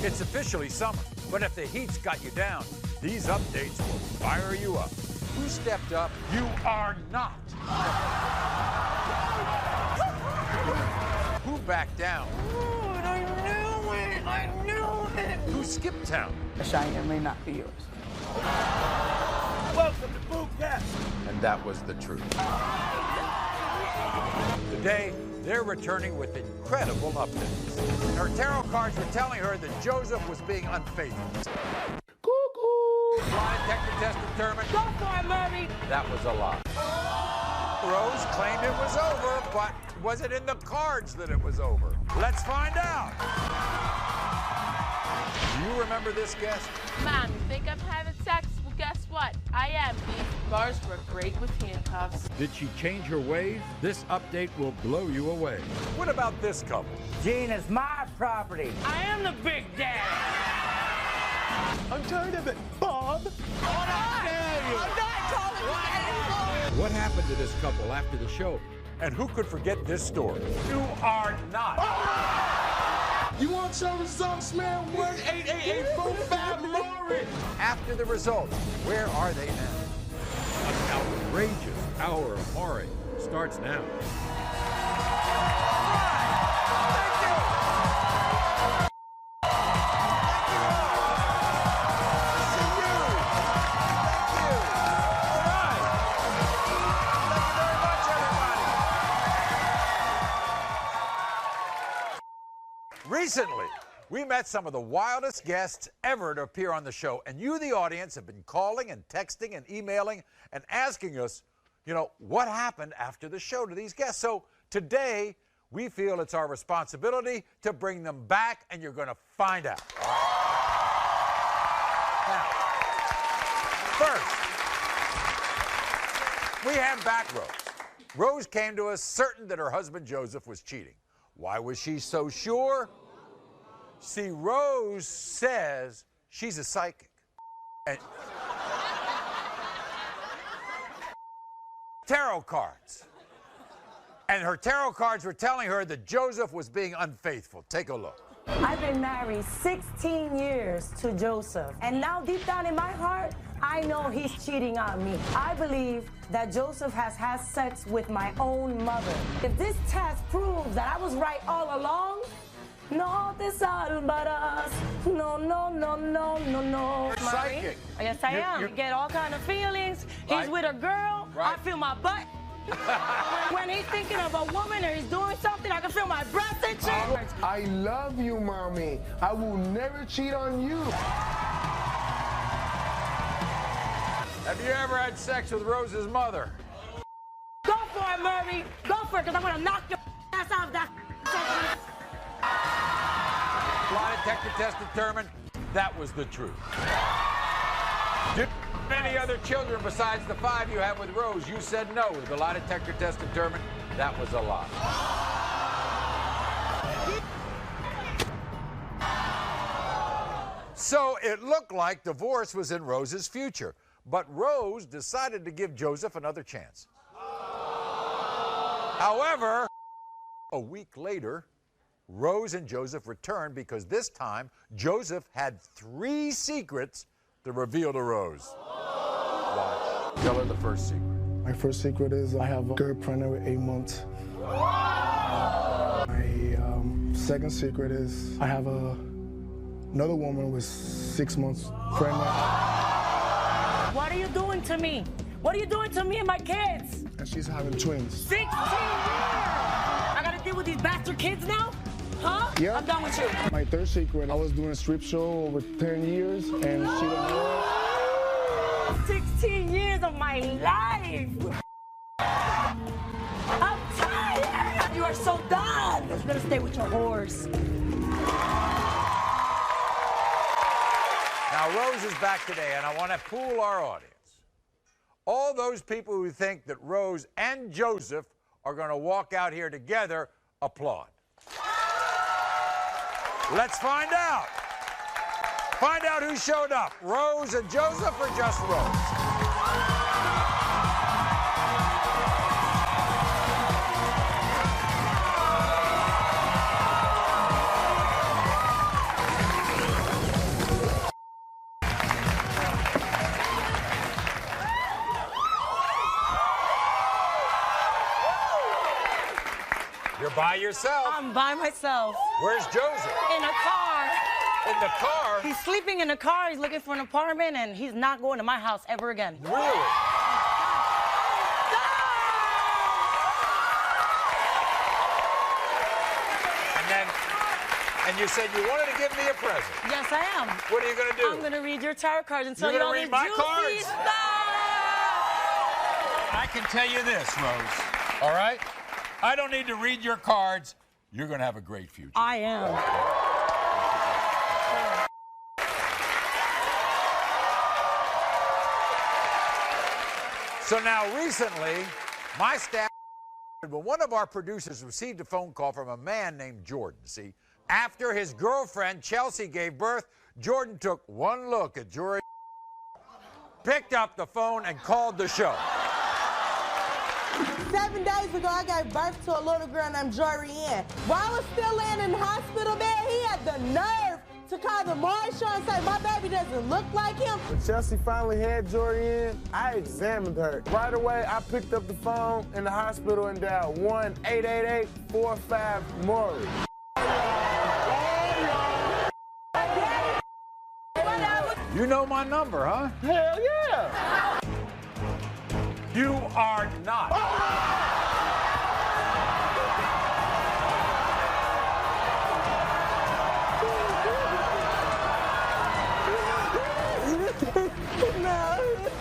It's officially summer, but if the heat's got you down, these updates will fire you up. Who stepped up? You are not. Who backed down? I knew it. Who skipped town? The shiner may not be yours. Welcome to Boot Camp. And that was the truth. Today, they're returning with incredible updates. Her tarot cards were telling her that Joseph was being unfaithful. Cuckoo! Lie detector test determined. Go for it, Maury! That was a lie. Rose claimed it was over, but was it in the cards that it was over? Let's find out. Do you remember this guest? Mom, you think I'm having sex? Well, guess what? I am. These bars work great with handcuffs. Did she change her ways? This update will blow you away. What about this couple? Gene is my property. I am the big daddy. I'm tired of it, Bob. I'm not calling you anymore. What happened to this couple after the show? And who could forget this story? You are not. You want your results, man? 1-888-45 Maury. After the results, where are they now? An outrageous hour of Maury starts now. Recently, we met some of the wildest guests ever to appear on the show, and you, the audience, have been calling and texting and emailing and asking us, what happened after the show to these guests. So today, we feel it's our responsibility to bring them back, and you're going to find out. Now, first, we have back Rose. Rose came to us certain that her husband Joseph was cheating. Why was she so sure? See, Rose says she's a psychic. And tarot cards. And her tarot cards were telling her that Joseph was being unfaithful. Take a look. I've been married 16 years to Joseph. And now deep down in my heart, I know he's cheating on me. I believe that Joseph has had sex with my own mother. If this test proves that I was right all along, no te salvarás. No, no, no, no, no, no. You're psychic. Yes, I am. You get all kind of feelings. He's with a girl. Right. I feel my butt. When he's thinking of a woman or he's doing something, I can feel my breath itching. I love you, Mommy. I will never cheat on you. Have you ever had sex with Rose's mother? Go for it, Maury. Go for it, because I'm going to knock your ass out of that. Lie detector test determined that was the truth. Did any other children besides the 5 you have with Rose? You said no. The lie detector test determined that was a lie. So it looked like divorce was in Rose's future, but Rose decided to give Joseph another chance. However, a week later, Rose and Joseph returned because this time Joseph had 3 secrets to reveal to Rose. Watch. Tell her the first secret. My first secret is I have a girl pregnant with 8 months. My second secret is I have another woman with 6 months pregnant. What are you doing to me? What are you doing to me and my kids? And she's having twins. 16 years! I gotta deal with these bastard kids now? Huh? Yeah. I'm done with you. My third secret, I was doing a strip show over 10 years, and she didn't know it. 16 years of my life! I'm tired! You are so done! I'm gonna stay with your horse. Now, Rose is back today, and I want to pool our audience. All those people who think that Rose and Joseph are going to walk out here together, applaud. Let's find out. Find out who showed up, Rose and Joseph or just Rose? by yourself. I'm by myself. Where's Joseph? In a car. In the car? He's sleeping in a car. He's looking for an apartment, and he's not going to my house ever again. Really? And you said you wanted to give me a present. Yes, I am. What are you going to do? I'm going to read your tarot cards and tell You're you all gonna these read my juicy cards? stuff. I can tell you this, Rose. All right? I don't need to read your cards. You're going to have a great future. I am. So now, recently, my staff, when one of our producers received a phone call from a man named Jordan. See, after his girlfriend, Chelsea, gave birth, Jordan took one look at Jory, picked up the phone, and called the show. 7 days ago, I gave birth to a little girl named Jory Ann. While I was still laying in the hospital bed, he had the nerve to call the Maury show and say my baby doesn't look like him. When Chelsea finally had Jory in, I examined her. Right away, I picked up the phone in the hospital and dialed 1-888-45-Maury. You know my number, huh? Hell yeah! You are not.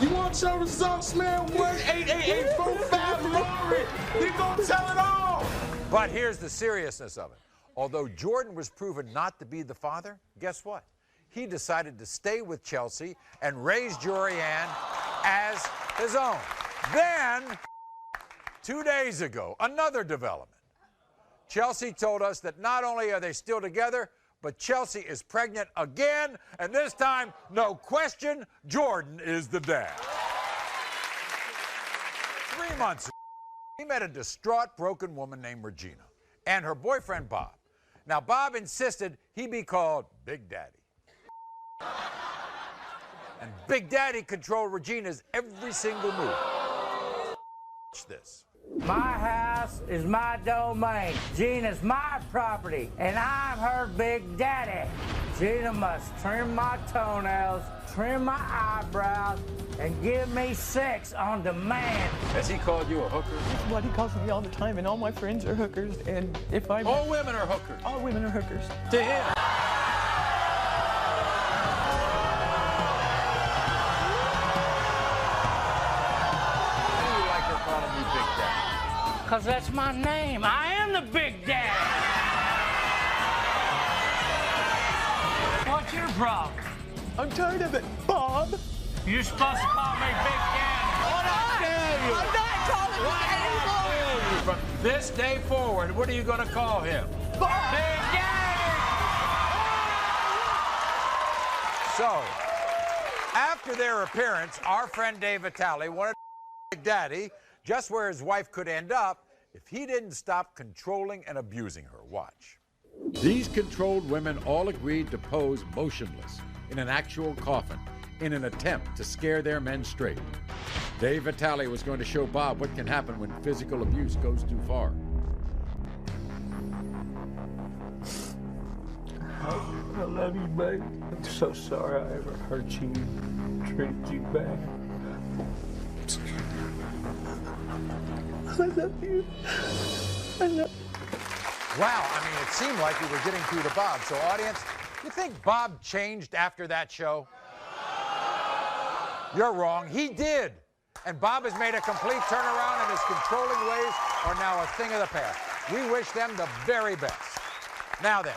You want your results, man? 1-888-45-Maury. You gonna tell it all. But here's the seriousness of it. Although Jordan was proven not to be the father, guess what? He decided to stay with Chelsea and raise Jory Ann as his own. Then, 2 days ago, another development. Chelsea told us that not only are they still together, but Chelsea is pregnant again, and this time, no question, Jordan is the dad. 3 months ago, he met a distraught, broken woman named Regina and her boyfriend, Bob. Now, Bob insisted he be called Big Daddy. And Big Daddy controlled Regina's every single move. Watch this. My house is my domain. Gina's my property, and I'm her big daddy. Gina must trim my toenails, trim my eyebrows, and give me sex on demand. Has he called you a hooker? What he calls me all the time, and all my friends are hookers. And if I'm All women are hookers. all women are hookers. To him. Why do you like her calling you Big Daddy? Because that's my name. I am the big daddy. What's your problem? I'm tired of it, Bob. You're supposed to call me Big Daddy. I'm not calling you anymore. From this day forward, what are you going to call him? Bob. Big Daddy! So, after their appearance, our friend Dave Vitale wanted Big Daddy just where his wife could end up if he didn't stop controlling and abusing her. Watch. These controlled women all agreed to pose motionless in an actual coffin in an attempt to scare their men straight. Dave Vitale was going to show Bob what can happen when physical abuse goes too far. I love you, babe. I'm so sorry I ever hurt you, treated you bad. I love you. I love you. Wow, I mean, it seemed like we were getting through to Bob. So, audience, you think Bob changed after that show? You're wrong. He did. And Bob has made a complete turnaround, and his controlling ways are now a thing of the past. We wish them the very best. Now then,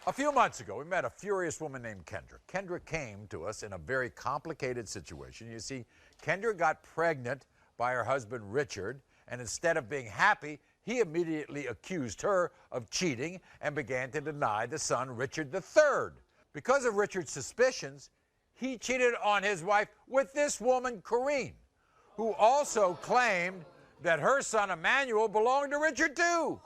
a few months ago, we met a furious woman named Kendra. Kendra came to us in a very complicated situation. You see, Kendra got pregnant by her husband, Richard, and instead of being happy, he immediately accused her of cheating and began to deny the son, Richard III. Because of Richard's suspicions, he cheated on his wife with this woman, Corrine, who also claimed that her son, Emmanuel, belonged to Richard too.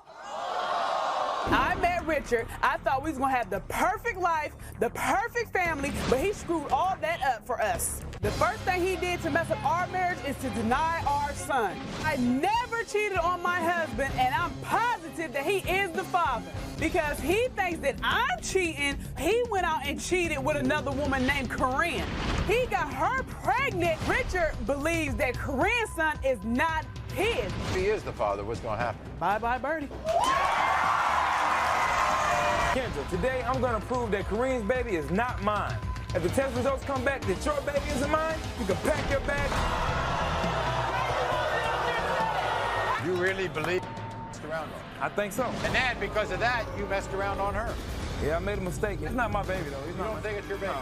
I met Richard, I thought we was gonna have the perfect life, the perfect family, but he screwed all that up for us. The first thing he did to mess up our marriage is to deny our son. I never cheated on my husband, and I'm positive that he is the father. Because he thinks that I'm cheating, he went out and cheated with another woman named Corinne. He got her pregnant. Richard believes that Corinne's son is not his. If he is the father, what's going to happen? Bye-bye, Birdie. Kendra, today I'm gonna prove that Kareem's baby is not mine. If the test results come back that your baby isn't mine, you can pack your bag. You really believe you messed around on her? I think so. And then, because of that, you messed around on her. Yeah, I made a mistake. It's not my baby, though. You don't think it's your baby?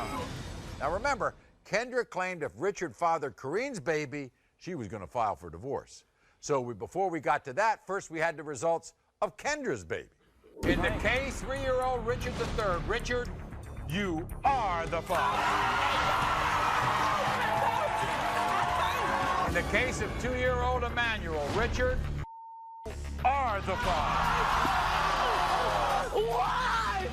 Now, remember, Kendra claimed if Richard fathered Corinne's baby, she was going to file for divorce. So before we got to that, first we had the results of Kendra's baby. In the case, 3-year-old Richard III, Richard, you are the father. In the case of 2-year-old Emmanuel, Richard, you are the father. Why?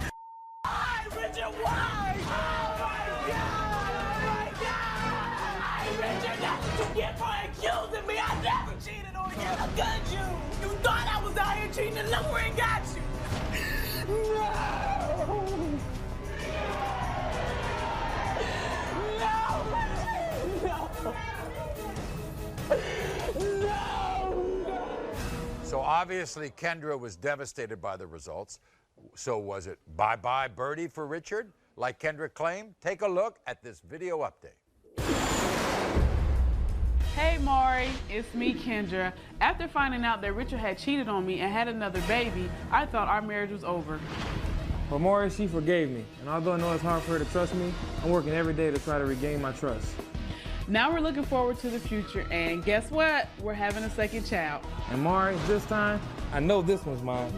Why, Richard, why? Oh, my God! Oh, my God! Richard, that's what you get for accusing me. I never cheated on you. Look at you. You thought I was out here cheating, and look where it got you. No! So obviously Kendra was devastated by the results. So was it bye-bye birdie for Richard, like Kendra claimed? Take a look at this video update. Hey Maury, it's me, Kendra. After finding out that Richard had cheated on me and had another baby, I thought our marriage was over. But Maury, she forgave me. And although I know it's hard for her to trust me, I'm working every day to try to regain my trust. Now we're looking forward to the future, and guess what? We're having a second child. And Maury, this time, I know this one's mine.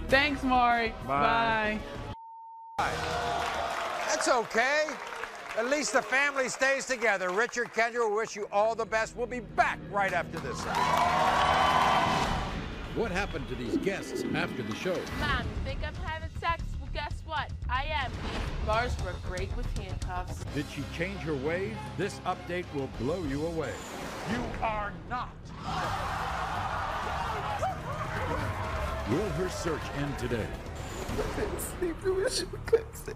Thanks, Maury. Bye. Bye. That's okay. At least the family stays together. Richard, Kendra, we wish you all the best. We'll be back right after this. What happened to these guests after the show? Mom, you think I'm having sex? Well, guess what? I am. These bars work great with handcuffs. Did she change her ways? This update will blow you away. You are not. Will her search end today?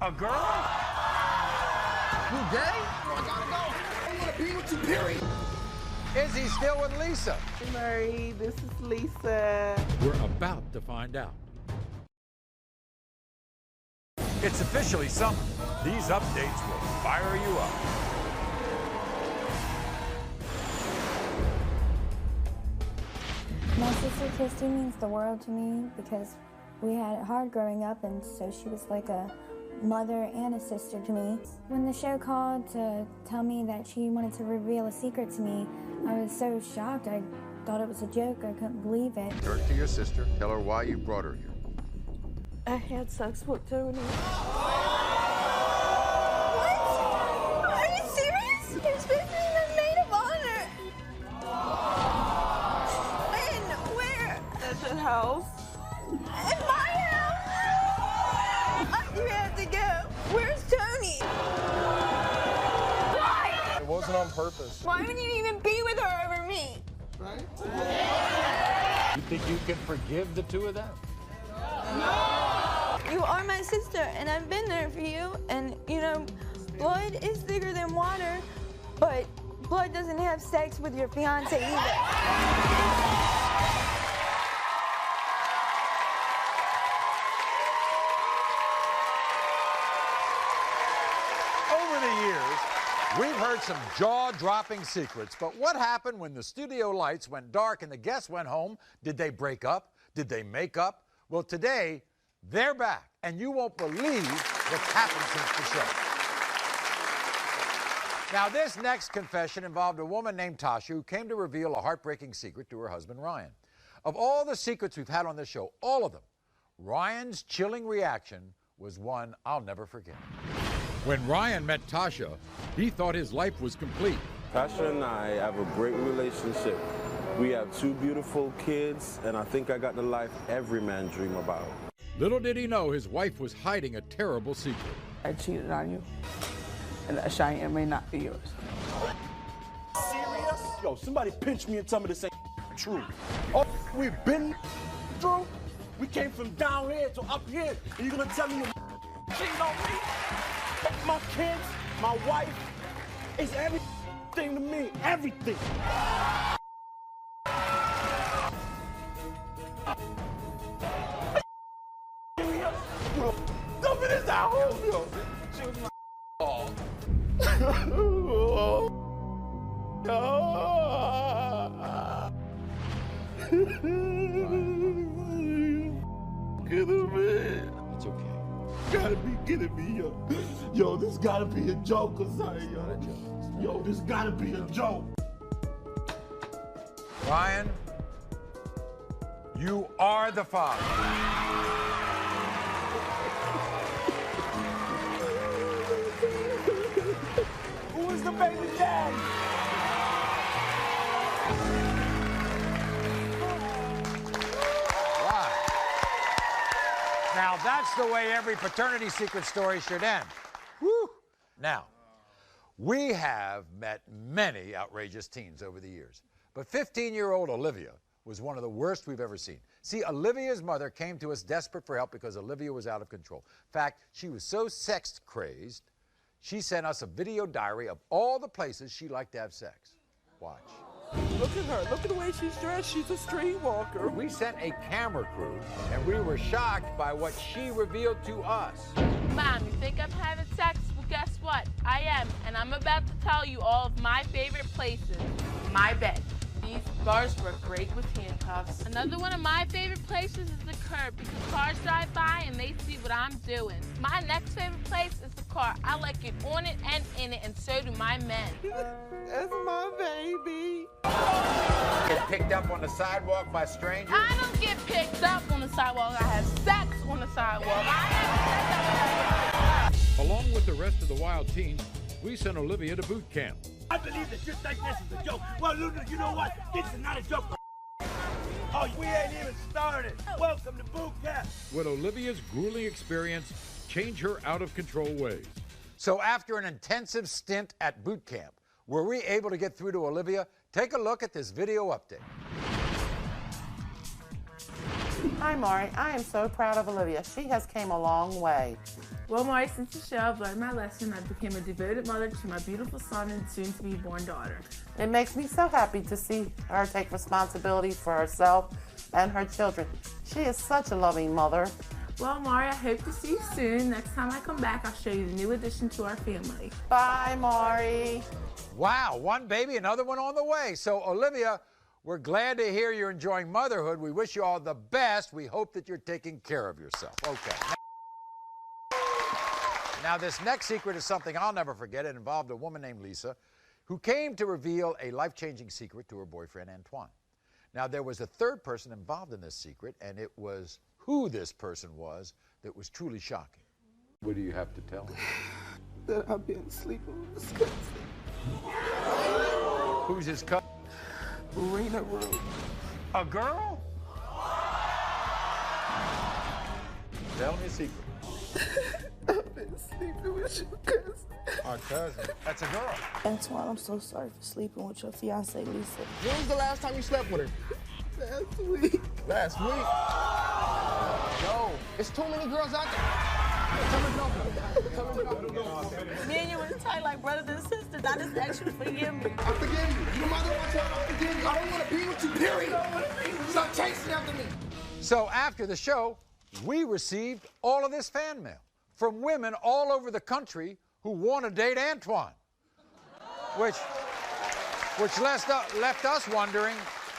A girl? You gay? I gotta go. I wanna be with you, period. Is he still with Lisa? Maury, this is Lisa. We're about to find out. It's officially summer. These updates will fire you up. My sister Christy means the world to me because we had it hard growing up, and so she was like a mother and a sister to me. When the show called to tell me that she wanted to reveal a secret to me, I was so shocked. I thought it was a joke. I couldn't believe it. Turn to your sister. Tell her why you brought her here. I had sex with Tony. What? Are you serious? You're supposed to be the maid of honor. When? Where? At the house. At my house? You have to go. Where's Tony? Why? It wasn't on purpose. Why would you even be with her over me? Right? You think you can forgive the two of them? You are my sister, and I've been there for you. And, you know, blood is thicker than water, but blood doesn't have sex with your fiance either. Over the years, we've heard some jaw-dropping secrets, but what happened when the studio lights went dark and the guests went home? Did they break up? Did they make up? Well, today, they're back, and you won't believe what's happened since the show. Now, this next confession involved a woman named Tasha who came to reveal a heartbreaking secret to her husband, Ryan. Of all the secrets we've had on this show, all of them, Ryan's chilling reaction was one I'll never forget. When Ryan met Tasha, he thought his life was complete. Tasha and I have a great relationship. We have 2 beautiful kids, and I think I got the life every man dream about. Little did he know his wife was hiding a terrible secret. I cheated on you, and that Cheyenne may not be yours. Serious? Yo, somebody pinch me and tell me this ain't true. Oh, we've been through. We came from down here to up here, and you're gonna tell me you're cheating on me? My kids, my wife, it's everything to me, everything. Dump it in that hole, yo. She was my Get him in. It's okay. Gotta be kidding me, yo. Yo, this gotta be a joke or something, yo. Yo, this gotta be a joke. Ryan, you are the father. Who is the baby daddy? Wow. Now, that's the way every paternity secret story should end. Woo. Now, we have met many outrageous teens over the years, but 15-year-old Olivia was one of the worst we've ever seen. See, Olivia's mother came to us desperate for help because Olivia was out of control. In fact, she was so sex-crazed, she sent us a video diary of all the places she liked to have sex. Watch. Look at her. Look at the way she's dressed. She's a streetwalker. We sent a camera crew, and we were shocked by what she revealed to us. Mom, you think I'm having sex? Well, guess what? I am, and I'm about to tell you all of my favorite places. My bed. These bars work great with handcuffs. Another one of my favorite places is the curb because cars drive by and they see what I'm doing. My next favorite place is the car. I like it on it and in it, and so do my men. That's my baby. Get picked up on the sidewalk by strangers? I don't get picked up on the sidewalk. I have sex on the sidewalk. Along with the rest of the wild teens, we sent Olivia to boot camp. I believe that you think this is a joke. Well, Luna, you know what? This is not a joke. Oh, we ain't even started. Welcome to boot camp. Would Olivia's grueling experience change her out-of-control ways? So after an intensive stint at boot camp, were we able to get through to Olivia? Take a look at this video update. Hi, Maury. I am so proud of Olivia. She has came a long way. Well, Maury, since the show, I've learned my lesson. I became a devoted mother to my beautiful son and soon-to-be-born daughter. It makes me so happy to see her take responsibility for herself and her children. She is such a loving mother. Well, Maury, I hope to see you soon. Next time I come back, I'll show you the new addition to our family. Bye, Maury. Wow, one baby, another one on the way. So, Olivia, we're glad to hear you're enjoying motherhood. We wish you all the best. We hope that you're taking care of yourself. Okay. Now, this next secret is something I'll never forget. It involved a woman named Lisa who came to reveal a life-changing secret to her boyfriend, Antoine. Now, there was a third person involved in this secret, and it was who this person was that was truly shocking. What do you have to tell her? That I've been sleeping with this cousin. Who's his cousin? Rena Rue. A girl? Tell me a secret. I've been sleeping with your cousin. Our cousin? That's a girl. Antoine, I'm so sorry for sleeping with your fiancée, Lisa. When was the last time you slept with her? Last week. Last week? Yo, it's too many girls out there. Me and you were tight like brothers and sisters. I just asked you to forgive me. I forgive you. You mother wants to forgive you. I don't want to be with you, period. Stop chasing after me. So after the show, we received all of this fan mail from women all over the country who want to date Antoine, which left us wondering,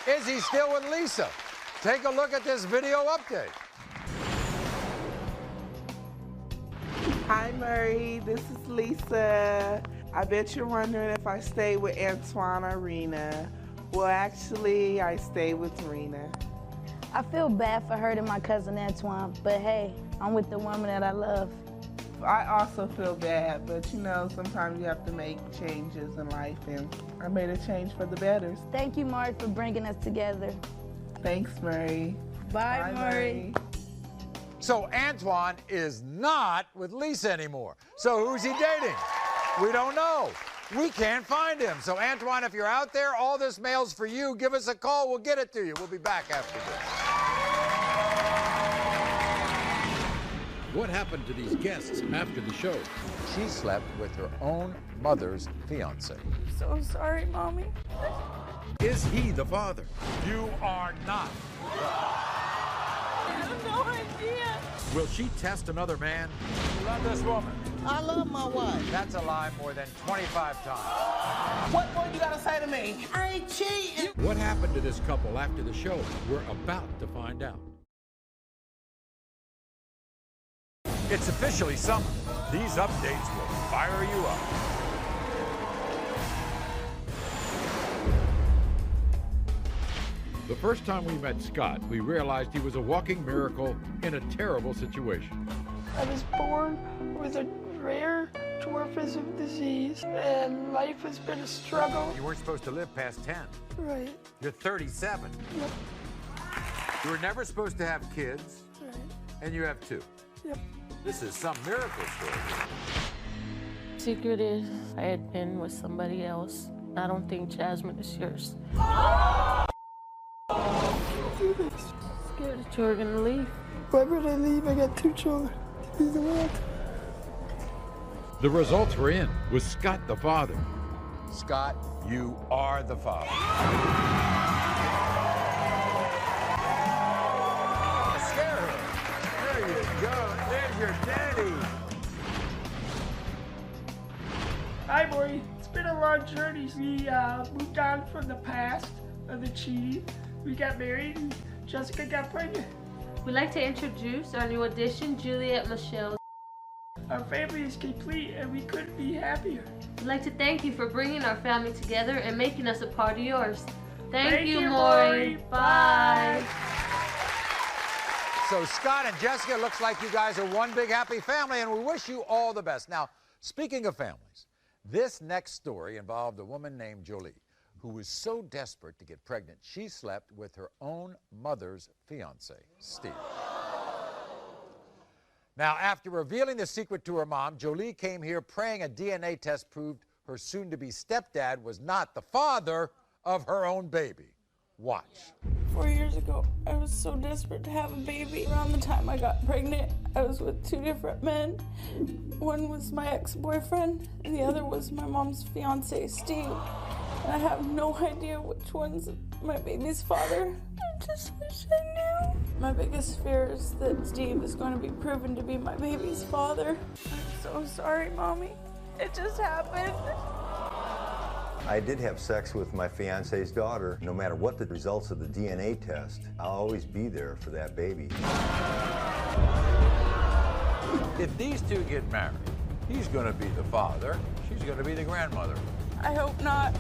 is he still with Lisa? Take a look at this video update. Hi, Maury. This is Lisa. I bet you're wondering if I stay with Antoine or Rena. Well, actually, I stay with Rena. I feel bad for hurting my cousin Antoine, but hey, I'm with the woman that I love. I also feel bad, but you know, sometimes you have to make changes in life, and I made a change for the better. Thank you, Maury, for bringing us together. Thanks, Maury. Bye, Maury. So Antoine is not with Lisa anymore. So who's he dating? We don't know. We can't find him. So Antoine, if you're out there, all this mail's for you. Give us a call. We'll get it to you. We'll be back after this. What happened to these guests after the show? She slept with her own mother's fiancé. So sorry, Mommy. Is he the father? You are not. I have no idea. Will she test another man? You love this woman. I love my wife. That's a lie more than 25 times. What more you gotta say to me? I ain't cheating. What happened to this couple after the show? We're about to find out. It's officially summer. These updates will fire you up. The first time we met Scott, we realized he was a walking miracle in a terrible situation. I was born with a rare dwarfism disease, and life has been a struggle. You weren't supposed to live past 10. Right. You're 37. Yep. You were never supposed to have kids, Right. and you have 2. Yep. This is some miracle story. Secret is, I had been with somebody else. I don't think Jasmine is yours. Scared that you were gonna leave. Why would I leave? I got 2 children to be the world. The results were in. Was Scott the father? Scott, you are the father. Scare her. There you go. There's your daddy. Hi, Maury. It's been a long journey. We moved on from the past of the cheating. We got married, and Jessica got pregnant. We'd like to introduce our new addition, Juliet Michelle. Our family is complete, and we couldn't be happier. We'd like to thank you for bringing our family together and making us a part of yours. Thank you, Maury. Maury. Bye. So Scott and Jessica, looks like you guys are one big happy family, and we wish you all the best. Now, speaking of families, this next story involved a woman named Jolie, who was so desperate to get pregnant, she slept with her own mother's fiancé, Steve. Now, after revealing the secret to her mom, Jolie came here praying a DNA test proved her soon-to-be stepdad was not the father of her own baby. Watch. 4 years ago, I was so desperate to have a baby. Around the time I got pregnant, I was with 2 different men. One was my ex-boyfriend, and the other was my mom's fiancé, Steve. And I have no idea which one's my baby's father. I just wish I knew. My biggest fear is that Steve is going to be proven to be my baby's father. I'm so sorry, Mommy. It just happened. I did have sex with my fiance's daughter. No matter what the results of the DNA test, I'll always be there for that baby. If these two get married, he's going to be the father, she's going to be the grandmother. I hope not.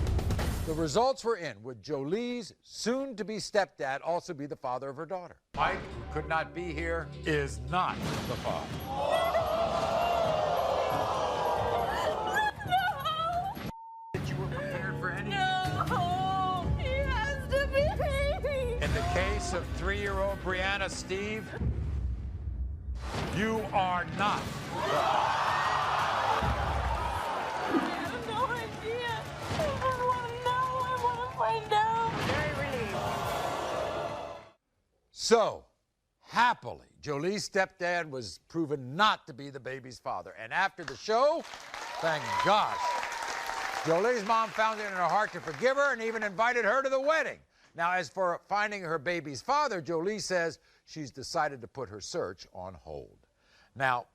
The results were in. Would Jolie's soon-to-be stepdad also be the father of her daughter? Mike, who could not be here, is not the father. You were prepared for anything. No, he has to be. In the case of 3-year-old Brianna Steve, you are not. So, happily, Jolie's stepdad was proven not to be the baby's father. And after the show, thank gosh, Jolie's mom found it in her heart to forgive her and even invited her to the wedding. Now, as for finding her baby's father, Jolie says she's decided to put her search on hold. Now,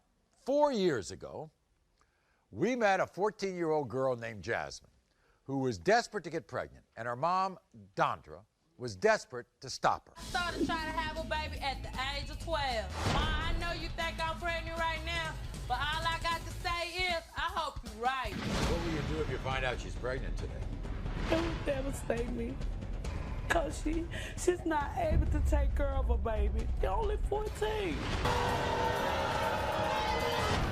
4 years ago, we met a 14-year-old girl named Jasmine who was desperate to get pregnant, and her mom, Dondra, was desperate to stop her. Started trying to have a baby at the age of 12. Ma, I know you think I'm pregnant right now, but all I got to say is, I hope you're right. What will you do if you find out she's pregnant today? It would devastate me. Because she's not able to take care of a baby. They're only 14.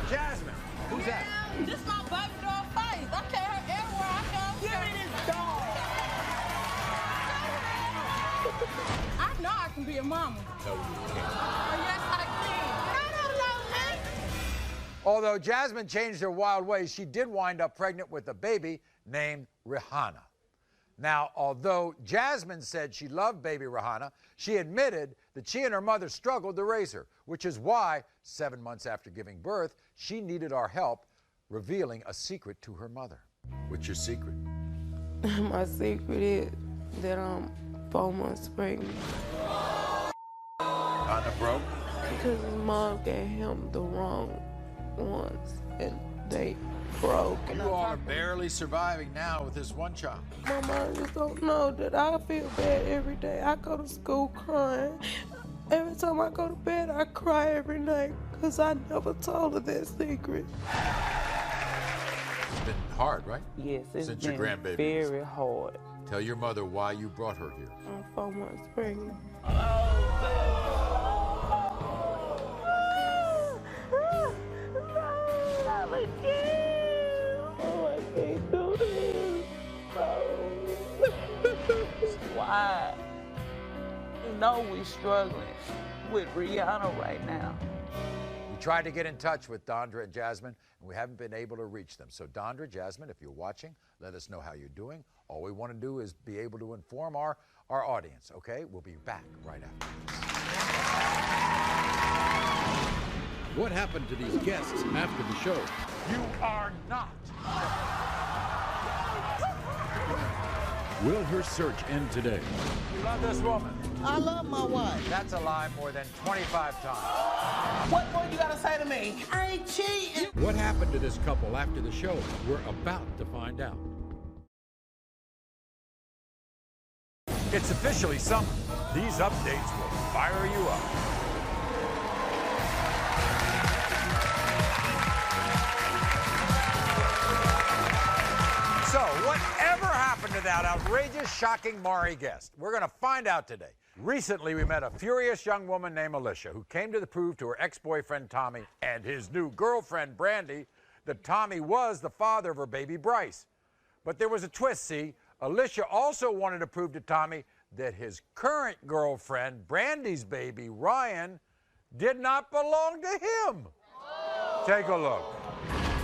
Jasmine, who's that? This my baby doll face. I carry her everywhere I go. Give me this doll. I know I can be a mama. No, you can't. Oh, yes, I can. Although Jasmine changed her wild ways, she did wind up pregnant with a baby named Rihanna. Now, although Jasmine said she loved baby Rihanna, she admitted that she and her mother struggled to raise her, which is why, 7 months after giving birth, she needed our help revealing a secret to her mother. What's your secret? My secret is that I'm 4 months pregnant. Kinda broke? Because his mom gave him the wrong ones, and they broke. You are barely surviving now with this one child. My mom just don't know that I feel bad every day. I go to school crying. Every time I go to bed, I cry every night because I never told her that secret. It's been hard, right? Yes, it's Since been your grandbaby. very hard. Tell your mother why you brought her here. I'm 4 months pregnant. Why? You know we struggling with Rihanna right now. We tried to get in touch with Dondra and Jasmine, and we haven't been able to reach them. So Dondra, Jasmine, if you're watching, let us know how you're doing. All we want to do is be able to inform our audience, okay? We'll be back right after this. What happened to these guests after the show? You are not. Will her search end today? You love this woman. I love my wife. That's a lie more than 25 times. What more you gotta say to me? I ain't cheating. What happened to this couple after the show? We're about to find out. It's officially summer. These updates will fire you up. So, whatever happened to that outrageous, shocking Maury guest? We're going to find out today. Recently, we met a furious young woman named Alicia who came to prove to her ex-boyfriend Tommy and his new girlfriend Brandy that Tommy was the father of her baby Bryce. But there was a twist, see? Alicia also wanted to prove to Tommy that his current girlfriend, Brandy's baby, Ryan, did not belong to him. Take a look.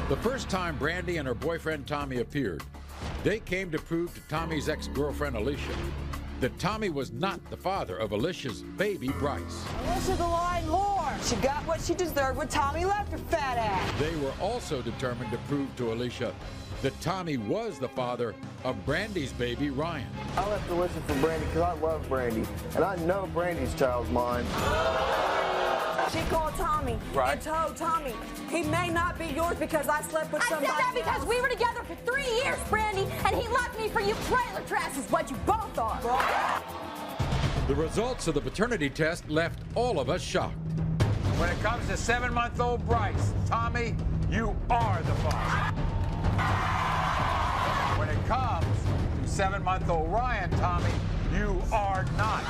The first time Brandy and her boyfriend Tommy appeared, they came to prove to Tommy's ex-girlfriend Alicia that Tommy was not the father of Alicia's baby Bryce. Alicia the lying whore. She got what she deserved when Tommy left her fat ass. They were also determined to prove to Alicia that Tommy was the father of Brandy's baby Ryan. I left Alicia for Brandy because I love Brandy, and I know Brandy's child's mine. She called Tommy and told Tommy, he may not be yours because I slept with somebody else. I said that because we were together for 3 years, Brandy, and he left me for you trailer trash is what you both are. The results of the paternity test left all of us shocked. When it comes to 7-month-old Bryce, Tommy, you are the father. When it comes to 7-month-old Ryan, Tommy, you are not.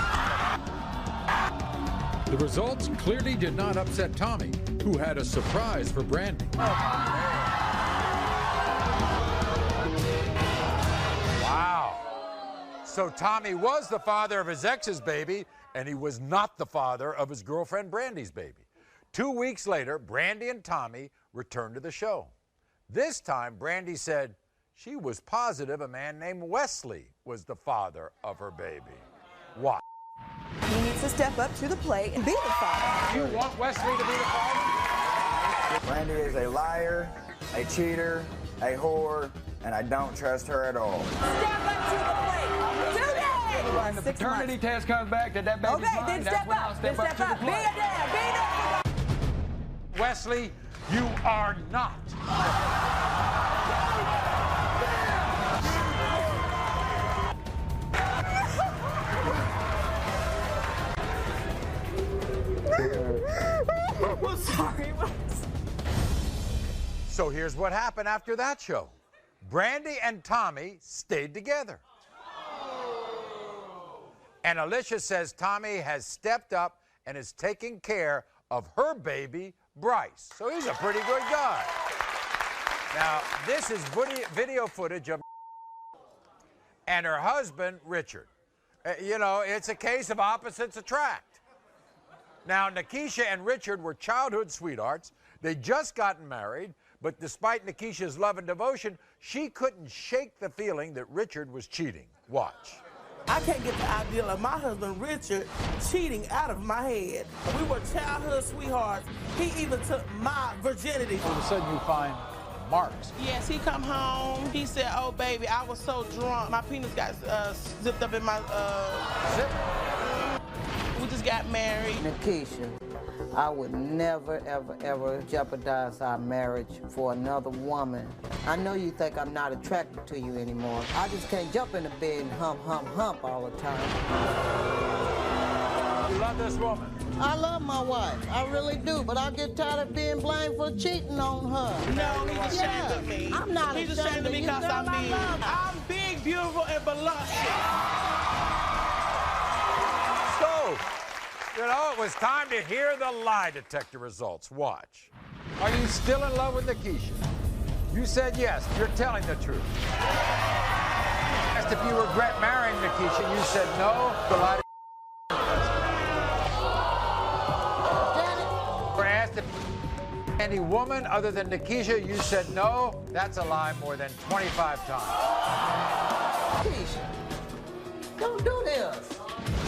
The results clearly did not upset Tommy, who had a surprise for Brandy. Wow. So Tommy was the father of his ex's baby, and he was not the father of his girlfriend Brandy's baby. 2 weeks later, Brandy and Tommy returned to the show. This time, Brandy said she was positive a man named Wesley was the father of her baby. What? He needs to step up to the plate and be the father. You want Wesley to be the father? Brandy is a liar, a cheater, a whore, and I don't trust her at all. Step up to the plate. Today. When the paternity test comes back, that baby's mine, then that's step when I'll up. step up to the Be plate. a dad. Be the Wesley, you are not. I'm sorry. So here's what happened after that show. Brandy and Tommy stayed together. And Alicia says Tommy has stepped up and is taking care of her baby, Bryce. So he's a pretty good guy. Now, this is video footage of and her husband, Richard. You know, it's a case of opposites attract. Now, Nikisha and Richard were childhood sweethearts. They just gotten married, but despite Nikisha's love and devotion, she couldn't shake the feeling that Richard was cheating. Watch. I can't get the idea of my husband, Richard, cheating out of my head. We were childhood sweethearts. He even took my virginity. All of a sudden you find marks. Yes, he come home. He said, oh, baby, I was so drunk. My penis got zipped up in my... Zip? We just got married. Nikisha, I would never, ever, ever jeopardize our marriage for another woman. I know you think I'm not attracted to you anymore. I just can't jump in the bed and hump all the time. You love this woman? I love my wife. I really do, but I get tired of being blamed for cheating on her. No, he's ashamed of me. I'm not He's ashamed of me because I'm big. I'm big, beautiful, and beloved. So, you know, it was time to hear the lie detector results. Watch. Are you still in love with Nikisha? You said yes. You're telling the truth. Asked if you regret marrying Nikisha. You said no. The lie detector. Asked if any woman other than Nikisha. You said no. That's a lie more than 25 times. Nikisha, don't do this.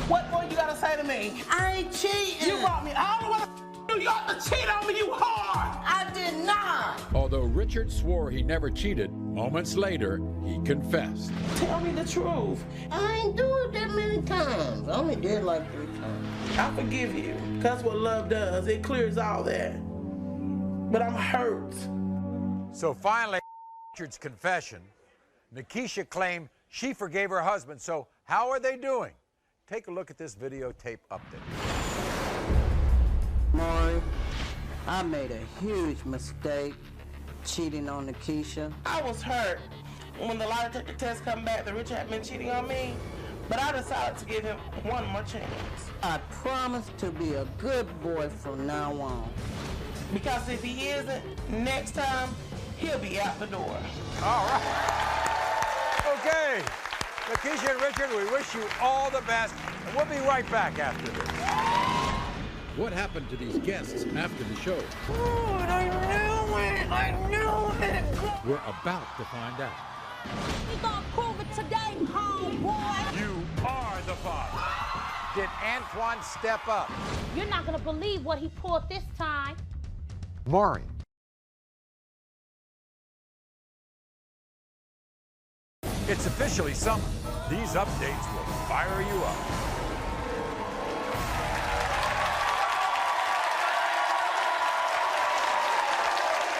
What more you gotta say to me? I ain't cheating. You brought me all the way to New York to cheat on me, you whore! I did not. Although Richard swore he never cheated, moments later, he confessed. Tell me the truth. I ain't do it that many times. I only did like 3 times. I forgive you. That's what love does. It clears all that. But I'm hurt. So finally, Richard's confession, Nikisha claimed she forgave her husband. So how are they doing? Take a look at this videotape update. Maury, I made a huge mistake cheating on Nikisha. I was hurt when the lie detector test come back that Richard had been cheating on me, but I decided to give him one more chance. I promise to be a good boy from now on. Because if he isn't, next time, he'll be out the door. All right. Okay. Nikisha and Richard, we wish you all the best. And we'll be right back after this. What happened to these guests after the show? Oh, I knew it! I knew it! We're about to find out. You gonna prove it today, homeboy? You are the father. Did Antoine step up? You're not gonna believe what he pulled this time. Maury. It's officially summer. These updates will fire you up.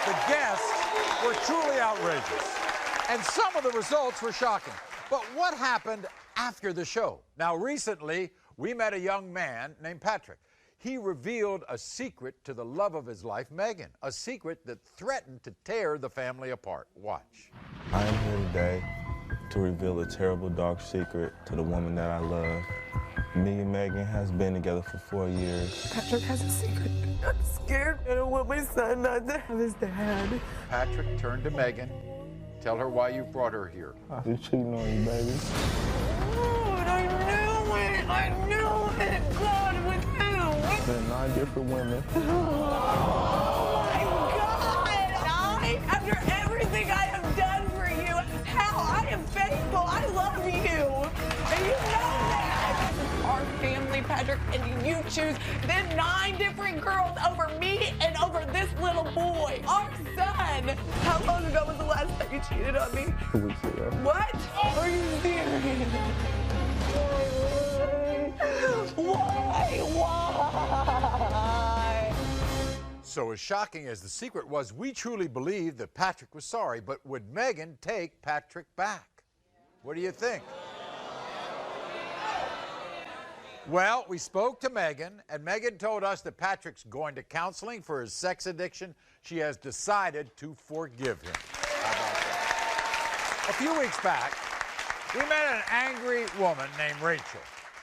The guests were truly outrageous, and some of the results were shocking. But what happened after the show? Now, recently, we met a young man named Patrick. He revealed a secret to the love of his life, Megan, a secret that threatened to tear the family apart. Watch. I am here today to reveal a terrible, dark secret to the woman that I love. Me and Megan has been together for 4 years. Patrick has a secret. I'm scared. I don't want my son not to have his dad. Patrick turned to Megan. Tell her why you brought her here. I was cheating on you, baby. Oh, I knew it. I knew it. God, with who? Been 9 different women. Oh, my God. After everything I have done for you, how I am faithful. I love you. And you know that. This is our family, Patrick, and you choose then 9 different girls over me and over this little boy, our son. How long ago was the last time you cheated on me? 2 weeks ago. What? Are you serious? Why? Why? So as shocking as the secret was, we truly believed that Patrick was sorry, but would Megan take Patrick back? What do you think? Well, we spoke to Megan, and Megan told us that Patrick's going to counseling for his sex addiction. She has decided to forgive him. How about that? A few weeks back, we met an angry woman named Rachel.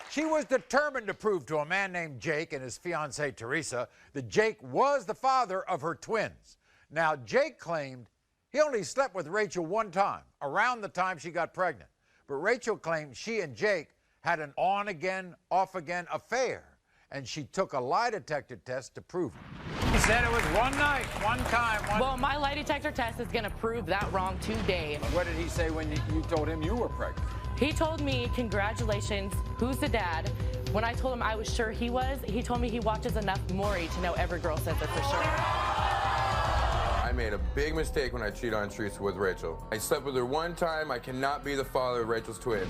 She was determined to prove to a man named Jake and his fiancée Teresa that Jake was the father of her twins. Now, Jake claimed he only slept with Rachel one time, around the time she got pregnant. But Rachel claimed she and Jake had an on-again, off-again affair, and she took a lie detector test to prove it. He said it was one night, one time. Well, my lie detector test is going to prove that wrong today. What did he say when you told him you were pregnant? He told me, congratulations, who's the dad? When I told him I was sure he was, he told me he watches enough Maury to know every girl says it for sure. I made a big mistake when I cheated on Teresa with Rachel. I slept with her one time. I cannot be the father of Rachel's twins.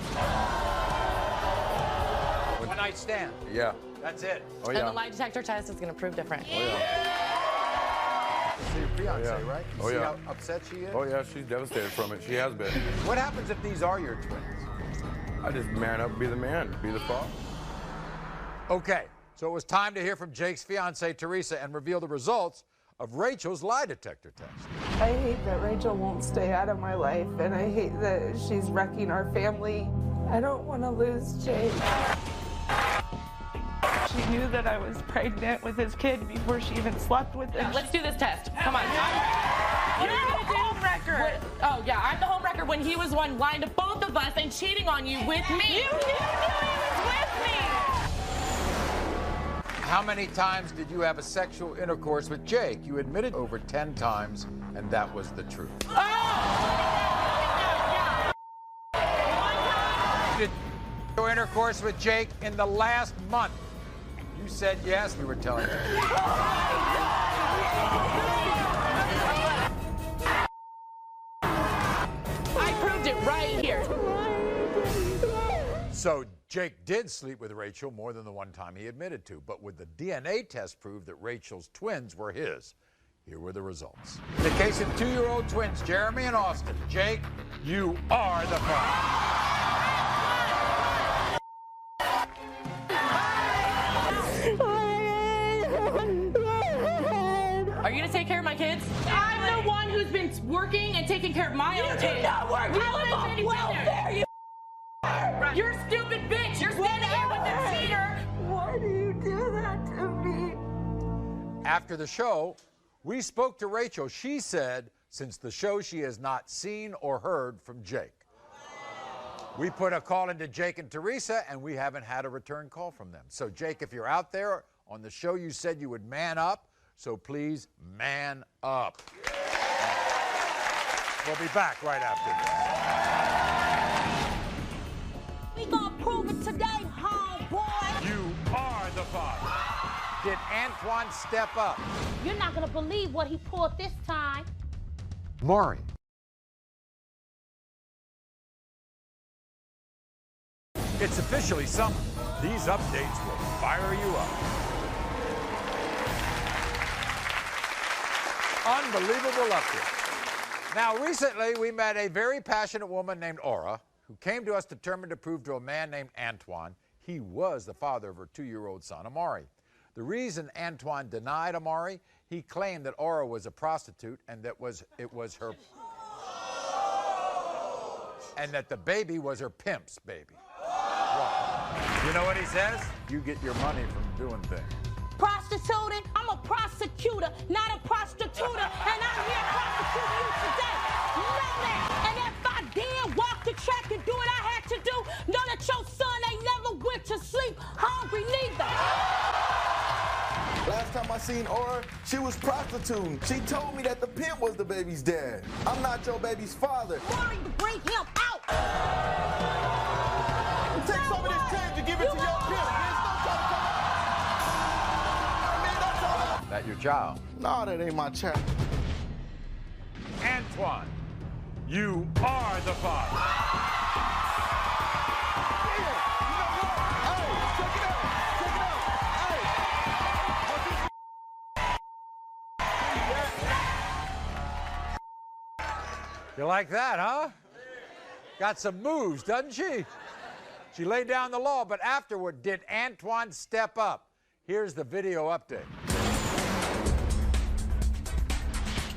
One night stand. Yeah. That's it. Oh, And yeah. the lie detector test is going to prove different. Oh, yeah. It's your fiance, Oh, yeah. right? You Oh, see yeah. how upset she is? Oh, yeah, she's devastated from it. She has been. What happens if these are your twins? I just man up, be the man, be the father. Okay, so it was time to hear from Jake's fiance, Teresa, and reveal the results of Rachel's lie detector test. I hate that Rachel won't stay out of my life, and I hate that she's wrecking our family. I don't want to lose Jake. She knew that I was pregnant with his kid before she even slept with him. Let's do this test. Come on. You're the home wrecker. Oh, yeah, I'm the home wrecker when he was the one lying to both of us and cheating on you with me. You knew he was with me. How many times did you have a sexual intercourse with Jake? You admitted over 10 times, and that was the truth. Did you have intercourse with Jake in the last month? You said yes, we were telling you. I proved it right here. So Jake did sleep with Rachel more than the one time he admitted to, but would the DNA test prove that Rachel's twins were his? Here were the results. In the case of two-year-old twins, Jeremy and Austin, Jake, you are the father. Are you going to take care of my kids? I'm the one who's been working and taking care of my own kids. You do not work. You live on welfare, you You're a stupid bitch. You're standing here with a cheater. Why do you do that to me? After the show, we spoke to Rachel. She said, since the show, she has not seen or heard from Jake. We put a call into Jake and Teresa, and we haven't had a return call from them. So, Jake, if you're out there on the show, you said you would man up. So please man up. We'll be back right after We gonna prove it today, homeboy. this. You are the father. Did Antoine step up? You're not gonna believe what he pulled this time. Maury. It's officially summer. These updates will fire you up. Unbelievable update. Now, recently, we met a very passionate woman named Aura who came to us determined to prove to a man named Antoine he was the father of her 2-year-old son, Amari. The reason Antoine denied Amari, he claimed that Aura was a prostitute and that it was her, and that the baby was her pimp's baby. Well, you know what he says? You get your money from doing things. Prostituting? I'm a prosecutor, not a prostituter, and I'm here prosecuting you today. Know that. And if I did walk the track and do what I had to do, know that your son ain't never went to sleep hungry neither. Last time I seen Aura, she was prostituting. She told me that the pimp was the baby's dad. I'm not your baby's father. Maury, bring him out. Take some of this change and give it to your pimp. That your child? No, that ain't my child. Antoine, you are the father. You like that, huh? Got some moves, doesn't she? She laid down the law, but afterward, did Antoine step up? Here's the video update.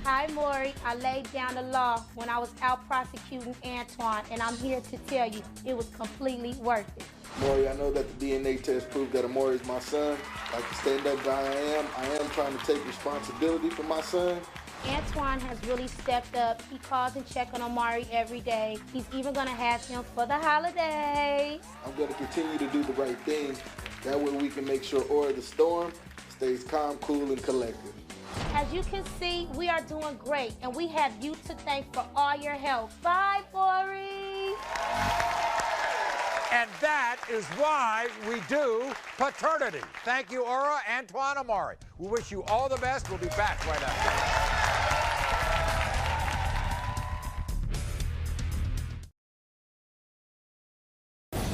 Hi, Maury. I laid down the law when I was out prosecuting Antoine, and I'm here to tell you it was completely worth it. Maury, I know that the DNA test proved that Amari is my son. Like the stand-up guy I am trying to take responsibility for my son. Antoine has really stepped up. He calls and checks on Amari every day. He's even going to have him for the holidays. I'm going to continue to do the right thing. That way we can make sure Aura the Storm stays calm, cool, and collected. As you can see, we are doing great, and we have you to thank for all your help. Bye, Maury. And that is why we do paternity. Thank you, Aura, Antoine, and Maury. We wish you all the best. We'll be back right after.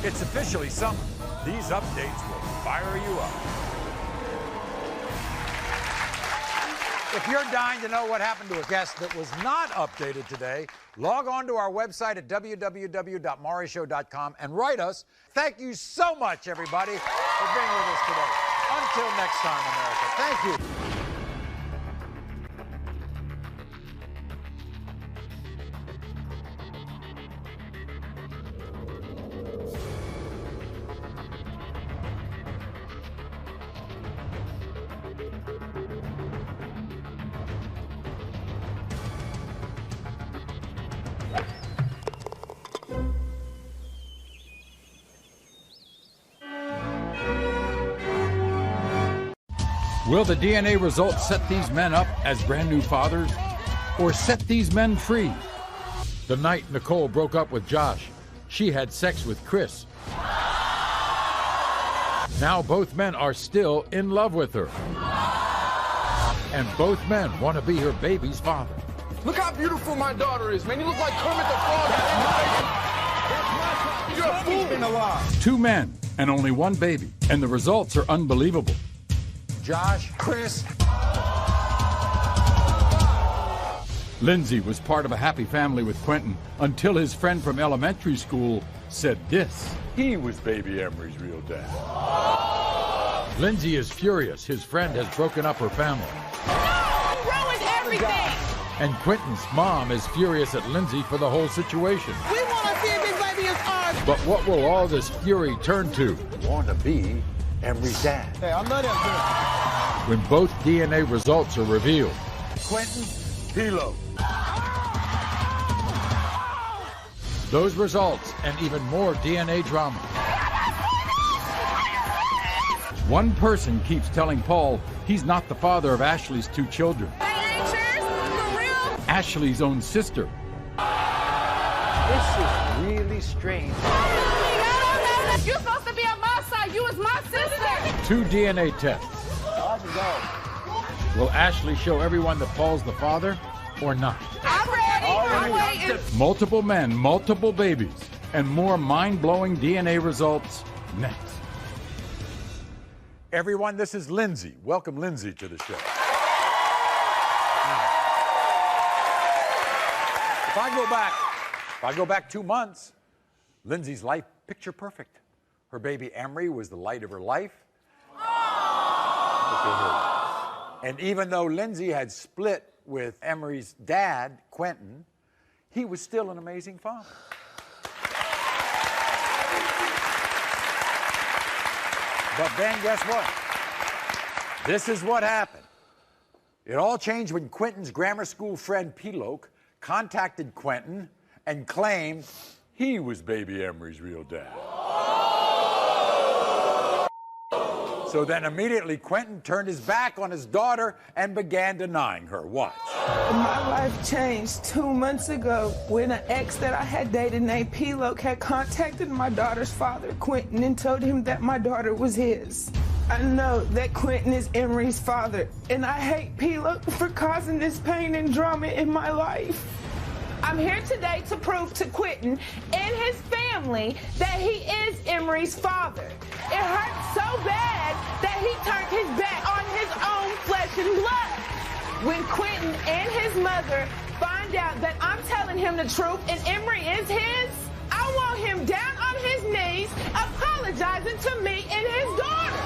It's officially summer. These updates will fire you up. If you're dying to know what happened to a guest that was not updated today, log on to our website at www.mauryshow.com and write us. Thank you so much, everybody, for being with us today. Until next time, America. Thank you. Will the DNA results set these men up as brand new fathers or set these men free? The night Nicole broke up with Josh, she had sex with Chris. Now both men are still in love with her. And both men want to be her baby's father. Look how beautiful my daughter is, man. You look like Kermit the Frog. You're a fool. Been alive. 2 men and only 1 baby, and the results are unbelievable. Josh, Chris. Lindsay was part of a happy family with Quentin until his friend from elementary school said this. He was baby Emery's real dad. Lindsay is furious. His friend has broken up her family. No! You ruined everything! And Quentin's mom is furious at Lindsay for the whole situation. We want to see if this baby is ours. But what will all this fury turn to? Want to be Emery's dad. Hey, I love that. When both DNA results are revealed. Quentin, Pilo. Those results and even more DNA drama. One person keeps telling Paul he's not the father of Ashley's 2 children. Ashley's own sister. This is really strange. You're supposed to be on my side. You was my sister. 2 DNA tests. Will Ashley show everyone that Paul's the father or not? I'm ready. I'm waiting. Multiple men, multiple babies, and more mind-blowing DNA results next. Everyone, this is Lindsay. Welcome Lindsay to the show. If I go back 2 months, Lindsay's life picture perfect. Her baby Emery was the light of her life. And even though Lindsay had split with Emery's dad, Quentin, he was still an amazing father. But then guess what? This is what happened. It all changed when Quentin's grammar school friend Piloke contacted Quentin and claimed he was baby Emery's real dad. So then immediately Quentin turned his back on his daughter and began denying her. Watch. My life changed 2 months ago when an ex that I had dated named Piloke had contacted my daughter's father, Quentin, and told him that my daughter was his. I know that Quentin is Emery's father, and I hate Piloke for causing this pain and drama in my life. I'm here today to prove to Quentin and his family that he is Emery's father. It hurts so bad that he turned his back on his own flesh and blood. When Quentin and his mother find out that I'm telling him the truth and Emery is his, I want him down on his knees apologizing to me and his daughter.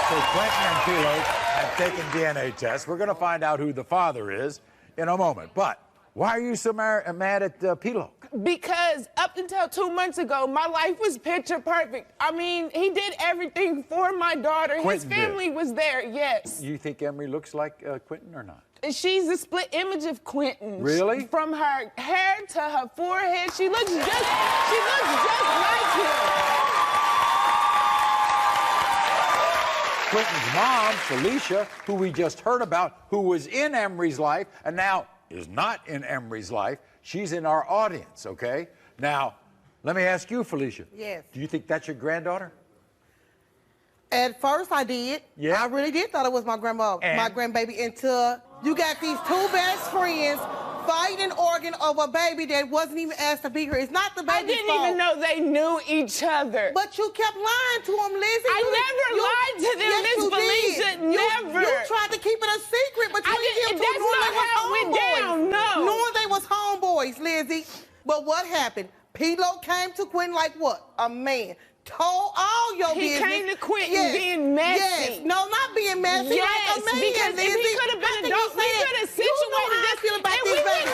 So Quentin and Piloke have taken DNA tests. We're going to find out who the father is in a moment. But why are you so mad at Piloke? Because up until 2 months ago, my life was picture perfect. I mean, he did everything for my daughter. Quentin His family was there, yes. You think Emery looks like Quentin or not? She's a split image of Quentin. Really? From her hair to her forehead, she looks just like him. Quentin's mom, Felicia, who we just heard about, who was in Emery's life and now is not in Emery's life. She's in our audience, okay? Now, let me ask you, Felicia. Yes. Do you think that's your granddaughter? At first I did. Yeah. I really did thought it was my grandbaby until you got these two best friends fighting and arguing over a baby that wasn't even asked to be here. It's not the baby's I didn't fault. even know they knew each other. But you kept lying to them, Lizzie. I never lied to them, yes, Miss you Felicia. did. Never. You tried to keep it a secret between them two. That's not how it went down, no. Knowing they was homeboys, Lizzie. But what happened? P-Lo came to Quentin like what? A man. Told all your business. He came to Quentin being messy. Yes. No, not being messy. Yes, like a man, because if he could have been adult, we could have situated this, feel about and this we wouldn't be going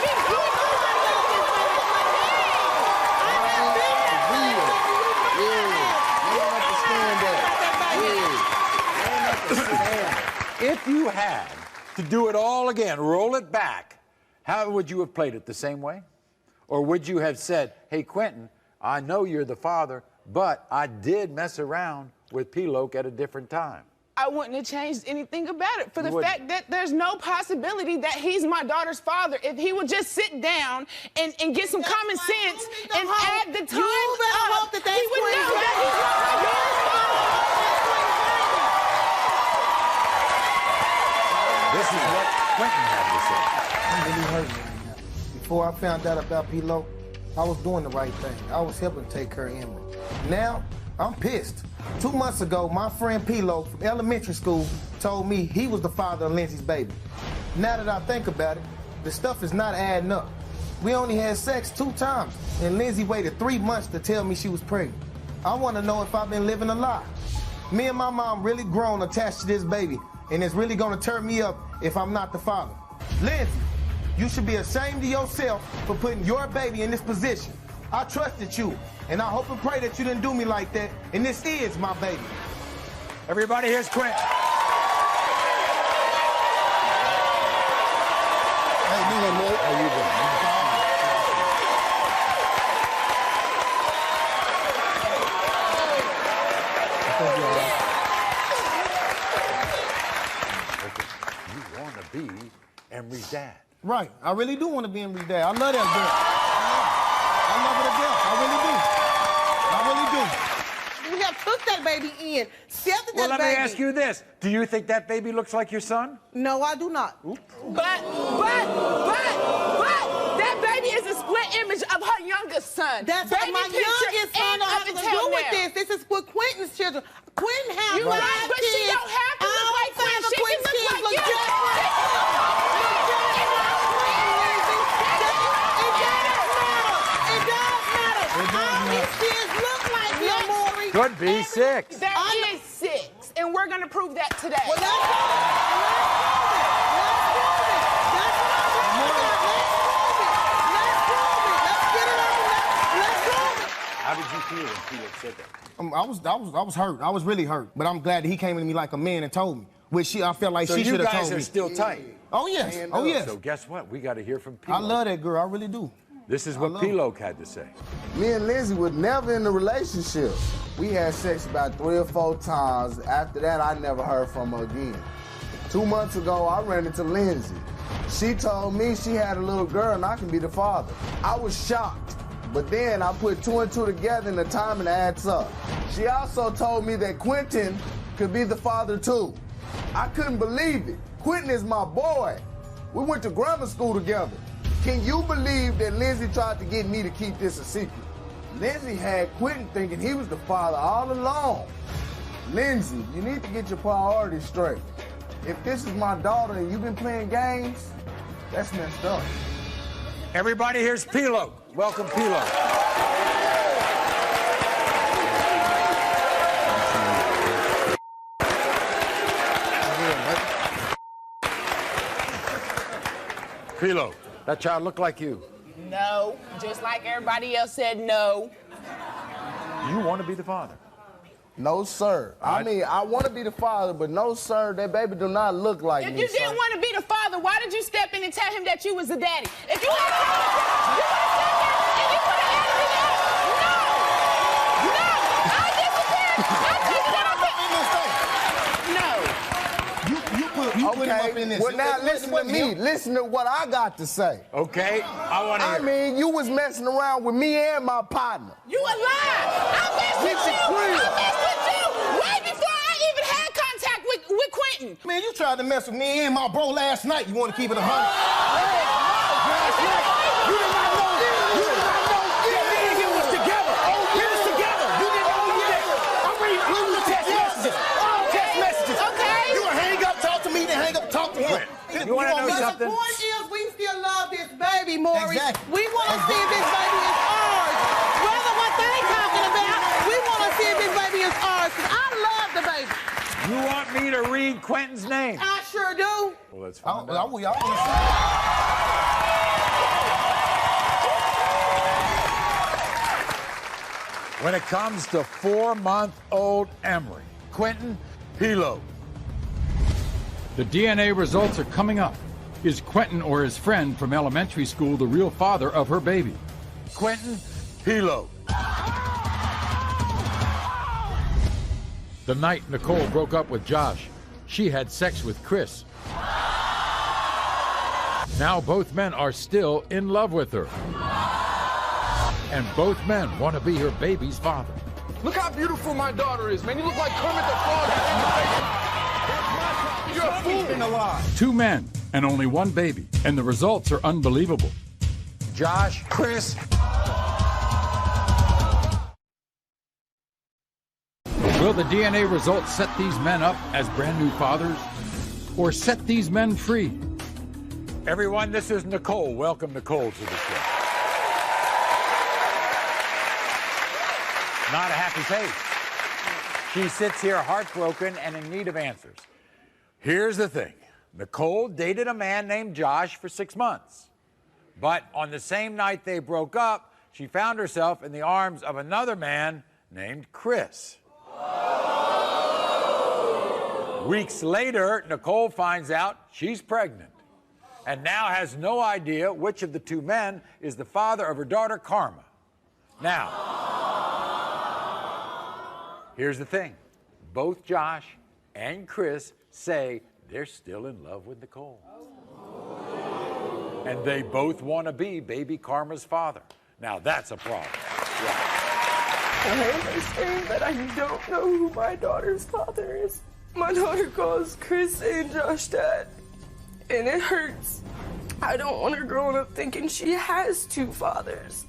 If you had to do it all again, roll it back, how would you have played it? The same way? Or would you have said, hey, Quentin, I know you're the father, but I did mess around with P-Lo at a different time? I wouldn't have changed anything about it for the You wouldn't. fact that there's no possibility that he's my daughter's father. If he would just sit down and get some common sense and add the time you better up, hope that that's he would know Quentin's that he's not my daughter's father. This is what Quentin had to say. I'm really hurting right now. Before I found out about P-Lo, I was doing the right thing. I was helping take care of Emery. Now, I'm pissed. 2 months ago, my friend P-Lo from elementary school told me he was the father of Lindsay's baby. Now that I think about it, the stuff is not adding up. We only had sex 2 times, and Lindsay waited 3 months to tell me she was pregnant. I want to know if I've been living a lie. Me and my mom really grown attached to this baby, and it's really going to turn me up if I'm not the father. Lindsay, you should be ashamed of yourself for putting your baby in this position. I trusted you, and I hope and pray that you didn't do me like that, and this is my baby. Everybody, here's Quentin. Hey, man, how you doing? You want to be Emery's dad. Right. I really do want to be Emery's dad. I love that girl. I love her to death. I really do. I really do. We have took that baby in, accepted Well, that let baby. me ask you this. Do you think that baby looks like your son? No, I do not. But that baby is a split image of her youngest son. That's baby what my youngest son don't have to do with this. This is for Quentin's children. Quentin has You're right, but she don't have to look like Quentin. She can look like you. Could be 6. There is 6, and we're going to prove that today. Well, How did you feel when P-Lo said that? I was hurt. I was really hurt. But I'm glad that he came to me like a man and told me. Which I felt like she should have told me. So you guys are still tight? Oh, yes. Oh, yes. So guess what? We got to hear from P-Lo. I love that girl. I really do. This is what P-Lo had to say. Me and Lindsay were never in a relationship. We had sex about 3 or 4 times. After that, I never heard from her again. 2 months ago, I ran into Lindsay. She told me she had a little girl and I can be the father. I was shocked, but then I put 2 and 2 together and the timing adds up. She also told me that Quentin could be the father too. I couldn't believe it. Quentin is my boy. We went to grammar school together. Can you believe that Lindsay tried to get me to keep this a secret? Lindsay had Quentin thinking he was the father all along. Lindsay, you need to get your priorities straight. If this is my daughter and you've been playing games, that's messed up. Everybody, here's P-Lo. Welcome, P-Lo. P-Lo, that child look like you. No, just like everybody else said no. You want to be the father? No, sir. I mean, I want to be the father, but no, sir, that baby do not look like me, If you didn't want to be the father, why did you step in and tell him that you was the daddy? If you would have told him, you would have stepped in and you would have edited it out. No! I disappeared. I took it out. No. You put him up in this. Well, now It listen to wasn't me. him. Listen to what I got to say. Okay, I want to hear. I mean, you was messing around with me and my partner. You a lie. I messed with you. I messed with you way before I even had contact with Quentin. Man, you tried to mess with me and my bro last night. You want to keep it 100? You did not know. You did not know. Me and him was together. We was together. You didn't know that. I'm reading all the text messages. All text messages. Okay. You gonna hang up, talk to me, then hang up, talk to him. You want to know something? The point is, we still love this baby, Maury. Exactly. We want to see if this baby is ours. Rather what they talking about, we want to see if this baby is ours. 'Cause I love the baby. You want me to read Quentin's name? I sure do. Well, let's find out. I want to see. When it comes to 4-month-old Emery, Quentin Pilo. The DNA results are coming up. Is Quentin or his friend from elementary school the real father of her baby? Quentin Pilo. The night Nicole broke up with Josh, she had sex with Chris. Now both men are still in love with her. And both men want to be her baby's father. Look how beautiful my daughter is, man. You look like Kermit the Frog. You're a fool. Been alive. 2 men and only 1 baby, and the results are unbelievable. Josh, Chris. Will the DNA results set these men up as brand new fathers or set these men free? Everyone, this is Nicole. Welcome, Nicole, to the show. Not a happy face. She sits here heartbroken and in need of answers. Here's the thing. Nicole dated a man named Josh for 6 months. But on the same night they broke up, she found herself in the arms of another man named Chris. Weeks later, Nicole finds out she's pregnant and now has no idea which of the 2 men is the father of her daughter, Karma. Now, here's the thing. Both Josh and Chris say they're still in love with Nicole. And they both want to be baby Karma's father. Now, that's a problem. I understand that I don't know who my daughter's father is. My daughter calls Chris and Josh dad, and it hurts. I don't want her growing up thinking she has 2 fathers.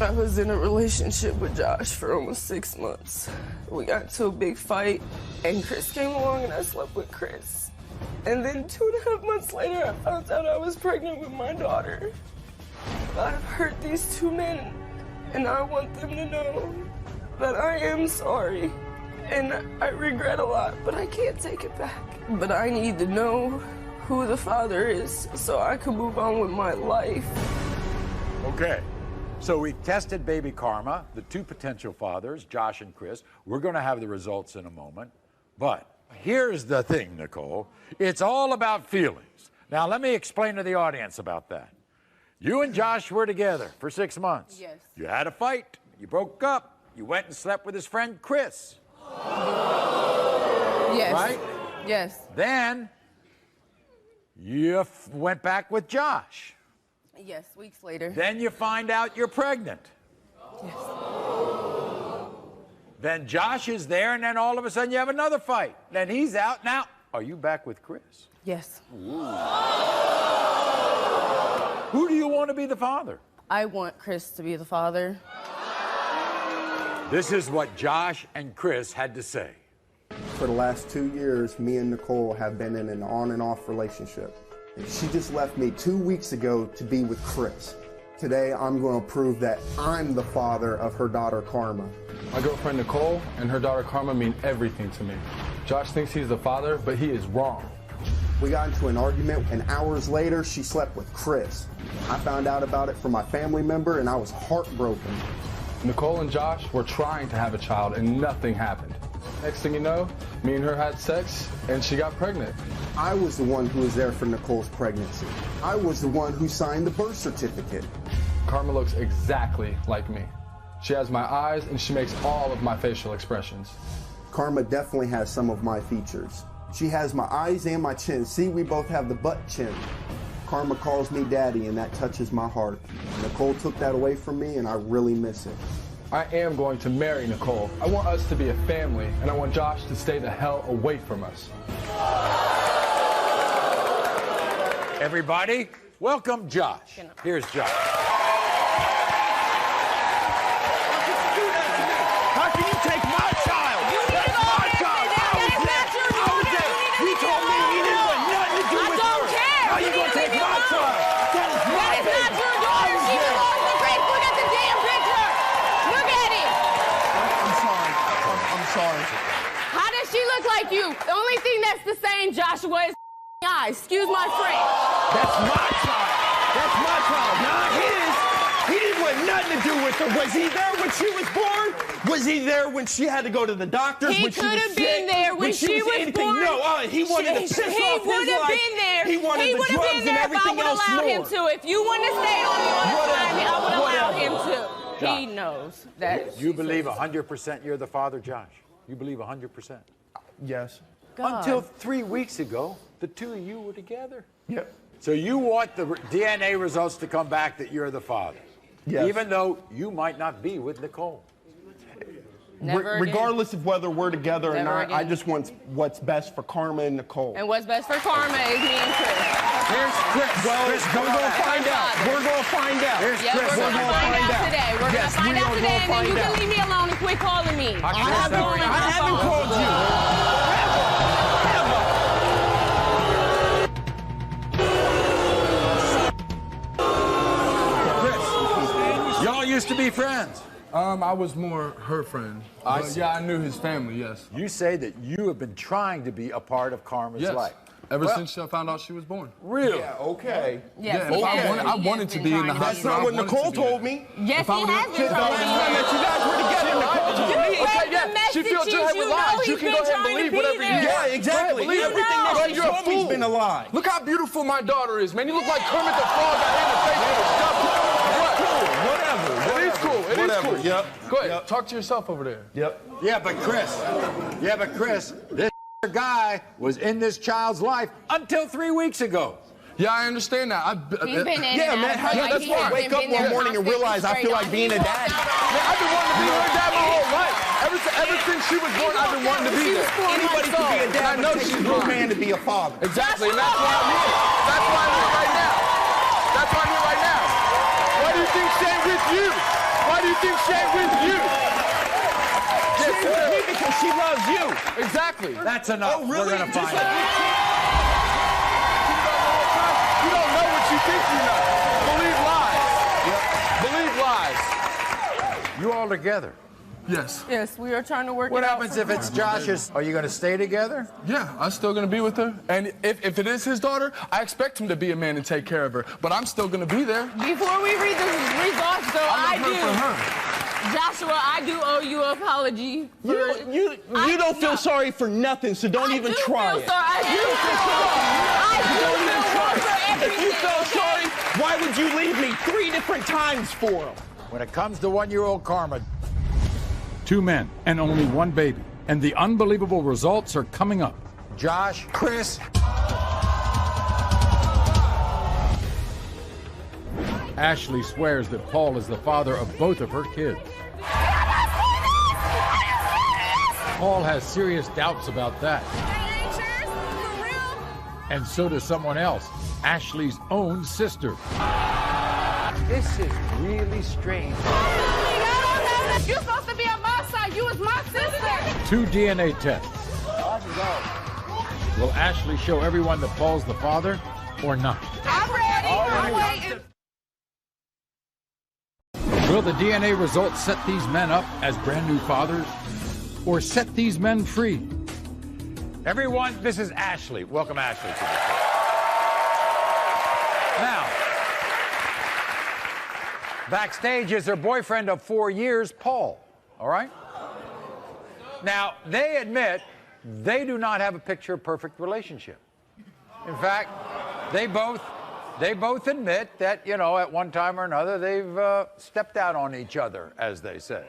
I was in a relationship with Josh for almost 6 months. We got into a big fight, and Chris came along and I slept with Chris. And then 2.5 months later, I found out I was pregnant with my daughter. I've hurt these 2 men, and I want them to know that I am sorry. And I regret a lot, but I can't take it back. But I need to know who the father is so I can move on with my life. Okay. So we tested baby Karma, the 2 potential fathers, Josh and Chris. We're going to have the results in a moment. But here's the thing, Nicole. It's all about feelings. Now, let me explain to the audience about that. You and Josh were together for 6 months. Yes. You had a fight. You broke up. You went and slept with his friend, Chris. Yes. Right? Yes. Then you went back with Josh. Yes, weeks later. Then you find out you're pregnant. Yes. Then Josh is there, and then all of a sudden you have another fight. Then he's out. Now, are you back with Chris? Yes. Ooh. Who do you want to be the father? I want Chris to be the father. This is what Josh and Chris had to say. For the last 2 years, me and Nicole have been in an on and off relationship. She just left me 2 weeks ago to be with Chris. Today, I'm going to prove that I'm the father of her daughter, Karma. My girlfriend Nicole and her daughter Karma mean everything to me. Josh thinks he's the father, but he is wrong. We got into an argument, and hours later, she slept with Chris. I found out about it from my family member, and I was heartbroken. Nicole and Josh were trying to have a child, and nothing happened. Next thing you know, me and her had sex, and she got pregnant. I was the one who was there for Nicole's pregnancy. I was the one who signed the birth certificate. Karma looks exactly like me. She has my eyes, and she makes all of my facial expressions. Karma definitely has some of my features. She has my eyes and my chin. See, we both have the butt chin. Karma calls me daddy, and that touches my heart. Nicole took that away from me, and I really miss it. I am going to marry Nicole. I want us to be a family, and I want Josh to stay the hell away from us. Everybody, welcome Josh. Here's Josh. How can you take my child? That's my child. I was there. You told me he didn't want nothing to do with her. How you gonna take my child? That is my baby. That is not your daughter. She belongs to Chris. Look at the damn picture. Look at it. I'm sorry. I'm sorry. How does she look like you? The only thing that's the same, Joshua, is eyes. Excuse my French. That's my child. That's my child, not his. He didn't want nothing to do with her. Was he there when she was born? Was he there when she had to go to the doctors? He when she was could have been sick? there when she was anything? born. No, he wanted to piss off his life. He would have been there. He wanted the would have drugs been and there if I everything would else allow him more. to. If you wouldn't have stayed on me all the time, I would allow him to. Josh. He knows that. You believe 100% you're the father, Josh? You believe 100%? Yes. God. Until 3 weeks ago, the two of you were together. Yep. So you want the DNA results to come back that you're the father? Yes. Even though you might not be with Nicole. Regardless of whether we're together or Never not, again. I just want what's best for Karma and Nicole. And what's best for Karma is me and Chris. Here's Chris. Well, Chris, we're going to find out. We're going to find out. Here's Yeah, Chris. we're going to find out today. We're going to find out today, and then you can leave me alone and quit calling me. I haven't called you. Chris, y'all used to be friends. I was more her friend. Yeah, I knew his family, yes. You say that you have been trying to be a part of Karma's Yes. life. Ever since I found out she was born. Really? Yeah, okay. Yeah, if I wanted to be in the That's hospital. not what I wanted Nicole to be there. told me. Yes, he has been The telling last time me. that you guys were together, Nicole told me. You read the messages, you know he's been trying to be there. Yeah, exactly. Believe Everything know. that she You're a told me's fool. been a lie. Look how beautiful my daughter is, man. You look like Kermit the Frog got hit in the face with a shovel. Whatever. It is cool. It is cool. Yep. Go ahead. Talk to yourself over there. Yep. Yeah, but Chris, this guy was in this child's life until 3 weeks ago. Yeah, I understand that. He's been in Yeah, and man. out. How Like, that's he why I hasn't wake up been there one morning and constantly realize I feel straight like on. being a He dad. walked out Man, I've been wanting to be her dad my whole life. Ever since she was born, I've been wanting to be there. Anybody can be a dad, I know but it takes she's a good mine. man to be a father. Exactly, and that's why I'm here. That's why I'm here right now. That's why I'm here right now. Why do you think Shane with you? Why do you think Shane with you? She's with me because she loves you. Exactly. That's enough. Oh, really? We're going to Just find out. You don't know what you think you know. Believe lies. Believe lies. You all together. Yes. Yes, we are trying to work What it out. happens if it's Josh's? Are you going to stay together? Yeah, I'm still gonna be with her. And if it is his daughter, I expect him to be a man and take care of her. But I'm still gonna be there. Before we read the results, though, I I love her do. for her. Joshua, I do owe you an apology. You don't feel sorry for nothing, so don't even try it. I do feel sorry for everything. If you felt sorry, why would you leave me 3 different times for him? When it comes to 1-year-old Karma, 2 men and only 1 baby. And the unbelievable results are coming up. Josh, Chris. Ashley swears that Paul is the father of both of her kids. Paul has serious doubts about that. And so does someone else, Ashley's own sister. This is really strange. You're supposed to be on my side. You was my sister. 2 DNA tests. Will Ashley show everyone that Paul's the father or not? I'm ready. I'm waiting. Will the DNA results set these men up as brand new fathers or set these men free? Everyone, this is Ashley. Welcome, Ashley, to the show. Now, backstage is her boyfriend of 4 years, Paul. All right? Now, they admit they do not have a picture-perfect relationship. In fact, they both admit that, you know, at one time or another, they've stepped out on each other, as they say.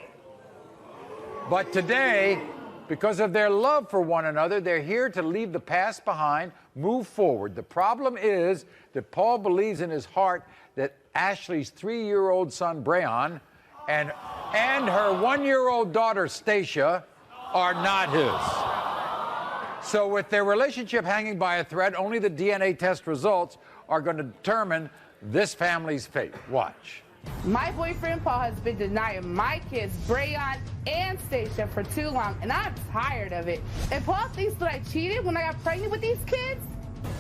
But today, Because of their love for one another, they're here to leave the past behind, move forward. The problem is that Paul believes in his heart that Ashley's 3-year-old son, Breon, and her 1-year-old daughter, Stacia, are not his. So with their relationship hanging by a thread, only the DNA test results are going to determine this family's fate. Watch. My boyfriend Paul has been denying my kids, Breon and Stacia, for too long, and I'm tired of it. And Paul thinks that I cheated when I got pregnant with these kids.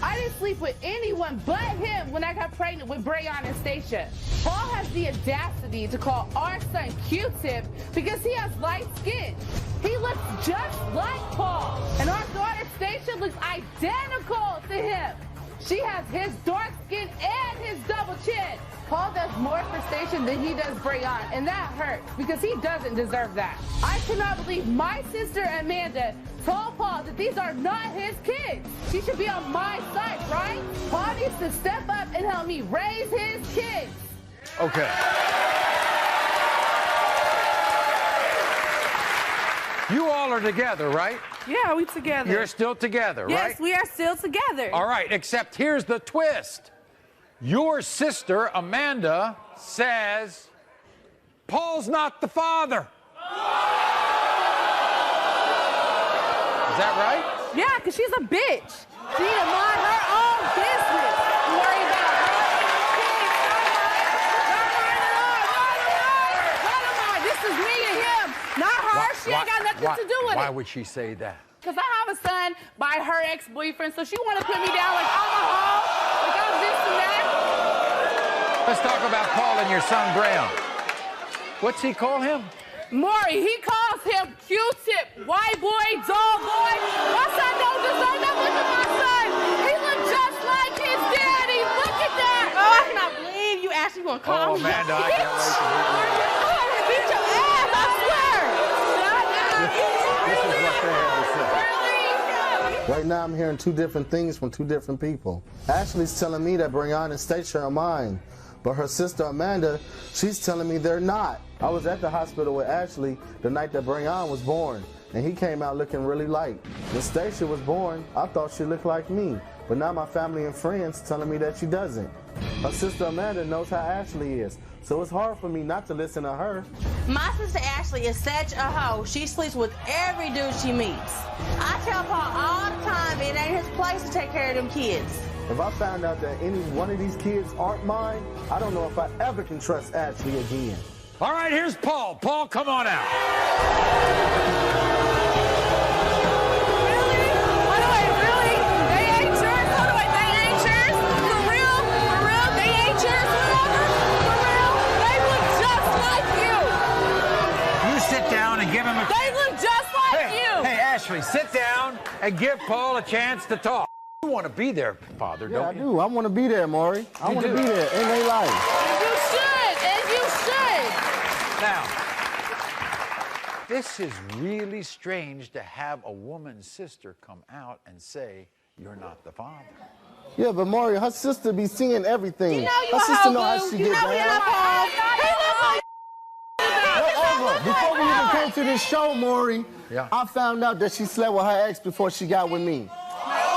I didn't sleep with anyone but him when I got pregnant with Breon and Stacia. Paul has the audacity to call our son Q-Tip because he has light skin. He looks just like Paul, and our daughter Stacia looks identical to him. She has his dark skin and his double chin. Paul does more for Stacia than he does Breon, and that hurts because he doesn't deserve that. I cannot believe my sister Amanda told Paul that these are not his kids. She should be on my side, right? Paul needs to step up and help me raise his kids. Okay. You all are together, right? Yeah, we together. You're still together, right? Yes, we are still together. All right, except here's the twist. Your sister, Amanda, says Paul's not the father. Is that right? Yeah, because she's a bitch. She need to mind her own business. Worry about her kids. Not mine. This is me and him, not her. She ain't got nothing to do with it. Why would she say that? Because I have a son by her ex-boyfriend, so she want to put me down like I'm a hoe, like I'm this and that. Let's talk about Paul and your son, Breon. What's he call him? Maury. He calls him Q-Tip, white boy, doll boy. My son don't deserve that. Look at my son. He looks just like his daddy. Look at that. Oh, I cannot believe you actually going to call me. Oh, Amanda, I can't wait to meet you. I'm going to beat your ass, I swear. This is what they have to say. Right now, I'm hearing two different things from two different people. Ashley's telling me that Breon and Stacia are mine, but her sister Amanda, she's telling me they're not. I was at the hospital with Ashley the night that Breon was born, and he came out looking really light. When Stacia was born, I thought she looked like me, but now my family and friends telling me that she doesn't. Her sister Amanda knows how Ashley is, so it's hard for me not to listen to her. My sister Ashley is such a hoe. She sleeps with every dude she meets. I tell Paul all the time it ain't his place to take care of them kids. If I found out that any one of these kids aren't mine, I don't know if I ever can trust Ashley again. All right, here's Paul. Paul, come on out. Ashley, sit down and give Paul a chance to talk. You want to be their father, don't you? Yeah, I do. I want to be there, Maury. I want to be there in their life. And you should. And you should. Now, this is really strange to have a woman's sister come out and say, you're not the father. Yeah, but Maury, her sister be seeing everything. You know you her sister know how she you get know down. Before we even came to this show, Maury, I found out that she slept with her ex before she got with me. Whatever.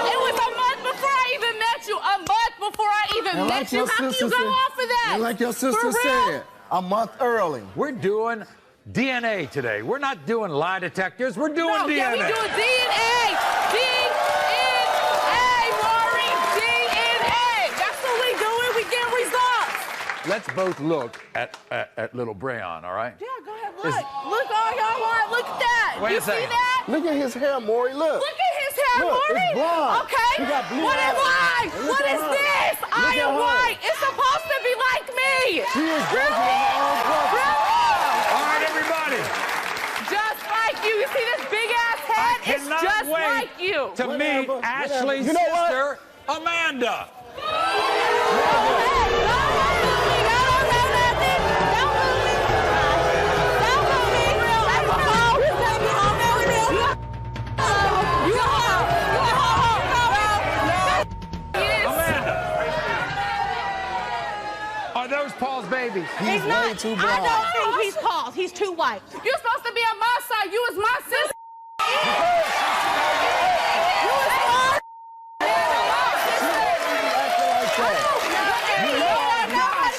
It was a month before I even met you. A month before I even met you. How can you go off of that? And like your sister said, a month early. We're doing DNA today. We're not doing lie detectors. We're doing DNA. Yeah, we're doing DNA. Maury, DNA. That's what we doing. We get results. Let's both look at little Breon, all right? Yeah, go ahead. Look all y'all want. Look at that. Wait you a second. see that? Look at his hair, Maury. Look. Look at his hair, Look, Maury. it's blonde. Okay. He got blue What am eyes. I? What is this? I am white. It's supposed to be like me. She is graduating her own brother. All right, everybody. Just like you. You see this big ass head? It's just like you. To meet Ashley's sister, Amanda. Are those Paul's babies? babies. He's way not. too I broad. don't think he's Paul's. He's too white. You're supposed to be on my side. You was my sister. You was my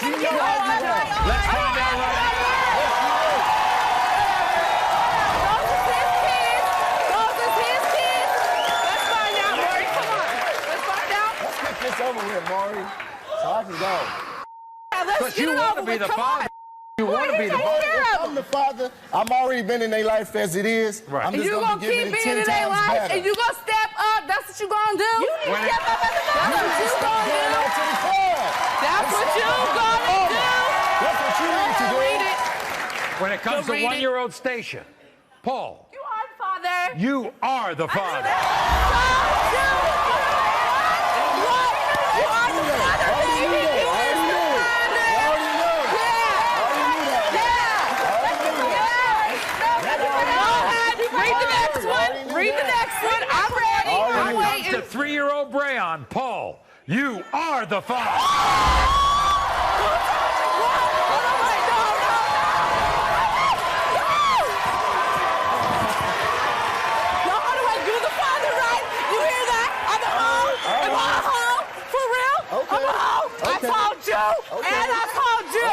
Let's find out right now. Those is his kids. Those is his kids. Let's find out, Maury. Come on. Let's find out. Let's get this over with, Maury, so I can go. Let's get it over with. Come on. You want to be the father. I'm the father. I'm already been in their life as it is. Right. I'm And just you gonna gonna be giving keep it being 10 in their times life, better. and you gonna step up. That's what you gonna do. You need to step up as a father. That's what you gonna do. To the core. That's what you gonna do. That's what you need to do. Read it. When it comes Go to read it. one-year-old Stacia, Paul, You are the father. you are the father. You are the father, baby. You is the Read the next one. Read the next one. I'm ready. I'm When it comes waiting. to 3-year-old Brayon, Paul, you are the father. I told you, and I told you,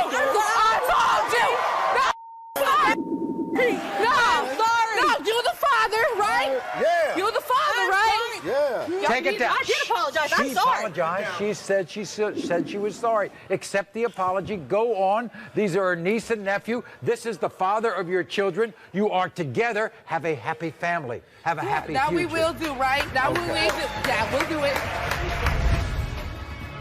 I told you. No, sorry. No, you the father, right? Yeah. You the father, right? Yeah. Take it down. I did apologize. I'm She sorry. apologized. She said she was sorry. Accept the apology. Go on. These are her niece and nephew. This is the father of your children. You are together. Have a happy family. Have a happy That future. we will do, right? That we will do. Yeah, we'll do it.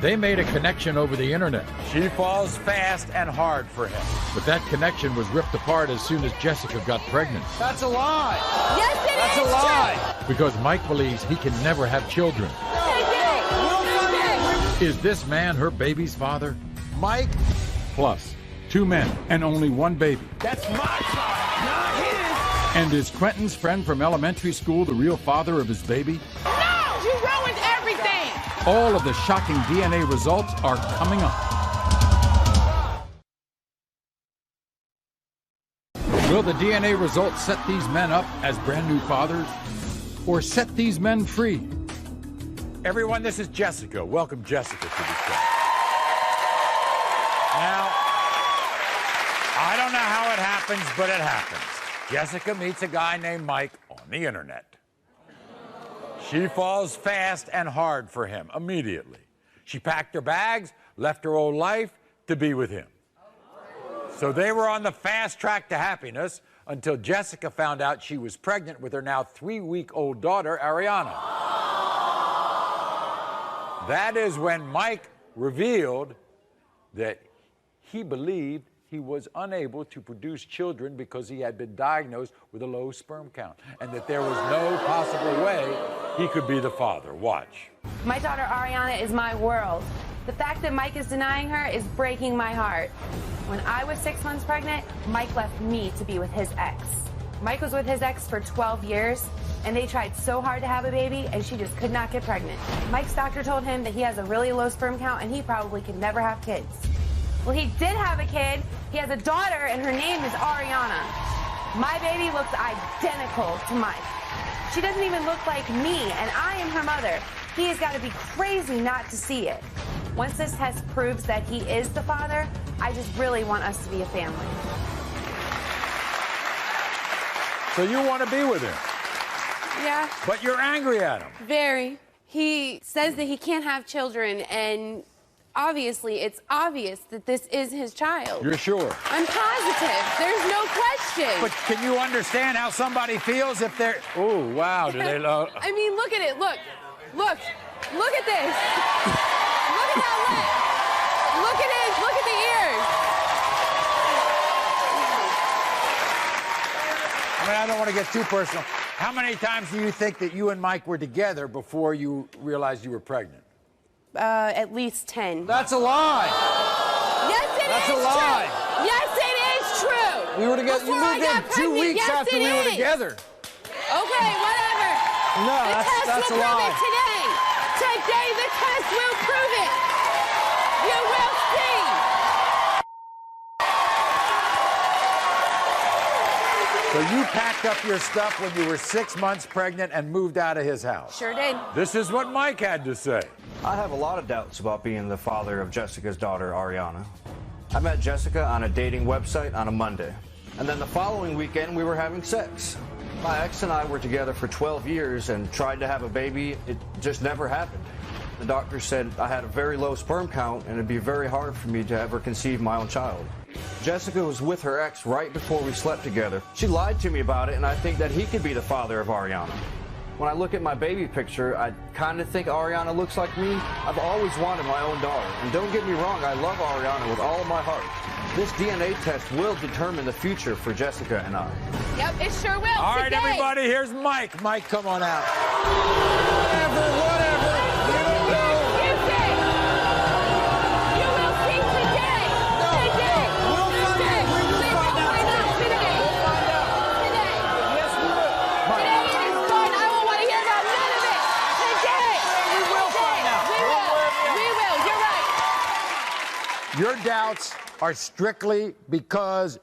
They made a connection over the internet, She falls fast and hard for him. but that connection was ripped apart as soon as Jessica got pregnant. That's a lie. Yes, it That's is a lie. Because Mike believes he can never have children. Is this man her baby's father? Mike, Plus, 2 men and only 1 baby. That's my child, not his. And is Quentin's friend from elementary school the real father of his baby? No, you ruined everything. All of the shocking DNA results are coming up. Will the DNA results set these men up as brand new fathers or set these men free? everyone, this is Jessica. Welcome Jessica to the show. Now, I don't know how it happens, but it happens. Jessica meets a guy named Mike on the internet. She falls fast and hard for him immediately. She packed her bags, left her old life to be with him. So they were on the fast track to happiness until Jessica found out she was pregnant with her now 3-week-old daughter, Ariana. That is when Mike revealed that he believed he was unable to produce children because he had been diagnosed with a low sperm count, and that there was no possible way he could be the father. Watch. My daughter Ariana is my world. The fact that Mike is denying her is breaking my heart. When I was 6 months pregnant, Mike left me to be with his ex. Mike was with his ex for 12 years, and they tried so hard to have a baby, and she just could not get pregnant. Mike's doctor told him that he has a really low sperm count, and he probably could never have kids. Well, he did have a kid. He has a daughter, and her name is Ariana. My baby looks identical to Mike. She doesn't even look like me, and I am her mother. He has got to be crazy not to see it. Once this test proves that he is the father, I just really want us to be a family. So you want to be with him, Yeah, but you're angry at him. very. He says that he can't have children, and obviously, it's obvious that this is his child. You're sure? I'm positive. There's no question. But can you understand how somebody feels if they're... Oh, wow, do they love... I mean, look at it. Look. Look. Look at this. Look at that lip. Look at it. Look at the ears. I mean, I don't want to get too personal. How many times do you think that you and Mike were together before you realized you were pregnant? At least 10. That's a lie. Yes, it That's is a lie. true. Yes, it is true. We were together. Before You I moved in got 2 pregnant, weeks yes, after it we were is. together. Okay, whatever. No, the test that's will a prove lie. it today. Today, the test will prove it. You will see. So you packed up your stuff when you were 6 months pregnant and moved out of his house. Sure did. This is what Mike had to say. I have a lot of doubts about being the father of Jessica's daughter, Ariana. I met Jessica on a dating website on a Monday. And then the following weekend, we were having sex. My ex and I were together for 12 years and tried to have a baby. It just never happened. The doctor said I had a very low sperm count and it'd be very hard for me to ever conceive my own child. Jessica was with her ex right before we slept together. She lied to me about it, and I think that he could be the father of Ariana. When I look at my baby picture, I kind of think Ariana looks like me. I've always wanted my own daughter. And don't get me wrong, I love Ariana with all of my heart. This DNA test will determine the future for Jessica and I. Yep, it sure will. All right, Today. everybody, here's Mike. Mike, come on out. Whatever. Your doubts are strictly because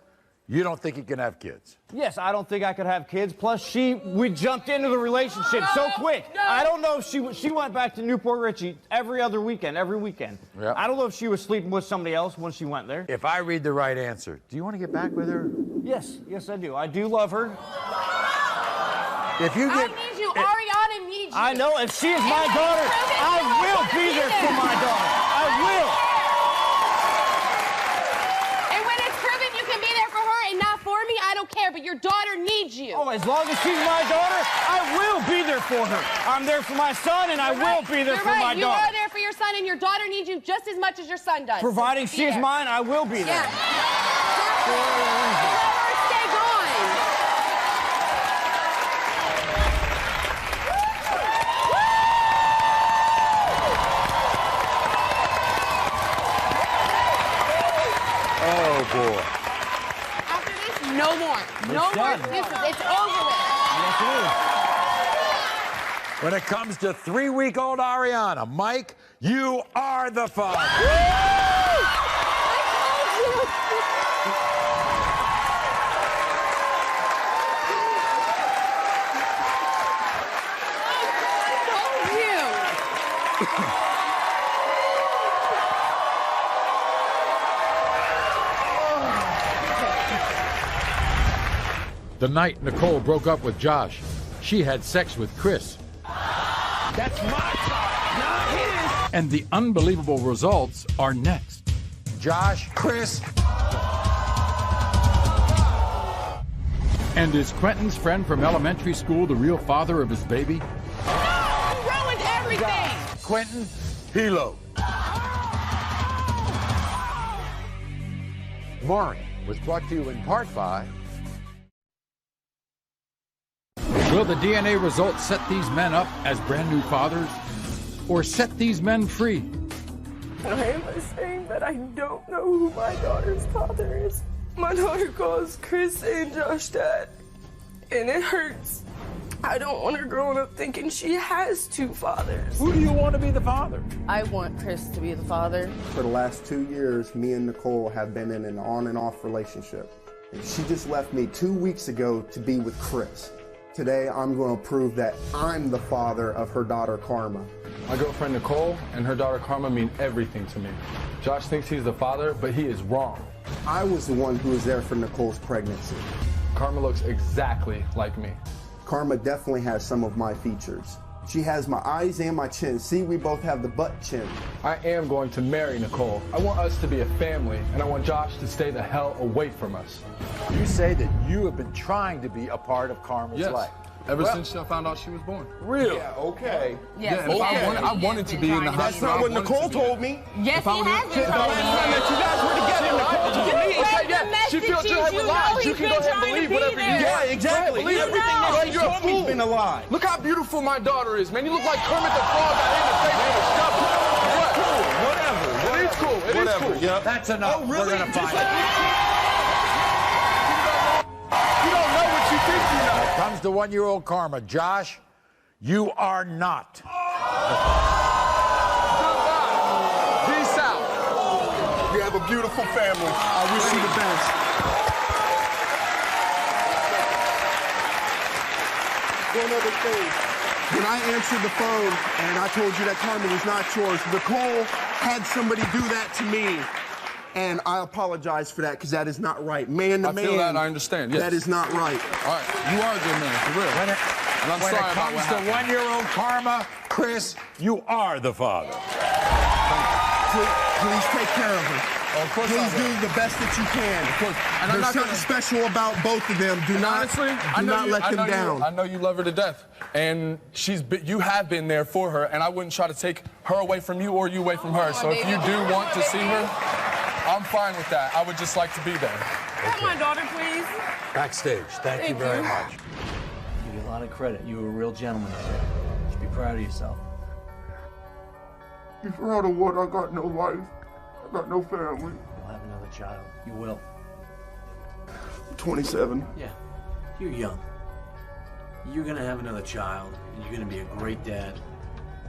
you don't think he can have kids. Yes, I don't think I could have kids. Plus, we jumped into the relationship so quick. No. I don't know if she went back to Newport Richie every weekend. Yep. I don't know if she was sleeping with somebody else when she went there. If I read the right answer, do you want to get back with her? Yes, I do. I do love her. If you get, I need you. Ariana needs you. I know. If she is my daughter, I will be there for my daughter. I will. And when it's proven you can be there for her and not for me, I don't care. But your daughter needs you. Oh, as long as she's my daughter, I will be there for her. I'm there for my son, and I will be there for my daughter. You are there for your son, and your daughter needs you just as much as your son does. Providing she is mine, I will be there. Yeah. Let her stay gone. oh boy. After this, no more. No more done. excuses. It's over with. Yes, it is. When it comes to 3-week-old Ariana, Mike, you are the father. The night Nicole broke up with Josh, she had sex with Chris. That's my child, not his. And the unbelievable results are next. Josh, Chris. And is Quentin's friend from elementary school the real father of his baby? You ruined everything. Quentin, Hilo. Maury was brought to you in part by... Will the DNA results set these men up as brand new fathers or set these men free? I am ashamed that I don't know who my daughter's father is. My daughter calls Chris and Josh dad, and it hurts. I don't want her growing up thinking she has two fathers. Who do you want to be the father? I want Chris to be the father. For the last 2 years, me and Nicole have been in an on and off relationship. And she just left me 2 weeks ago to be with Chris. Today, I'm going to prove that I'm the father of her daughter, Karma. My girlfriend Nicole and her daughter Karma mean everything to me. Josh thinks he's the father, but he is wrong. I was the one who was there for Nicole's pregnancy. Karma looks exactly like me. Karma definitely has some of my features. She has my eyes and my chin. See, we both have the butt chin. I am going to marry Nicole. I want us to be a family, and I want Josh to stay the hell away from us. You say that you have been trying to be a part of Karma's life. Ever since I found out she was born. Really? Yeah, okay. Yes, I wanted to be in the hospital. That's not what Nicole told me. Yes, he has been The last time that you guys were together, Nicole told me. Okay, yeah. She feels you have lies. You can go ahead and believe whatever you want. Yeah, exactly. Believe Everything that you told me has been a lie. Look how beautiful my daughter is, man. You look like Kermit the Frog out in the face of a stubble. What? Whatever. It is cool. It is cool. Yeah. That's enough. Oh, really? We're going to find Just You don't know what you think you know. Comes to 1-year-old Karma. Josh, you are not. Goodbye. Peace out. You have a beautiful family. I wish you the best. one other thing. When I answered the phone and I told you that Carmen was not yours, Nicole had somebody do that to me. And I apologize for that because that is not right. Man to man. I feel that. I understand. Yes. That is not right. All right. You are a good man, for real. When it comes to one-year-old Karma, Chris, you are the father. Please take care of her. Of course Please do the best that you can. Of course. And there's something special about both of them. Do not let them down. I know you love her to death, and you have been there for her, and I wouldn't try to take her away from you or you away from her. So if you do want to see her, I'm fine with that. I would just like to be there. Have my daughter, please. Backstage. Thank you very much. You give you a lot of credit. You were a real gentleman up there. You should be proud of yourself. You're proud of what? I got no life. I got no family. You'll have another child. You will. I'm 27. Yeah, you're young. You're gonna have another child, and you're gonna be a great dad.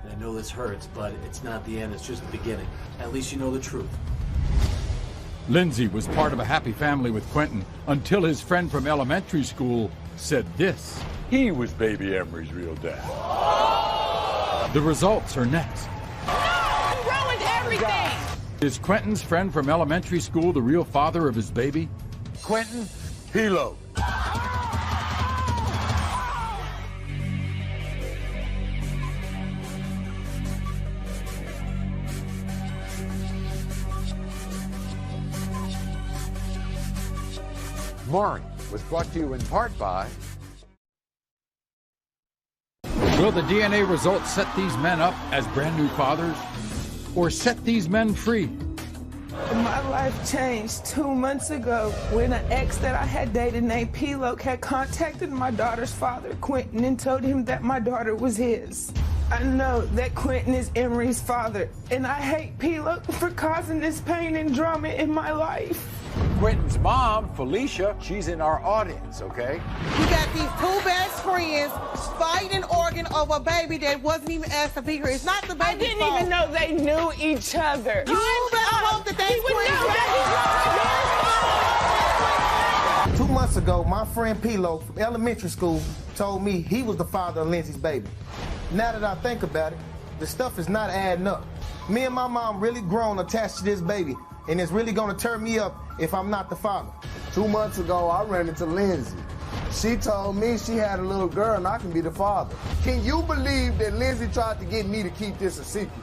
And I know this hurts, but it's not the end, it's just the beginning. At least you know the truth. Lindsay was part of a happy family with Quentin until his friend from elementary school said this. He was baby Emery's real dad. The results are next. No! You ruined everything! Is Quentin's friend from elementary school the real father of his baby? Quentin Hilo. Maury was brought to you in part by... Will the DNA results set these men up as brand new fathers? Or set these men free? My life changed 2 months ago when an ex that I had dated named P-Loke had contacted my daughter's father, Quentin, and told him that my daughter was his. I know that Quentin is Emery's father, and I hate P-Loke for causing this pain and drama in my life. Quentin's mom, Felicia, she's in our audience, okay? You got these two best friends fighting an organ over a baby that wasn't even asked to be here. It's not the baby's I didn't fault. even know they knew each other. You better hope that they twins. 2 months ago, my friend P-Loke from elementary school told me he was the father of Lindsay's baby. Now that I think about it, the stuff is not adding up. Me and my mom really grown attached to this baby, and it's really gonna turn me up if I'm not the father. 2 months ago, I ran into Lindsay. She told me she had a little girl and I can be the father. Can you believe that Lindsay tried to get me to keep this a secret?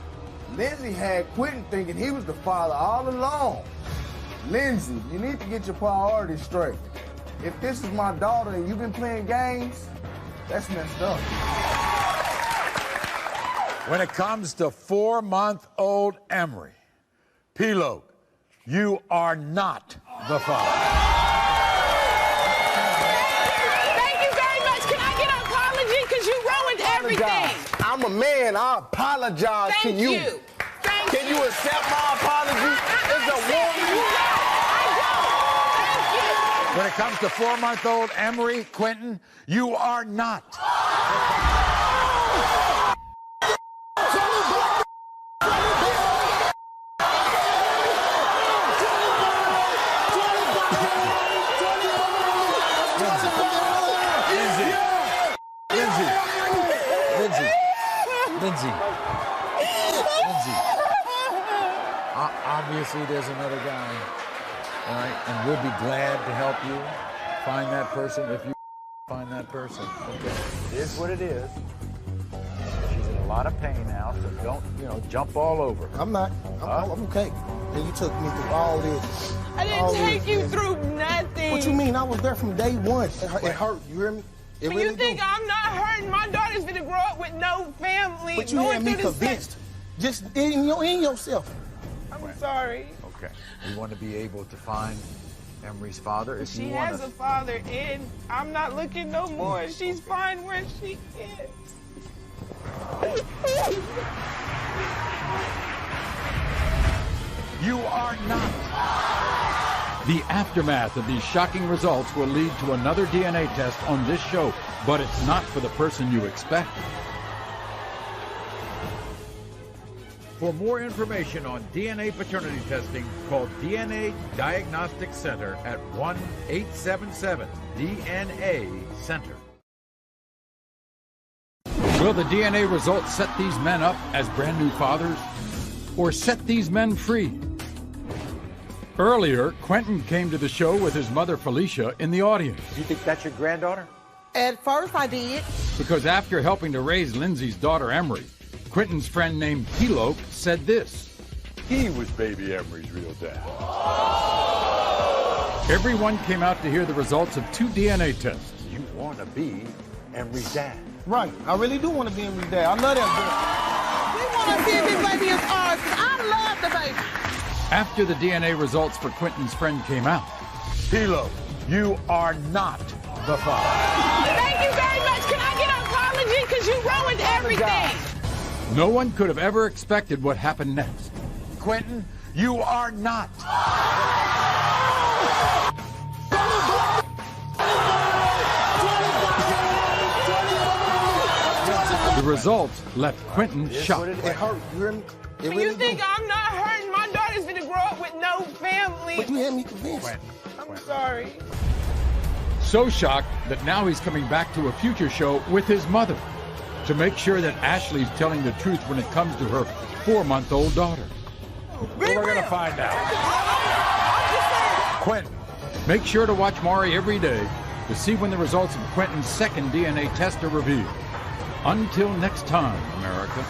Lindsay had Quentin thinking he was the father all along. Lindsay, you need to get your priorities straight. If this is my daughter and you've been playing games, that's messed up. When it comes to 4-month-old Emery, P-Loke, you are not the father. Thank you very much. Can I get an apology? Because you ruined everything. I'm a man. I apologize to you. Thank you. Can you accept my apology? It's a warning. When it comes to 4-month-old Emery, Quentin, you are not. Lindsay. Obviously, there's another guy, all right? And we'll be glad to help you find that person if you find that person, okay? It is what it is. She's in a lot of pain now, so don't, jump all over her. I'm not. I'm okay. And you took me through all this. I didn't take you through nothing. What you mean? I was there from day one. It hurt. You hear me? It But really you think I'm not hurting? My daughter's gonna grow up with no family. But you had me convinced. Just in yourself. I'm sorry. Okay. We want to be able to find Emery's father if She you want has us. a father, and I'm not looking no more. She's fine where she is. You are not. The aftermath of these shocking results will lead to another DNA test on this show, but it's not for the person you expect. For more information on DNA paternity testing, call DNA Diagnostic Center at 1-877-DNA-CENTER. Will the DNA results set these men up as brand new fathers or set these men free? Earlier, Quentin came to the show with his mother Felicia in the audience. You think that's your granddaughter? At first I did. Because after helping to raise Lindsay's daughter Emery, Quentin's friend named Pilo said this. He was baby Emery's real dad. Everyone came out to hear the results of 2 DNA tests. You want to be Emery's dad. Right. I really do want to be Emery's dad. I love that We want to see if this baby is ours, 'cause I love the baby. After the DNA results for Quentin's friend came out, Pilo, you are not the father. Thank you very much. Can I get an apology? Because you ruined everything. no one could have ever expected what happened next. Quentin, you are not. The results left Quentin shocked. It hurt. You hear me? It You think I'm not hurting? My daughter's gonna grow up with no family. But you had me convinced. I'm sorry. So shocked that now he's coming back to a future show with his mother to make sure that Ashley's telling the truth when it comes to her 4-month-old daughter. We're going to find out. Quentin. Make sure to watch Maury every day to see when the results of Quentin's second DNA test are revealed. Until next time, America.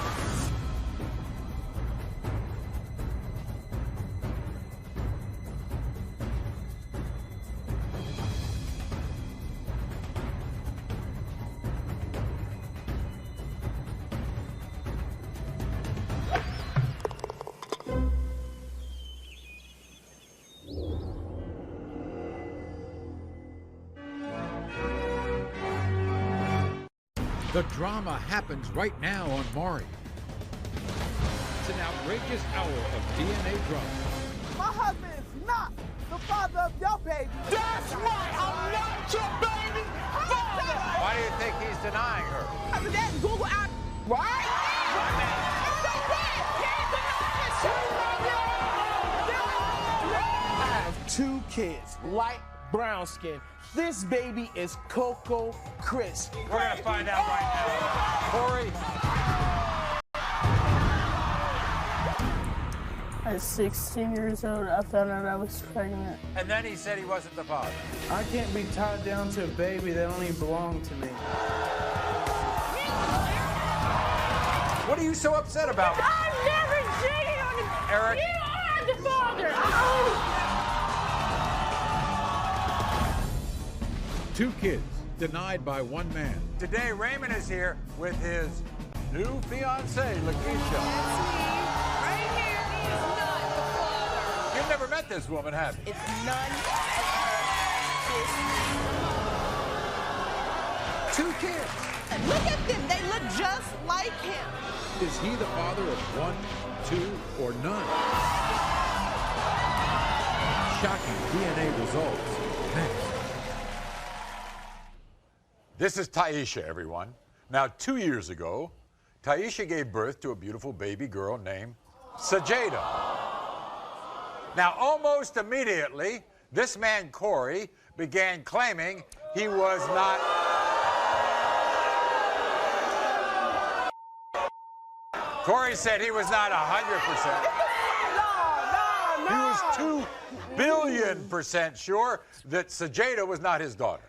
The drama happens right now on Maury. It's an outrageous hour of DNA drama. My husband is not the father of your baby. That's right. I'm not your baby father. Why do you think he's denying her? After that, Google out. Right? I have 2 kids, light brown skin. This baby is Coco Chris. We're going to find out right now. Corey. At 16 years old, I found out I was pregnant. And then he said he wasn't the father. I can't be tied down to a baby that only belonged to me. What are you so upset about? I've never cheated on him. Eric. You are the father. 2 kids denied by 1 man. Today, Raymond is here with his new fiancée, Lakeisha. Right here, he is not the father. You've never met this woman, have you? It's none of her 2 kids. Look at them. They look just like him. Is he the father of 1, 2, or none? Shocking DNA results next. This is Taisha, everyone. Now, 2 years ago, Taisha gave birth to a beautiful baby girl named Sajeda. Now, almost immediately, this man, Corey, began claiming he was not... Corey said he was not 100%. He was 2 billion% sure that Sajeda was not his daughter.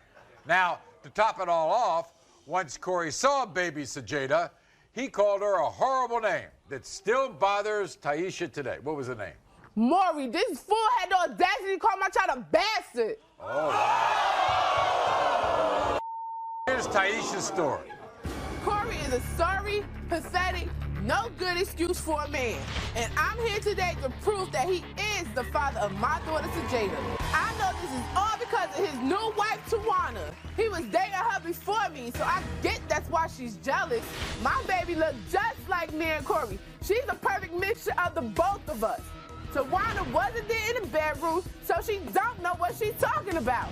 Now, to top it all off, once Corey saw baby Sajeda, he called her a horrible name that still bothers Taisha today. What was the name? Maury, this fool had the audacity to call my child a bastard. Oh, wow. Here's Taisha's story. Corey is a sorry, pathetic, no good excuse for a man. And I'm here today to prove that he is the father of my daughter, Sajeda. I know this is all because of his new wife, Tawana. He was dating her before me, so I get that's why she's jealous. My baby looks just like me and Corey. She's a perfect mixture of the both of us. Tawana wasn't there in the bedroom, so she don't know what she's talking about.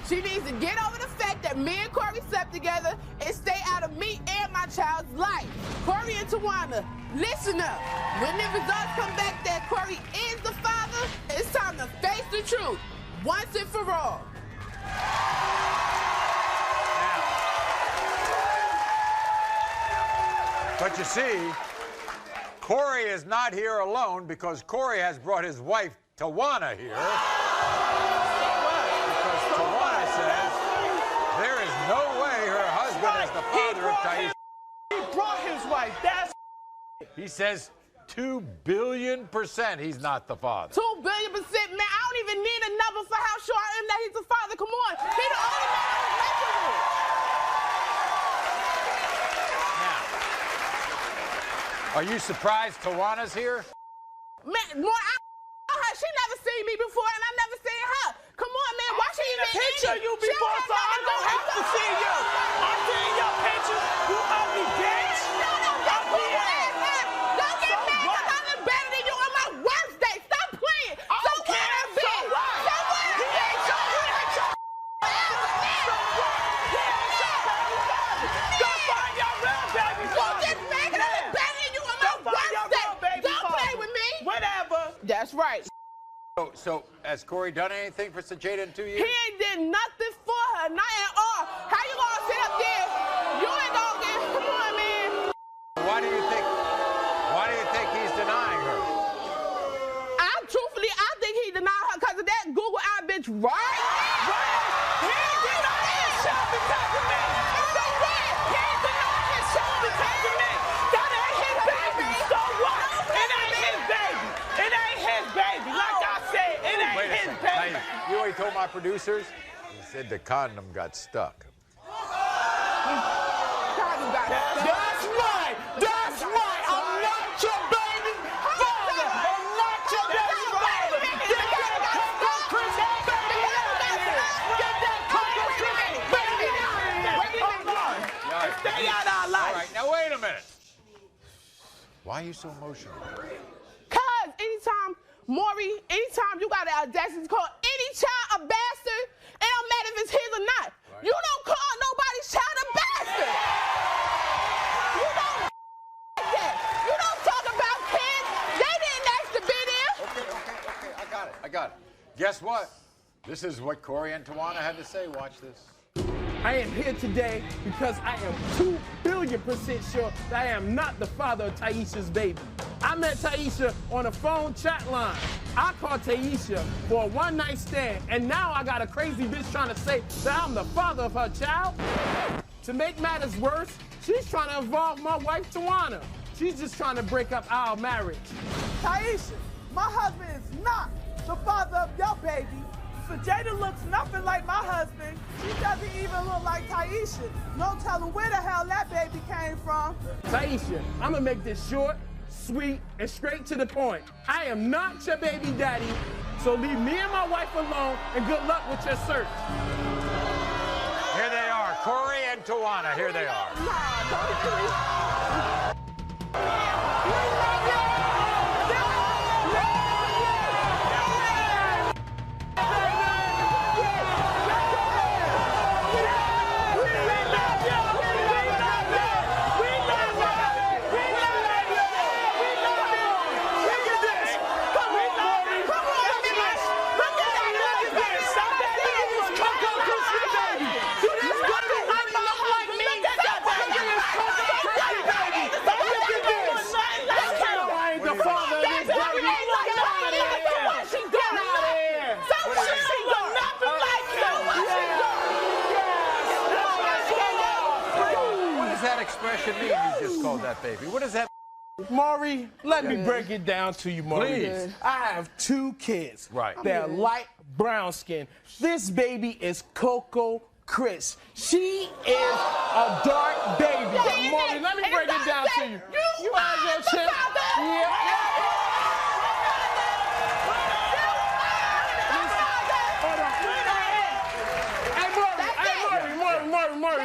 She needs to get over the fact that me and Corey slept together and stay out of me and my child's life. Corey and Tawana, listen up. When the results come back that Corey is the father, it's time to face the truth once and for all. But you see, Corey is not here alone because Corey has brought his wife, Tawana, here. Because Tawana says there is no way her husband is the father of Taisha. He brought his wife. That's He says 2 billion% he's not the father. 2 billion%, man. I don't even need a number for how sure I am that he's the father. Come on. He's the only man I was messing with. Are you surprised Tawana's here? Man, more she never seen me before, and I never seen her. Come on, man. Why she even picture you before, so I don't have to see you. I seen your picture. You ugly bitch. Don't get mad because I look better than you on my worst day. Stop playing. I don't care. So what? So what? He ain't your Go find your real baby father. You just mad because I look better than you on my worst day. Don't play with me. Whatever. That's right. So has Corey done anything for Sajada in 2 years? He ain't did nothing for her, not at all. How you gonna sit up there? You ain't gonna get. Come on, man. Why do you think he's denying her? Truthfully, I think he denied her because of that Google eye bitch, right? He ain't denying himself because of me. So what? He ain't denying himself because of me. That ain't his baby. So what? It ain't his baby. It ain't his baby. Like I said, it ain't Wait a his second. baby. You know what he told my producers? He said the condom got stuck. That's right. That's right. I'm not your baby father. I'm not your baby father. Get that Coco Chris baby out of here. Get that Coco Chris baby out of here. Stay out of our life. All right, now wait a minute. Why are you so emotional? Cause anytime you got the audacity to call any child a bastard, it don't matter if it's his or not. Right. You don't call nobody's child a bastard. You don't like that. You don't talk about kids. They didn't ask to be there. Okay, I got it. Guess what? This is what Corey and Tawana had to say. Watch this. I am here today because I am 2 billion% sure that I am not the father of Taisha's baby. I met Taisha on a phone chat line. I called Taisha for a one-night stand, and now I got a crazy bitch trying to say that I'm the father of her child. To make matters worse, she's trying to involve my wife, Tawana. She's just trying to break up our marriage. Taisha, my husband is not the father of your baby. Sajada looks nothing like my husband. She doesn't even look like Taisha. No telling where the hell that baby came from. Taisha, I'm gonna make this short, sweet, and straight to the point. I am not your baby daddy, so leave me and my wife alone, and good luck with your search. Here they are, Corey and Tawana. Here they are. Expression mean you just called that baby? What does that Maury, let me break it down to you, Maury. Please. I have 2 kids. Right. They're light brown skin. This baby is Coco Chris. She is a dark baby. Maury, let me break it down to you. You have your chip.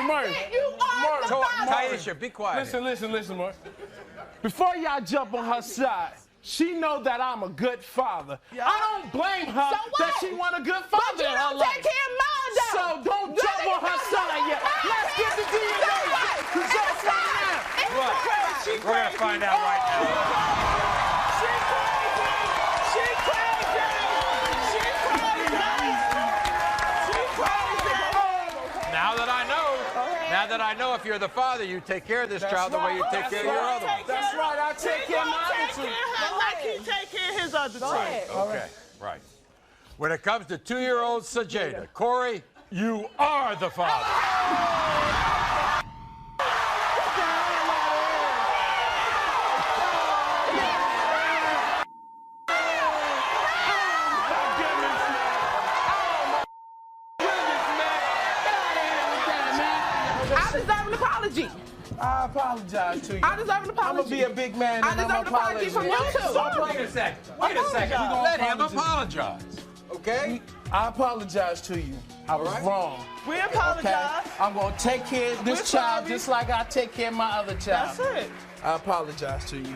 Maury. Taisha, be quiet. Listen, Maury. Before y'all jump on her side, she know that I'm a good father. Yeah. I don't blame her that she want a good father in her life. Take care of mine, though. So don't jump on her side yet. Let's get the DNA results right now. We're gonna find out right now. Now that I know if you're the father, you take care of this child the way you take care of your other one. That's right. I take care of my other two. Like he take care of his other two. Okay, right. When it comes to 2-year-old Sajada, Corey, you are the father. I deserve an apology. I apologize to you. I deserve an apology. I'm gonna be a big man. I deserve an apology from you too. Wait a second. Wait a second. Let him apologize. Okay? I apologize to you. I was wrong. We apologize. Okay? I'm gonna take care of this child just like I take care of my other child. That's it. I apologize to you.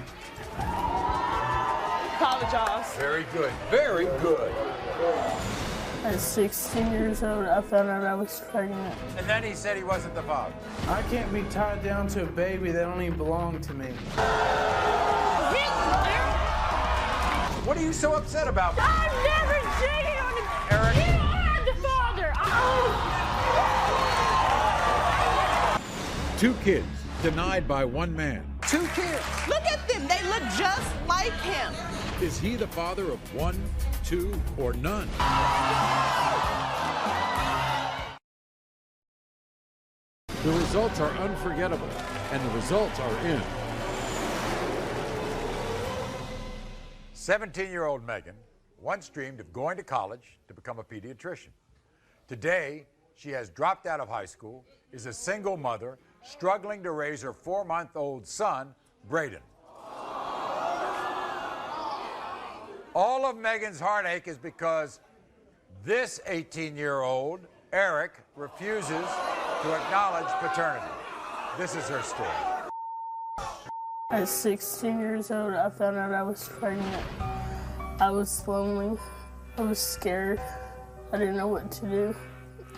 Apologize. Very good. Very good. At 16 years old, I found out I was pregnant. And then he said he wasn't the father. I can't be tied down to a baby that don't even belong to me. What are you so upset about? I've never cheated on him. Eric? You are the father. Two kids denied by one man. 2 kids. Look at them. They look just like him. Is he the father of 1, 2, or none? The results are unforgettable, and the results are in. 17-year-old Megan once dreamed of going to college to become a pediatrician. Today, she has dropped out of high school, is a single mother, struggling to raise her 4-month-old son, Braden. All of Megan's heartache is because this 18-year-old, Eric, refuses to acknowledge paternity. This is her story. At 16 years old, I found out I was pregnant. I was lonely. I was scared. I didn't know what to do.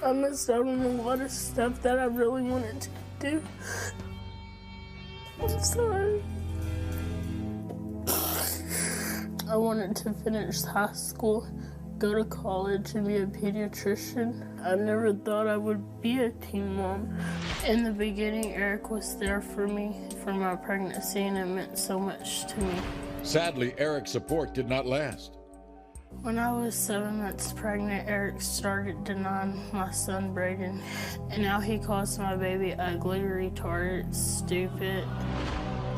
I missed out on a lot of stuff that I really wanted to do. I'm sorry. I wanted to finish high school, go to college, and be a pediatrician. I never thought I would be a teen mom. In the beginning, Eric was there for me for my pregnancy, and it meant so much to me. Sadly, Eric's support did not last. When I was 7 months pregnant, Eric started denying my son, Braden. And now he calls my baby ugly, retarded, stupid.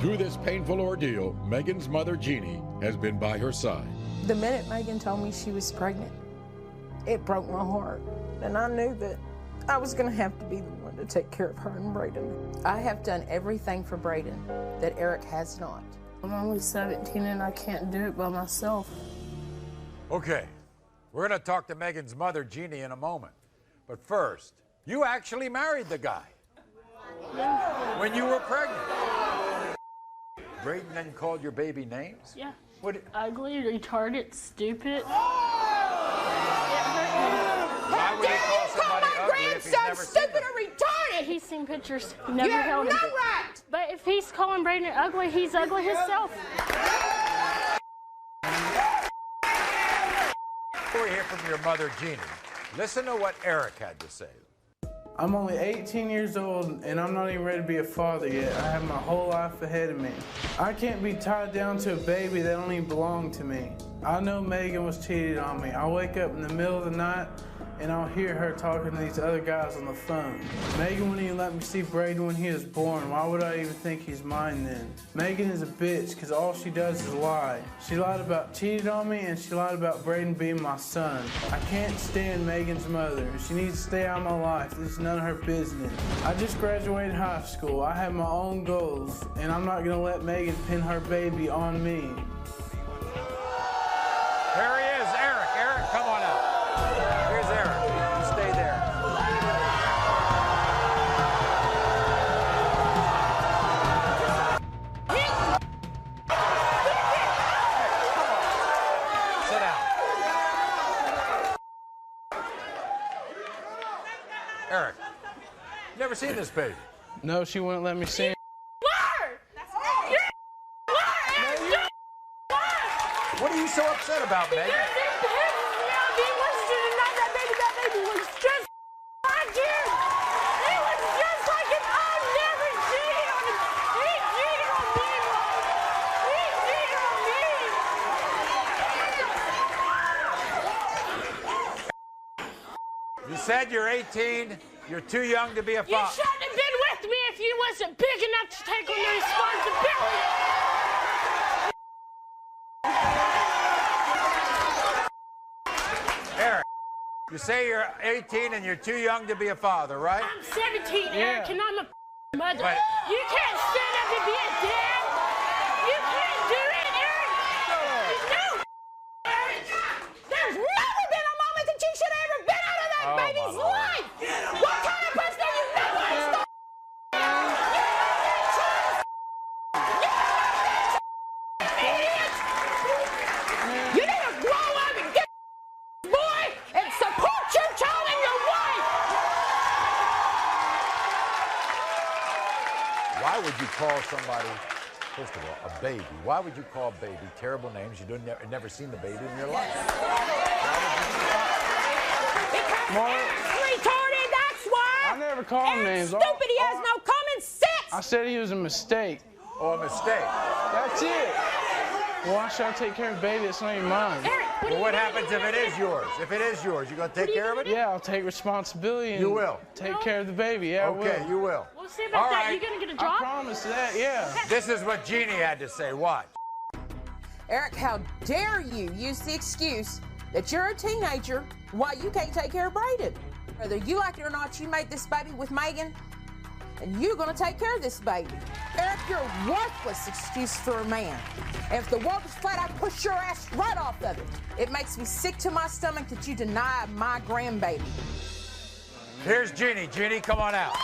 Through this painful ordeal, Megan's mother, Jeannie, has been by her side. The minute Megan told me she was pregnant, it broke my heart. And I knew that I was going to have to be the one to take care of her and Braden. I have done everything for Braden that Eric has not. I'm only 17 and I can't do it by myself. Okay, we're going to talk to Megan's mother, Jeannie, in a moment. But first, you actually married the guy. Yeah. When you were pregnant. Braden then called your baby names? Yeah. What? Ugly, retarded, stupid. Why would he call somebody ugly if he's never seen stupid or retarded? He's seen pictures. Never held him. right. But if he's calling Braden ugly, he's ugly himself. Before we hear from your mother, Jeannie, listen to what Eric had to say. I'm only 18 years old and I'm not even ready to be a father yet. I have my whole life ahead of me. I can't be tied down to a baby that don't even belong to me. I know Megan was cheated on me. I wake up in the middle of the night and I'll hear her talking to these other guys on the phone. Megan wouldn't even let me see Braden when he was born. Why would I even think he's mine then? Megan is a bitch because all she does is lie. She lied about cheated on me and she lied about Braden being my son. I can't stand Megan's mother. She needs to stay out of my life. This is none of her business. I just graduated high school. I have my own goals and I'm not gonna let Megan pin her baby on me. There he is, Eric. Eric, come on out. Here's Eric. You stay there. Sit down. Eric, never seen this baby. No, she wouldn't let me see it. What are you so upset about, Megan? That baby was just like him. He was just like an You said you're 18. You're too young to be a father. You shouldn't have been with me if you wasn't big enough to take on the responsibility. Eric, you say you're 18 and you're too young to be a father, right? I'm 17, Eric, and I'm a mother. But- You can't stand up and be a dad. You can't do it, Eric. No, Eric. There's never been a moment that you should have ever been out of that Oh, my baby's Lord. life. What kind of person are you? You need to grow up and get boy and support your child and your wife. Why would you call somebody, first of all, a baby? Why would you call baby terrible names? You don't never seen the baby in your life. Maury, Retarded, that's why. I never called him names. Stupid, he has no common sense. I said he was a mistake. Oh, a mistake. That's it. Well, why should I take care of the baby? It's not even mine. Well, what happens if it is yours? If it is yours, you gonna take care of it? Yeah, I'll take responsibility and You will. take care of the baby. Yeah, I will. Okay, you will. We'll see about All that. right. You gonna get a job? I promise that, yeah. This is what Jeannie had to say. Watch. Eric, how dare you use the excuse that you're a teenager why you can't take care of Braden? Whether you like it or not, you made this baby with Megan, and you're gonna take care of this baby. Eric, you're a worthless excuse for a man. And if the world was flat, I'd push your ass right off of it. It makes me sick to my stomach that you deny my grandbaby. Here's Jeannie. Jeannie, come on out.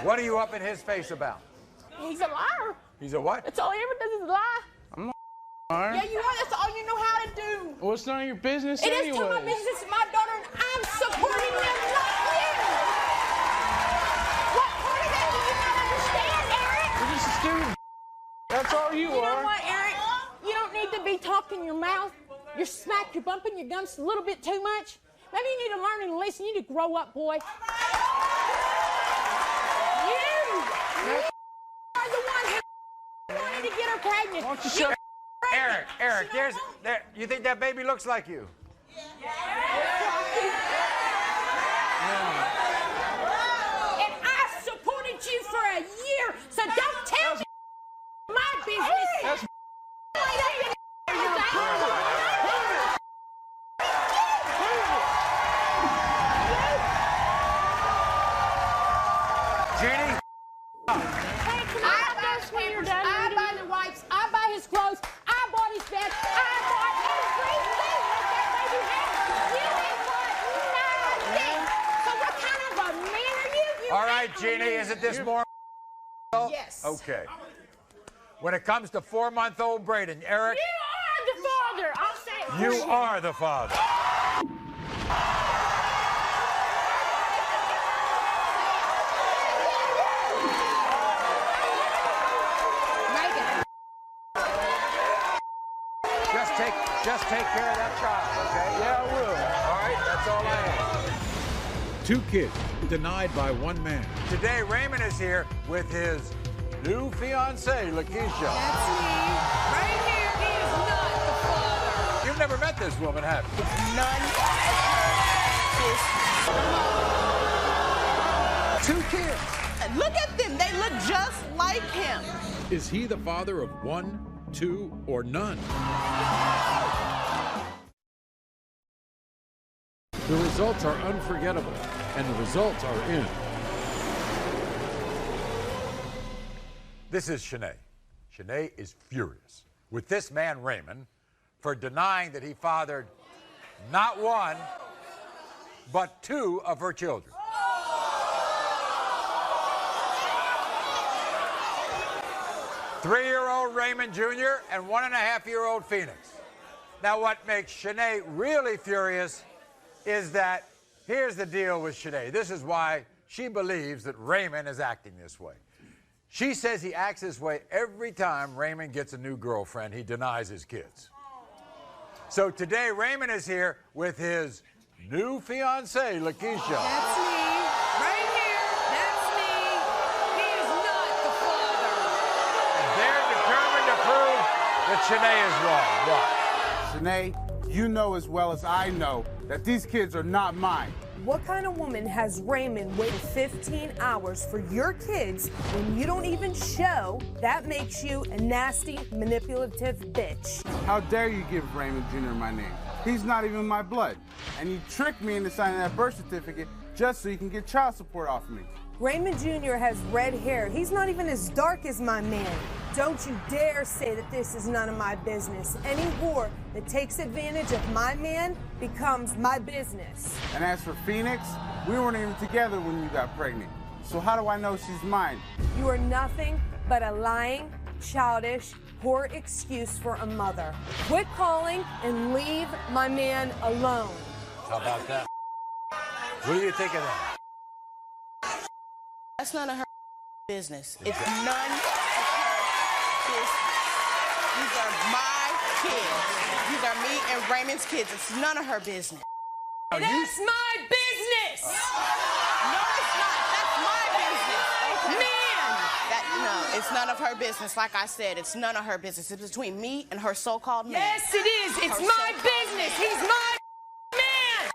What are you up in his face about? He's a liar. He's a what? That's all he ever does is lie. I'm not lying. Yeah, you are. That's all you know how to do. Well, it's none of your business It anyway. is to my business, my daughter, and I'm supporting them, not you. What part of that do you not understand, Eric? You're just a stupid. That's all you You are. know what, Eric? You don't need to be talking your mouth. You're smacked, you're bumping your gums a little bit too much. Maybe you need to learn and listen. You need to grow up, boy. You are the one who wanted to get her pregnant. Why don't you shut Eric, you think that baby looks like you? And I supported you for a year, so don't tell me my business. Jeannie? I buy the wipes, I buy his clothes, I bought his bed, I bought everything that baby had. You ain't bought nothing. So what kind of a man are you? All right, Jeannie, isn't this more? Yes. Okay. When it comes to 4-month-old Braden, Eric, You are the father. I'll say it for you are the father. Just take care of that child, okay? Yeah, I will. All right, that's all I ask. 2 kids denied by 1 man. Today, Raymond is here with his new fiancée, Lakeisha. That's me. Right here. He is not the father. You've never met this woman, have you? None. 2 kids. Look at them. They look just like him. Is he the father of 1, 2, or none? The results are unforgettable, and the results are in. This is Shanae. Shanae is furious with this man, Raymond, for denying that he fathered not 1, but 2 of her children. Three-year-old Raymond Jr. and 1.5-year-old Phoenix. Now, what makes Shanae really furious is that here's the deal with Shanae. This is why she believes that Raymond is acting this way. She says he acts this way every time Raymond gets a new girlfriend. He denies his kids. So today, Raymond is here with his new fiancée, Lakeisha. That's me. Right here. That's me. He is Shanae is wrong. What? Shanae, you know as well as I know that these kids are not mine. What kind of woman has Raymond waiting 15 hours for your kids when you don't even show? That makes you a nasty, manipulative bitch. How dare you give Raymond Jr. my name? He's not even my blood. And you tricked me into signing that birth certificate just so you can get child support off of me. Raymond Jr. has red hair. He's not even as dark as my man. Don't you dare say that this is none of my business. Any whore that takes advantage of my man becomes my business. And as for Phoenix, we weren't even together when you got pregnant. So how do I know she's mine? You are nothing but a lying, childish, poor excuse for a mother. Quit calling and leave my man alone. How about that? What do you think of that? That's none of her business. It's none of her business. These are my kids. These are me and Raymond's kids. It's none of her business. That's my business! No, it's not. That's my business. Okay. No, it's none of her business. Like I said, it's none of her business. It's between me and her so-called man. Yes, it is. It's my business. He's my man.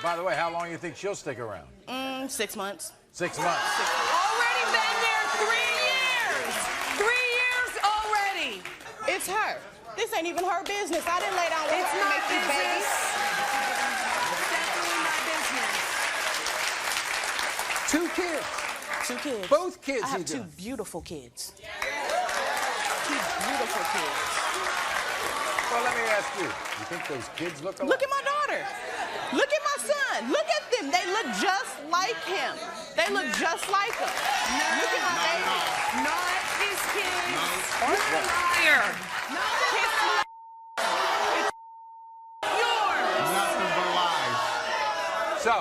By the way, how long do you think she'll stick around? 6 months. 6 months. Already been there 3 years. 3 years already. It's her. This ain't even her business. I didn't lay down with her to make these babies. It's definitely my business. 2 kids. 2 kids. Both kids. I have 2 beautiful kids. 2 beautiful kids. Well, let me ask you. You think those kids look alike? Look at my daughter. Look at my son. Look at them. They look just like him. They look just like him. Look at my baby. Not his kids. You're a liar. Not his kids. It's yours. Nothing but lies. So,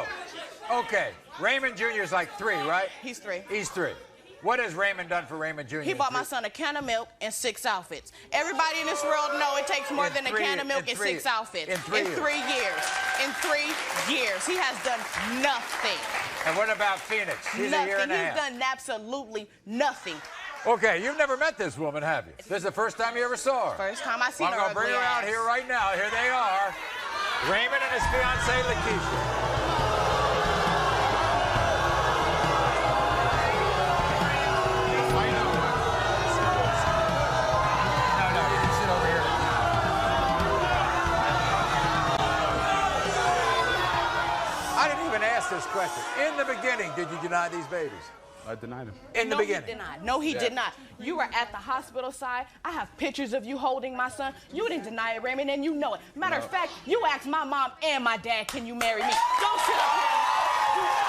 okay. Raymond Jr. is like 3, right? He's 3. He's 3. What has Raymond done for Raymond Jr.? He bought my son a can of milk and 6 outfits. Everybody in this world know it takes more than a can of milk and 6 outfits. In 3 years. 3 years. In 3 years. He has done nothing. And what about Phoenix? She's nothing. a year and a half. He's done absolutely nothing. Okay, you've never met this woman, have you? This is the first time you ever saw her. First time I seen her. I'm going to bring her out here right now. Here they are. Raymond and his fiancée, Lakeisha. This question. In the beginning, did you deny these babies? I denied him. In the beginning? He denied. No, he did not. You were at the hospital side. I have pictures of you holding my son. You didn't deny it, Raymond, and you know it. Matter of fact, you asked my mom and my dad, can you marry me? Don't sit up here and lie.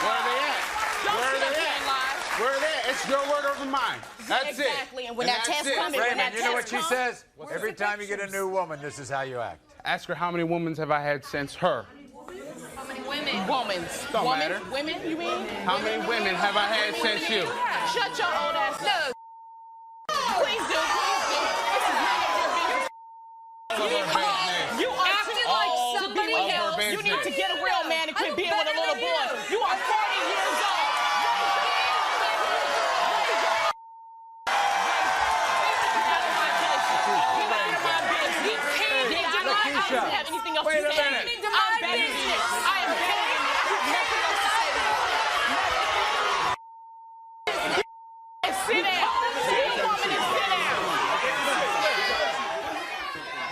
Where are they at? Don't sit up here and lie. Where are they at? It's your word over mine. That's it. Exactly. And when that test comes, Raymond, you know what she says? Every time you get a new woman, this is how you act. Ask her how many women have I had since her. Women. Don't matter. Women, you mean? How many women have I had since you? Shut your old ass up. Please do, please do. This is none of your business. You are acting like somebody else. You need to get a real man and quit being with a little boy. You are 40 years old. Wait a minute. I'm better than this. I am better than this. Nothing else to say to this. Sit down. Sit down. Sit down.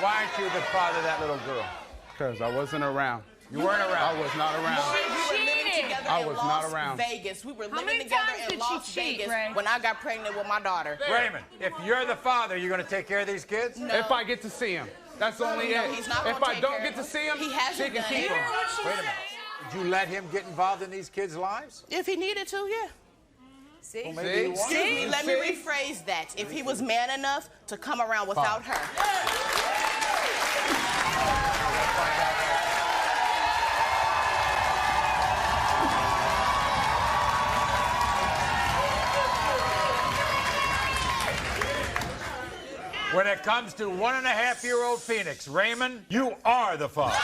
Why aren't you the father of that little girl? Because I wasn't around. You weren't around? I was not around. We were living together I in was Las not around. Vegas. We were How living many together times in did Las she cheat, Vegas Ray? when I got pregnant with my daughter. Raymond, if you're the father, you're going to take care of these kids? No. If I get to see him. That's only No, it. he's not If gonna I take don't care get of to him. see him, He hasn't she can done keep it. him. Wait a minute. Did you let him get involved in these kids' lives? If he needed to, yeah. See? Well, maybe he wanted Excuse to. me, let me rephrase that. If he was man enough to come around without her. When it comes to 1.5-year-old Phoenix, Raymond, you are the father.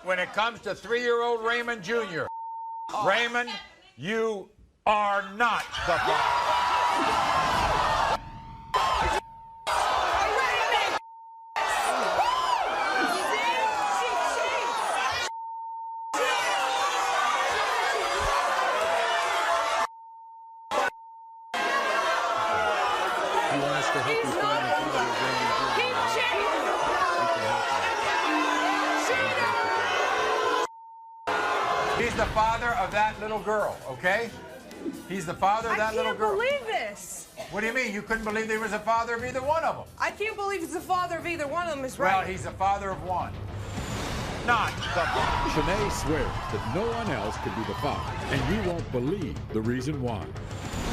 when it comes to 3-year-old Raymond Jr. Raymond, you are not the father. You want us to help you find the father of Raymond Jr.? He's the father of that little girl, okay? He's the father of that little girl. I can't believe this. What do you mean? You couldn't believe there was a father of either one of them? I can't believe he's the father of either one of them, is Well, right. he's the father of one. Not the father. Shanae swears that no one else could be the father, and you won't believe the reason why.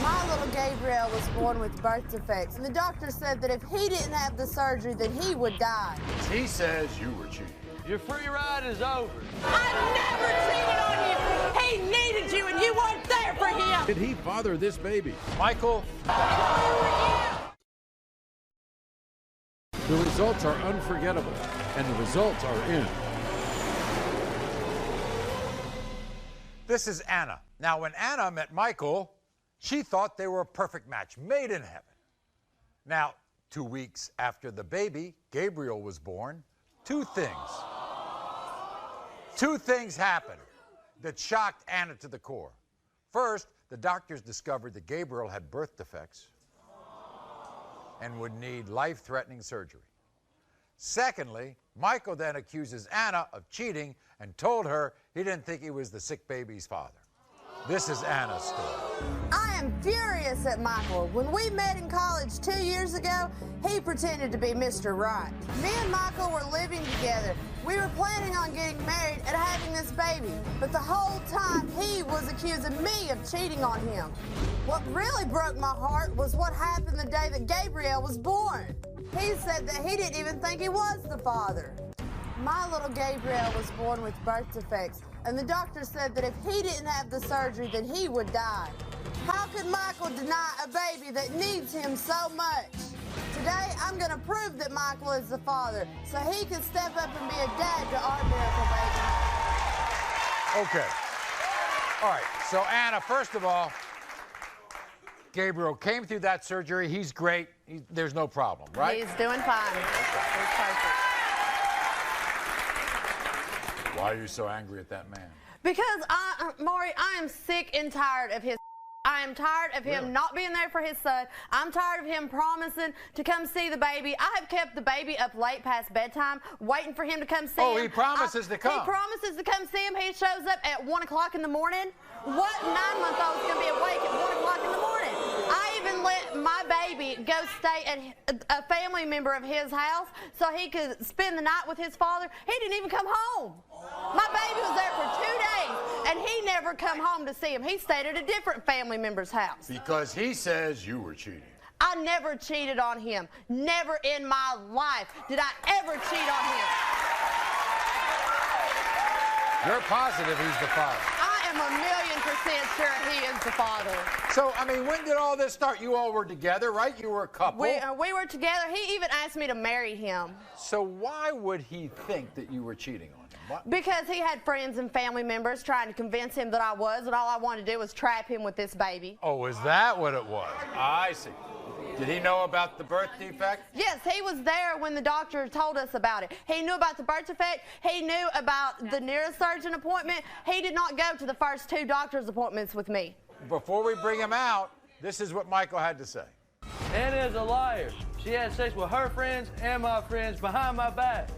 My little Gabriel was born with birth defects, and the doctor said that if he didn't have the surgery, then he would die. He says you were cheating. Your free ride is over. I never cheated on you. He needed you, and you weren't there for him. Did he father this baby? Michael. The results are unforgettable, and the results are in. This is Anna. Now, when Anna met Michael, she thought they were a perfect match, made in heaven. Now, 2 weeks after the baby, Gabriel, was born, two things happened that shocked Anna to the core. First, the doctors discovered that Gabriel had birth defects and would need life-threatening surgery. Secondly, Michael then accuses Anna of cheating and told her he didn't think he was the sick baby's father. This is Anna's story. I am furious at Michael. When we met in college 2 years ago, he pretended to be Mr. Right. Me and Michael were living together. We were planning on getting married and having this baby, but the whole time he was accusing me of cheating on him. What really broke my heart was what happened the day that Gabriel was born. He said that he didn't even think he was the father. My little Gabriel was born with birth defects, and the doctor said that if he didn't have the surgery, then he would die. How could Michael deny a baby that needs him so much? Today, I'm going to prove that Michael is the father, so he can step up and be a dad to our miracle baby. Okay. All right. So, Anna, first of all, Gabriel came through that surgery. He's great. There's no problem, right? He's doing fine. He's perfect. Why are you so angry at that man? Because, Maury, I am sick and tired of his. I am tired of him not being there for his son. I'm tired of him promising to come see the baby. I have kept the baby up late past bedtime, waiting for him to come see him. Oh, he promises to come. He promises to come see him. He shows up at 1 o'clock in the morning. What 9-month-old is going to be awake at 1 o'clock in the morning? I even let my baby go stay at a family member of his house so he could spend the night with his father. He didn't even come home. My baby was there for 2 days, and he never come home to see him. He stayed at a different family member's house. Because he says you were cheating. I never cheated on him. Never in my life did I ever cheat on him. You're positive he's the father. I am 1,000,000% sure he is the father. So, I mean, when did all this start? You all were together, right? You were a couple. We were together. He even asked me to marry him. So why would he think that you were cheating on him? What? Because he had friends and family members trying to convince him that I was, and all I wanted to do was trap him with this baby. Oh, is that what it was? I see. Did he know about the birth defect? Yes, he was there when the doctor told us about it. He knew about the birth defect. He knew about the neurosurgeon appointment. He did not go to the first 2 doctor's appointments with me. Before we bring him out, this is what Michael had to say. Anna is a liar. She had sex with her friends and my friends behind my back.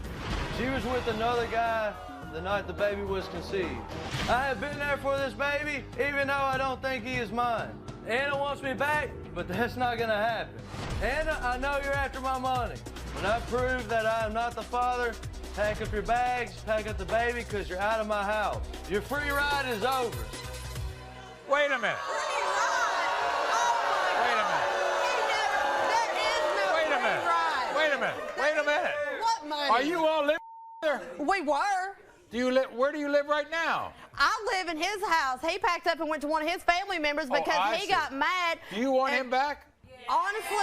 She was with another guy the night the baby was conceived. I have been there for this baby, even though I don't think he is mine. Anna wants me back, but that's not gonna happen. Anna, I know you're after my money. When I prove that I am not the father, pack up your bags, pack up the baby, because you're out of my house. Your free ride is over. Wait a minute. Wait a minute. What money? Are you all living there? We were. Where do you live right now? I live in his house. He packed up and went to one of his family members because he got mad. Do you want him back? Honestly,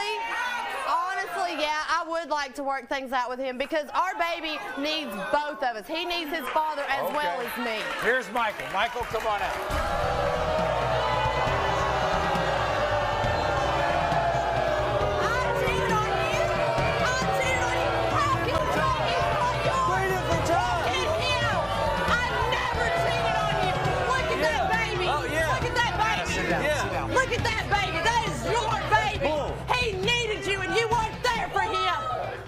yeah, I would like to work things out with him because our baby needs both of us. He needs his father as well as me. Here's Michael. Michael, come on out. Look at that baby. That is your baby. He needed you and you weren't there for him.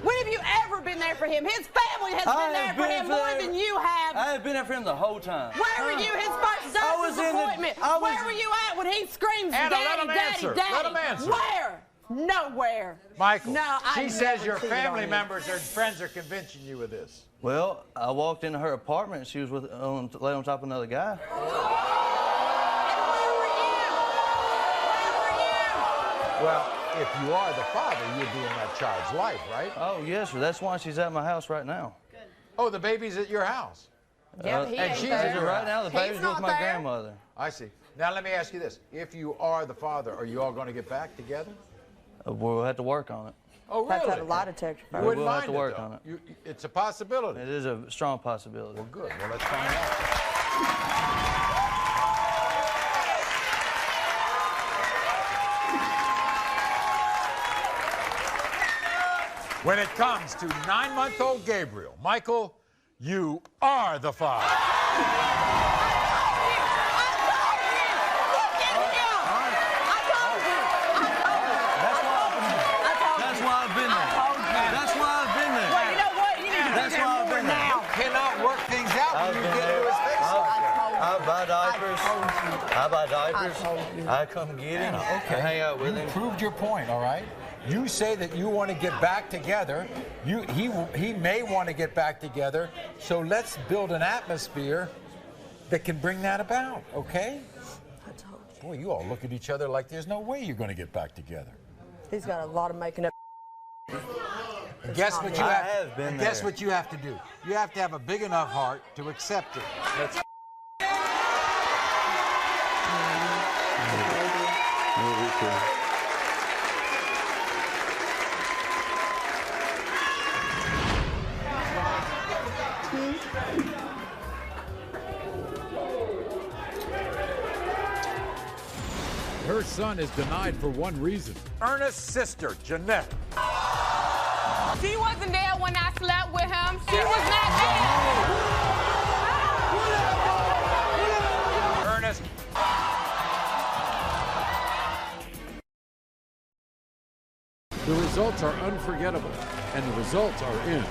When have you ever been there for him? His family has been there for him more than you have. I have been there for him the whole time. Where were you his first doctor's appointment? Where were you at when he screams, Anna, Daddy, let him Daddy, answer. Daddy? Let him answer. Where? Nowhere. Michael, No, she I says never your cheated family on you. members or friends are convincing you of this. Well, I walked into her apartment and she was laid on top of another guy. Well, if you are the father, you'd be in that child's life, right? Oh, yes, sir. That's why she's at my house right now. Good. Oh, the baby's at your house? Yeah, he and ain't she's there. at your Right now, the He's baby's not with my there. grandmother. I see. Now, let me ask you this. If you are the father, are you all going to get back together? We'll have to work on it. Oh, That's really? a lie detector. You We wouldn't will have mind to it, work though. on it. It's a possibility. It is a strong possibility. Well, good. Well, let's find out. When it comes to 9-month-old Gabriel, Michael, you are the father. That's why I've been there. That's why I've been there. Well, you know what? You need to That's be there why I've more been there. now. You cannot work things out when you get into his face like that. I buy diapers. I buy diapers. told you. I come get him. Okay. I hang out with You him. proved your point, all right? You say that you want to get back together. He may want to get back together. So let's build an atmosphere that can bring that about, okay? Boy, you all look at each other like there's no way you're going to get back together. He's got a lot of making up. And guess what you I have? have been and guess there. what you have to do? You have to have a big enough heart to accept it. Let's Her son is denied for one reason. Ernest's sister, Jeanette. She wasn't there when I slept with him. She was not there. Ernest. The results are unforgettable, and the results are in.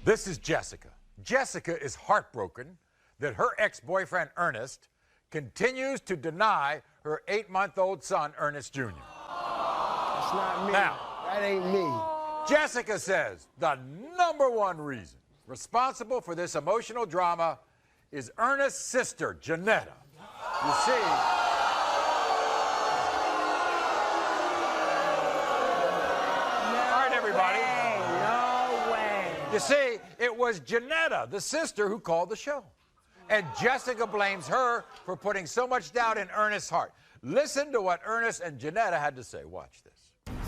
This is Jessica. Jessica is heartbroken that her ex-boyfriend, Ernest, continues to deny her 8-month-old son, Ernest Jr. That's not me. Now, that ain't me. Jessica says the #1 reason responsible for this emotional drama is Ernest's sister, Janetta. You see, all right, everybody. No way. You see, it was Janetta, the sister, who called the show. And Jessica blames her for putting so much doubt in Ernest's heart. Listen to what Ernest and Janetta had to say. Watch this.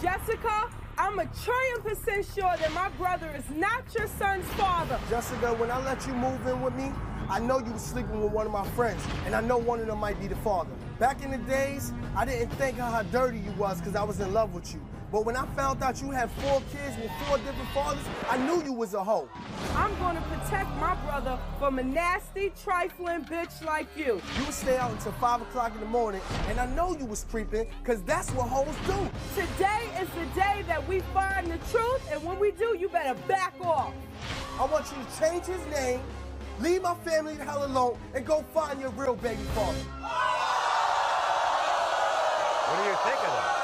Jessica, I'm 1,000,000% sure that my brother is not your son's father. Jessica, when I let you move in with me, I know you were sleeping with one of my friends, and I know one of them might be the father. Back in the days, I didn't think how dirty you was because I was in love with you. But when I found out you had 4 kids with 4 different fathers, I knew you was a hoe. I'm going to protect my brother from a nasty, trifling bitch like you. You would stay out until 5 o'clock in the morning, and I know you was creeping because that's what hoes do. Today is the day that we find the truth, and when we do, you better back off. I want you to change his name, leave my family the hell alone, and go find your real baby father. What do you think of that?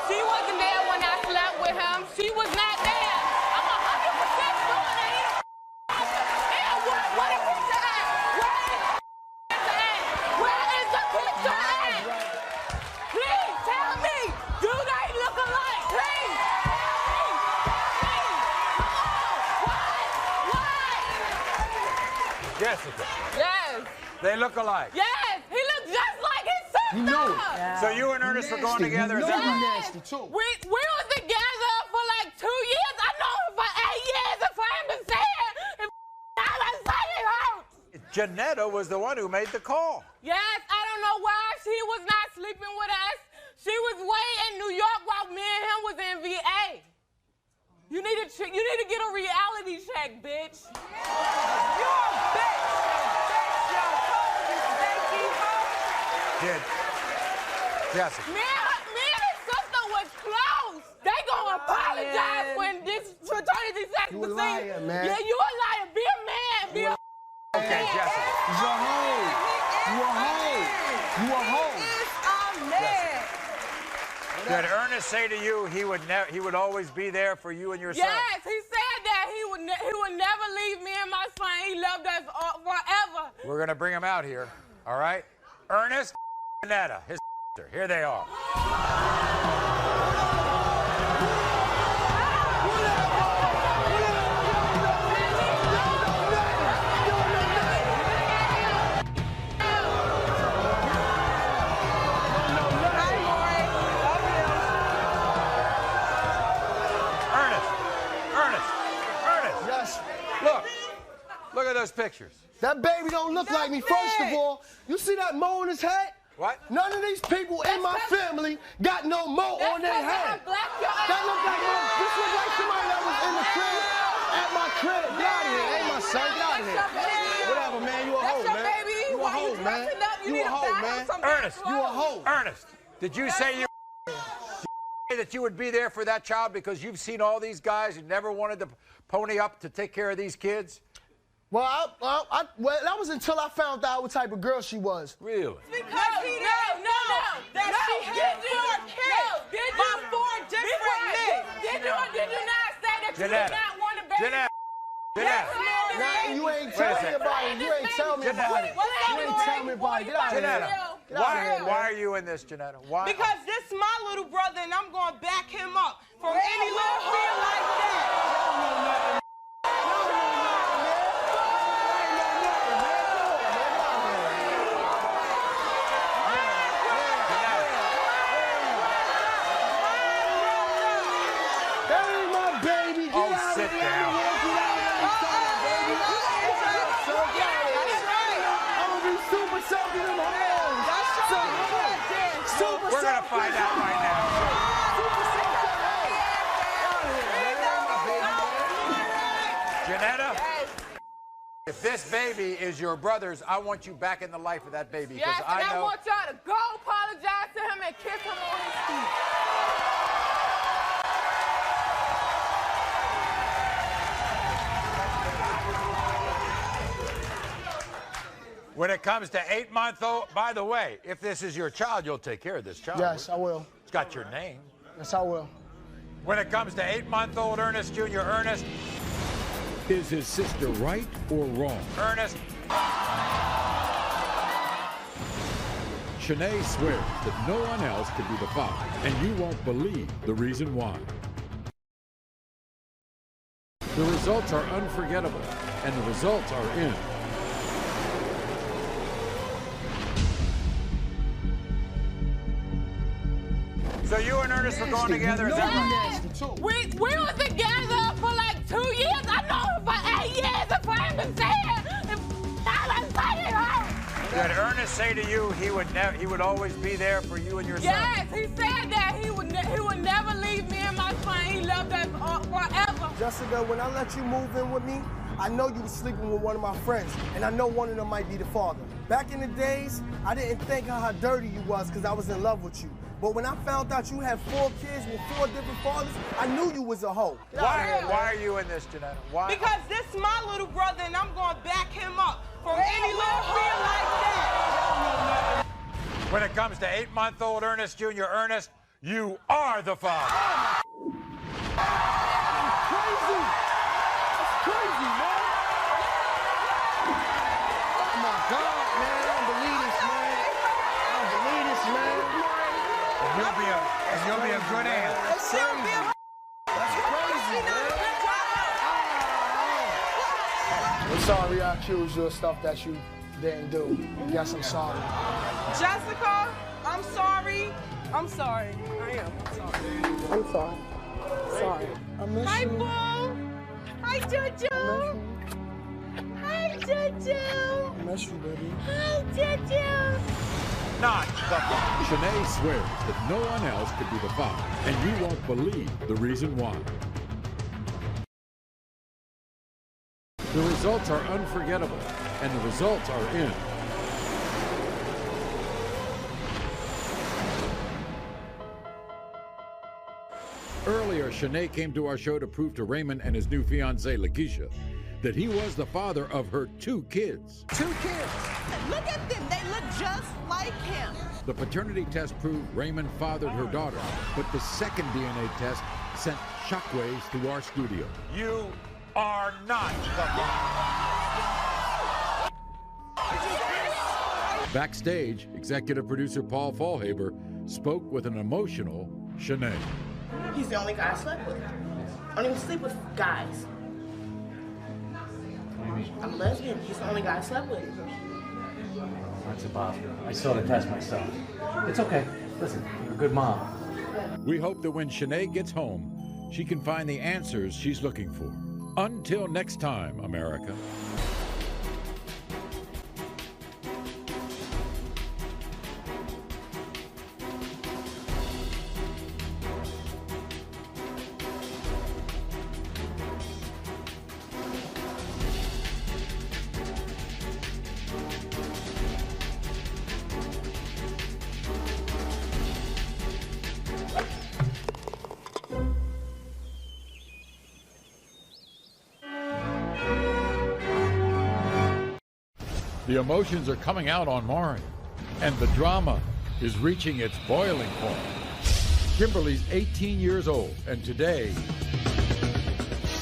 She wasn't there when I slept with him. She was not there. I'm 100% sure that he what is he saying? Where is the picture at? Please tell me. Do they look alike? Please. Jessica, Yes. they look alike. Yes. He looks just like his sister. You know it. Yeah. So you and Ernest were going together? You Is know that you right? nasty, too. We were together for like 2 years. I know him for 8 years. If I am to say it, if I say it hurts. Janetta was the one who made the call. Yes, I don't know why she was not sleeping with us. She was way in New York while me and him was in VA. You need to get a reality check, bitch. You're a bitch. Kid. Jessica. Me and his sister was close. They gonna apologize when this fraternity sex You a proceeds. liar, man. Yeah, you a liar. Be a man. Be a Okay, Jessica. You're a hoe. You a hoe. You a hoe. I'm mad. Did Ernest say to you he would always be there for you and your son? Yes, he said that he would never leave me and my son. He loved us forever. We're gonna bring him out here. All right? Ernest and Janetta, his sister. Here they are. Ernest. Yes. Look at those pictures. That baby don't look like me. First of all, you see that mo on his head? What? None of these people in my family got no mo on their head. That look like this look like somebody that was in the crib at my crib. Get out of here. Ain't my son. Get out of here. Whatever, man. You a hoe, man. You a hoe, man. You a hoe, man. Ernest. You a hoe. Ernest, did you say that you would be there for that child because you've seen all these guys who never wanted to pony up to take care of these kids? Well, that was until I found out what type of girl she was. Really? Because he didn't know that she had 4 kids by 4 different men. Did you not say that you did Janetta. not want a baby? Janetta. Nah, you ain't tell me about it. You ain't tell me about it. You ain't tell me about it. Get out of Janetta, here. why are you in this, Janetta? Why? Because this is my little brother, and I'm going to back him up from any little thing like that. Sit down. We're going to find out right now. Janetta, if this baby is your brother's, I want you back in the life of that baby. Yes, and I want y'all to go apologize to him and kiss him on his feet. When it comes to 8-month-old, by the way, if this is your child, you'll take care of this child. Yes, I will. It's got your name. Yes, I will. When it comes to 8-month-old Ernest Jr., Ernest. Is his sister right or wrong? Ernest. Shanae swears that no one else could be the father, and you won't believe the reason why. The results are unforgettable, and the results are in. So you and Ernest were going together, is that right? We were together for like 2 years. I know him for 8 years. If I am to say it, if I say it hurts. Did Ernest say to you he would always be there for you and your son? Yes, he said that he would never leave me and my son. He loved us forever. Jessica, when I let you move in with me, I know you were sleeping with one of my friends, and I know one of them might be the father. Back in the days, I didn't think how dirty you was because I was in love with you. But when I found out you had 4 kids with 4 different fathers, I knew you was a hoe. Why are you in this, Janetta? Why? Because this is my little brother, and I'm going to back him up from any little thing like that. When it comes to 8-month-old Ernest Jr., Ernest, you are the father. Crazy! That's crazy, man! Oh my God, man! I don't believe this, man! I don't believe this, man! And you'll be a good aunt. That's crazy! That's crazy, man! I'm sorry I accused you of stuff that you didn't do. Yes, I'm sorry. Jessica, I'm sorry. I'm sorry. I am. I'm sorry. I'm sorry. Sorry. I miss Hi, you. Boo. Hi, Juju. Hi, Juju. I miss you, baby. Hi, Juju. Not the father. Shanae swears that no one else could be the father, and you won't believe the reason why. The results are unforgettable, and the results are in. Earlier, Shanae came to our show to prove to Raymond and his new fiancée, Lakeisha, that he was the father of her 2 kids. 2 kids. Look at them. They look just like him. The paternity test proved Raymond fathered her daughter, but the second DNA test sent shockwaves through our studio. You are not the father. Backstage, executive producer Paul Fallhaber spoke with an emotional Shanae. He's the only guy I slept with. I don't even sleep with guys. I'm a lesbian. He's the only guy I slept with. That's impossible. I saw the test myself. It's okay. Listen, you're a good mom. We hope that when Shanae gets home, she can find the answers she's looking for. Until next time, America. The emotions are coming out on Maury, and the drama is reaching its boiling point. Kimberly's 18 years old, and today,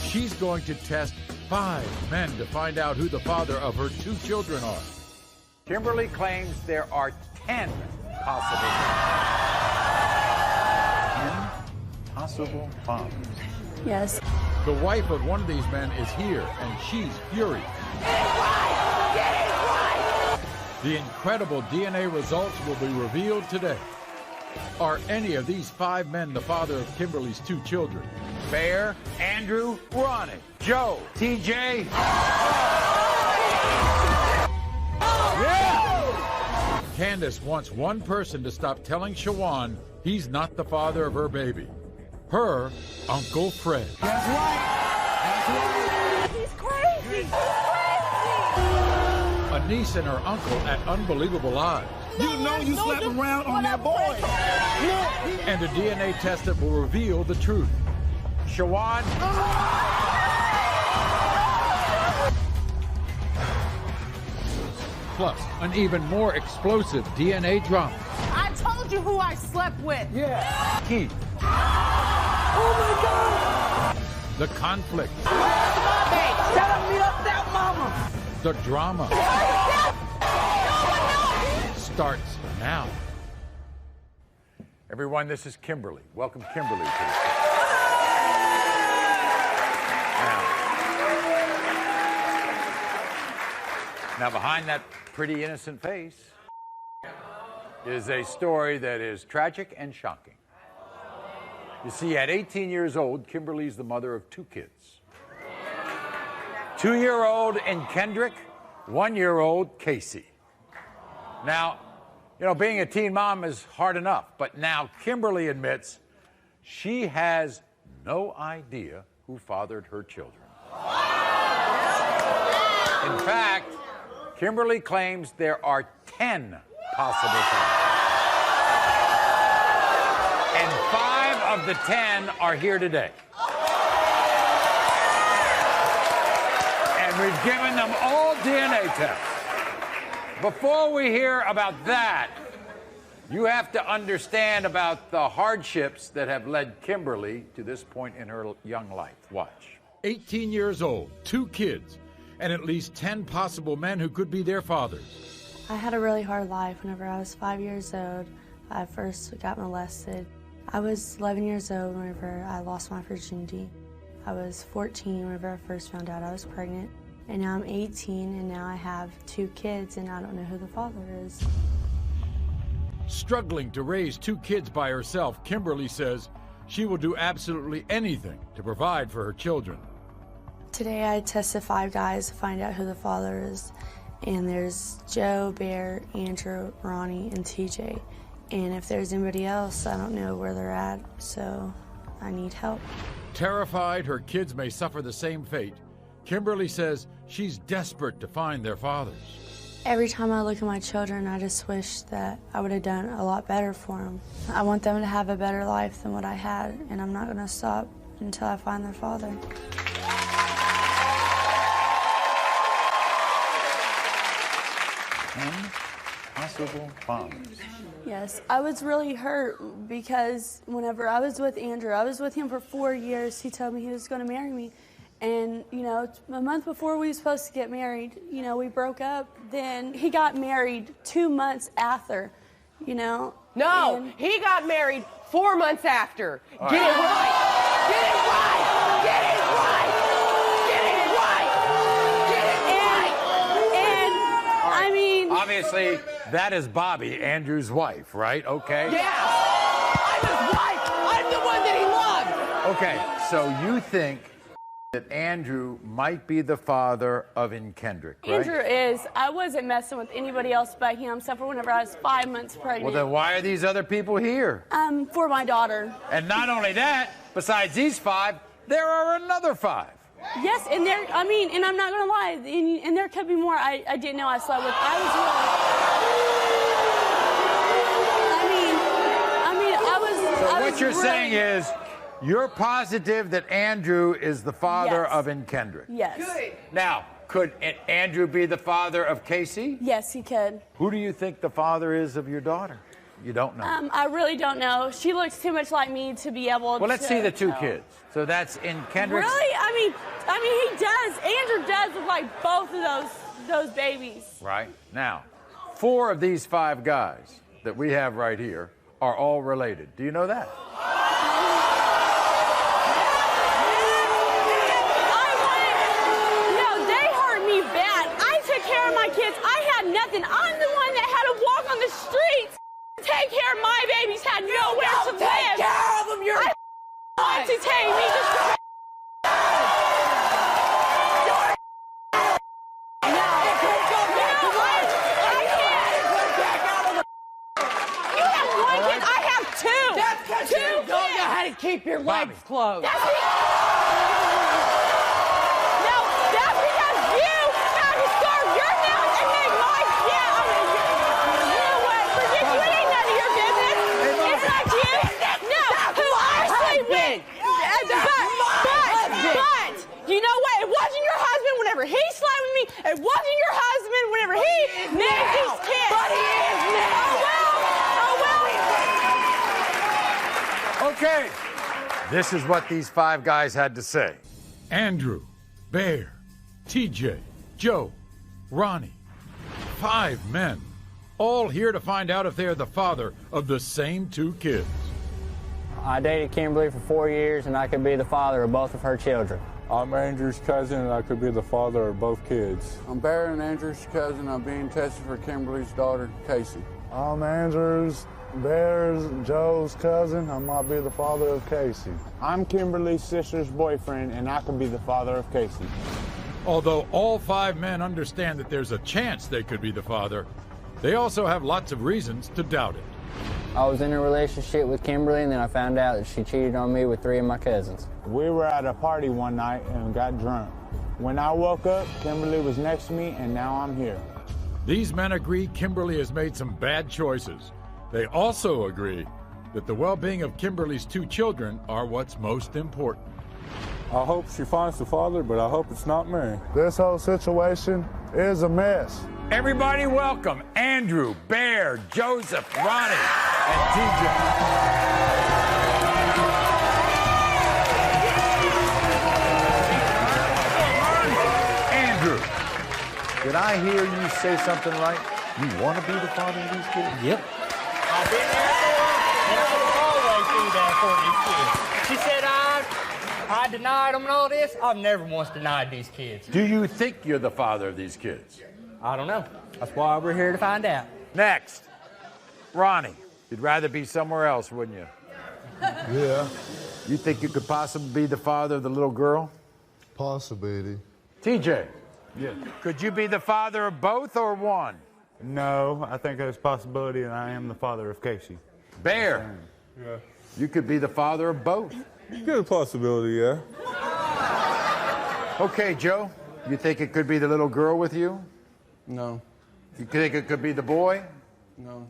she's going to test 5 men to find out who the father of her 2 children are. Kimberly claims there are 10 possible fathers. Yes. The wife of one of these men is here, and she's furious. The incredible DNA results will be revealed today. Are any of these 5 men the father of Kimberly's 2 children? Bear, Andrew, Ronnie, Joe, TJ. Yeah! Candace wants one person to stop telling Shawan he's not the father of her baby. Her Uncle Fred. That's right. That's right. He's crazy. A niece and her uncle at unbelievable odds. You know you slept around on that boy. And a DNA test that will reveal the truth. Shawan. Plus, an even more explosive DNA drama. I told you who I slept with. Yeah. Keith. Oh my God. The conflict. Tell him meet up that mama. The drama. Starts now. Everyone, this is Kimberly. Welcome, Kimberly. To the Now, behind that pretty innocent face is a story that is tragic and shocking. You see, at 18 years old, Kimberly's the mother of 2 kids. 2-year-old in Kendrick, 1-year-old Casey. Now, you know, being a teen mom is hard enough, but now Kimberly admits she has no idea who fathered her children. In fact, Kimberly claims there are 10 possible fathers. And 5 of the 10 are here today. And we've given them all DNA tests. Before we hear about that, you have to understand about the hardships that have led Kimberly to this point in her young life. Watch. 18 years old, 2 kids, and at least 10 possible men who could be their fathers. I had a really hard life. Whenever I was 5 years old, I first got molested. I was 11 years old whenever I lost my virginity. I was 14 whenever I first found out I was pregnant. And now I'm 18, and now I have 2 kids, and I don't know who the father is. Struggling to raise 2 kids by herself, Kimberly says she will do absolutely anything to provide for her children. Today I tested 5 guys to find out who the father is. And there's Joe, Bear, Andrew, Ronnie, and TJ. And if there's anybody else, I don't know where they're at, so I need help. Terrified her kids may suffer the same fate, Kimberly says she's desperate to find their fathers. Every time I look at my children, I just wish that I would have done a lot better for them. I want them to have a better life than what I had, and I'm not going to stop until I find their father. Impossible fathers. Yes, I was really hurt because whenever I was with Andrew, I was with him for 4 years. He told me he was going to marry me. And, you know, a month before we were supposed to get married, you know, we broke up. Then he got married 2 months after, you know. No, he got married 4 months after. Get it right. Get it right. Get it right. Get it right. Get it right. And, I mean... Obviously, that is Bobby, Andrew's wife, right? Okay. Yes. I'm his wife. I'm the one that he loved. Okay, so you think that Andrew might be the father of Kendrick, right? Andrew is. I wasn't messing with anybody else but him, except for whenever I was 5 months pregnant. Well, then why are these other people here? For my daughter. And not only that, besides these 5, there are another 5. Yes, and there, I mean, and I'm not gonna lie, and there could be more I didn't know I slept with. I was So what you're saying is, you're positive that Andrew is the father of Kendrick? Yes. Now, could Andrew be the father of Casey? Yes, he could. Who do you think the father is of your daughter? You don't know. I really don't know. She looks too much like me to be able to... Well, let's see the 2 kids. So that's in Kendrick's... Really? I mean, he does. Andrew does look like both of those babies. Right. Now, 4 of these 5 guys that we have right here are all related. Do you know that? Kids, I had nothing. I'm the one that had to walk on the streets, take care of my babies, had nowhere to live. Take care of them. You're want to take me to I have 2. That's because you don't know how to keep your legs closed. He slept with me. It wasn't your husband whenever he made these kids. But he is now. Oh, well. Okay. This is what these 5 guys had to say. Andrew, Bear, TJ, Joe, Ronnie. 5 men, all here to find out if they're the father of the same 2 kids. I dated Kimberly for 4 years, and I could be the father of both of her children. I'm Andrew's cousin, and I could be the father of both kids. I'm Bear and Andrew's cousin. I'm being tested for Kimberly's daughter, Casey. I'm Andrew's, Bear's, Joe's cousin. I might be the father of Casey. I'm Kimberly's sister's boyfriend, and I could be the father of Casey. Although all 5 men understand that there's a chance they could be the father, they also have lots of reasons to doubt it. I was in a relationship with Kimberly, and then I found out that she cheated on me with 3 of my cousins. We were at a party one night and got drunk. When I woke up, Kimberly was next to me, and now I'm here. These men agree Kimberly has made some bad choices. They also agree that the well-being of Kimberly's 2 children are what's most important. I hope she finds the father, but I hope it's not me. This whole situation is a mess. Everybody welcome Andrew, Bear, Joseph, Ronnie, and TJ. Andrew, did I hear you say something right? You want to be the father of these kids? Yep. I've been there for her, and I was always through there for these kids. She said I denied them and all this. I've never once denied these kids. Do you think you're the father of these kids? I don't know. That's why we're here to find out. Next, Ronnie. You'd rather be somewhere else, wouldn't you? Yeah. You think you could possibly be the father of the little girl? Possibility. TJ. Yeah. Could you be the father of both or one? No, I think there's a possibility that I am the father of Casey. Bear. Yeah. You could be the father of both. Good possibility, yeah. Okay, Joe. You think it could be the little girl with you? No. You think it could be the boy? No.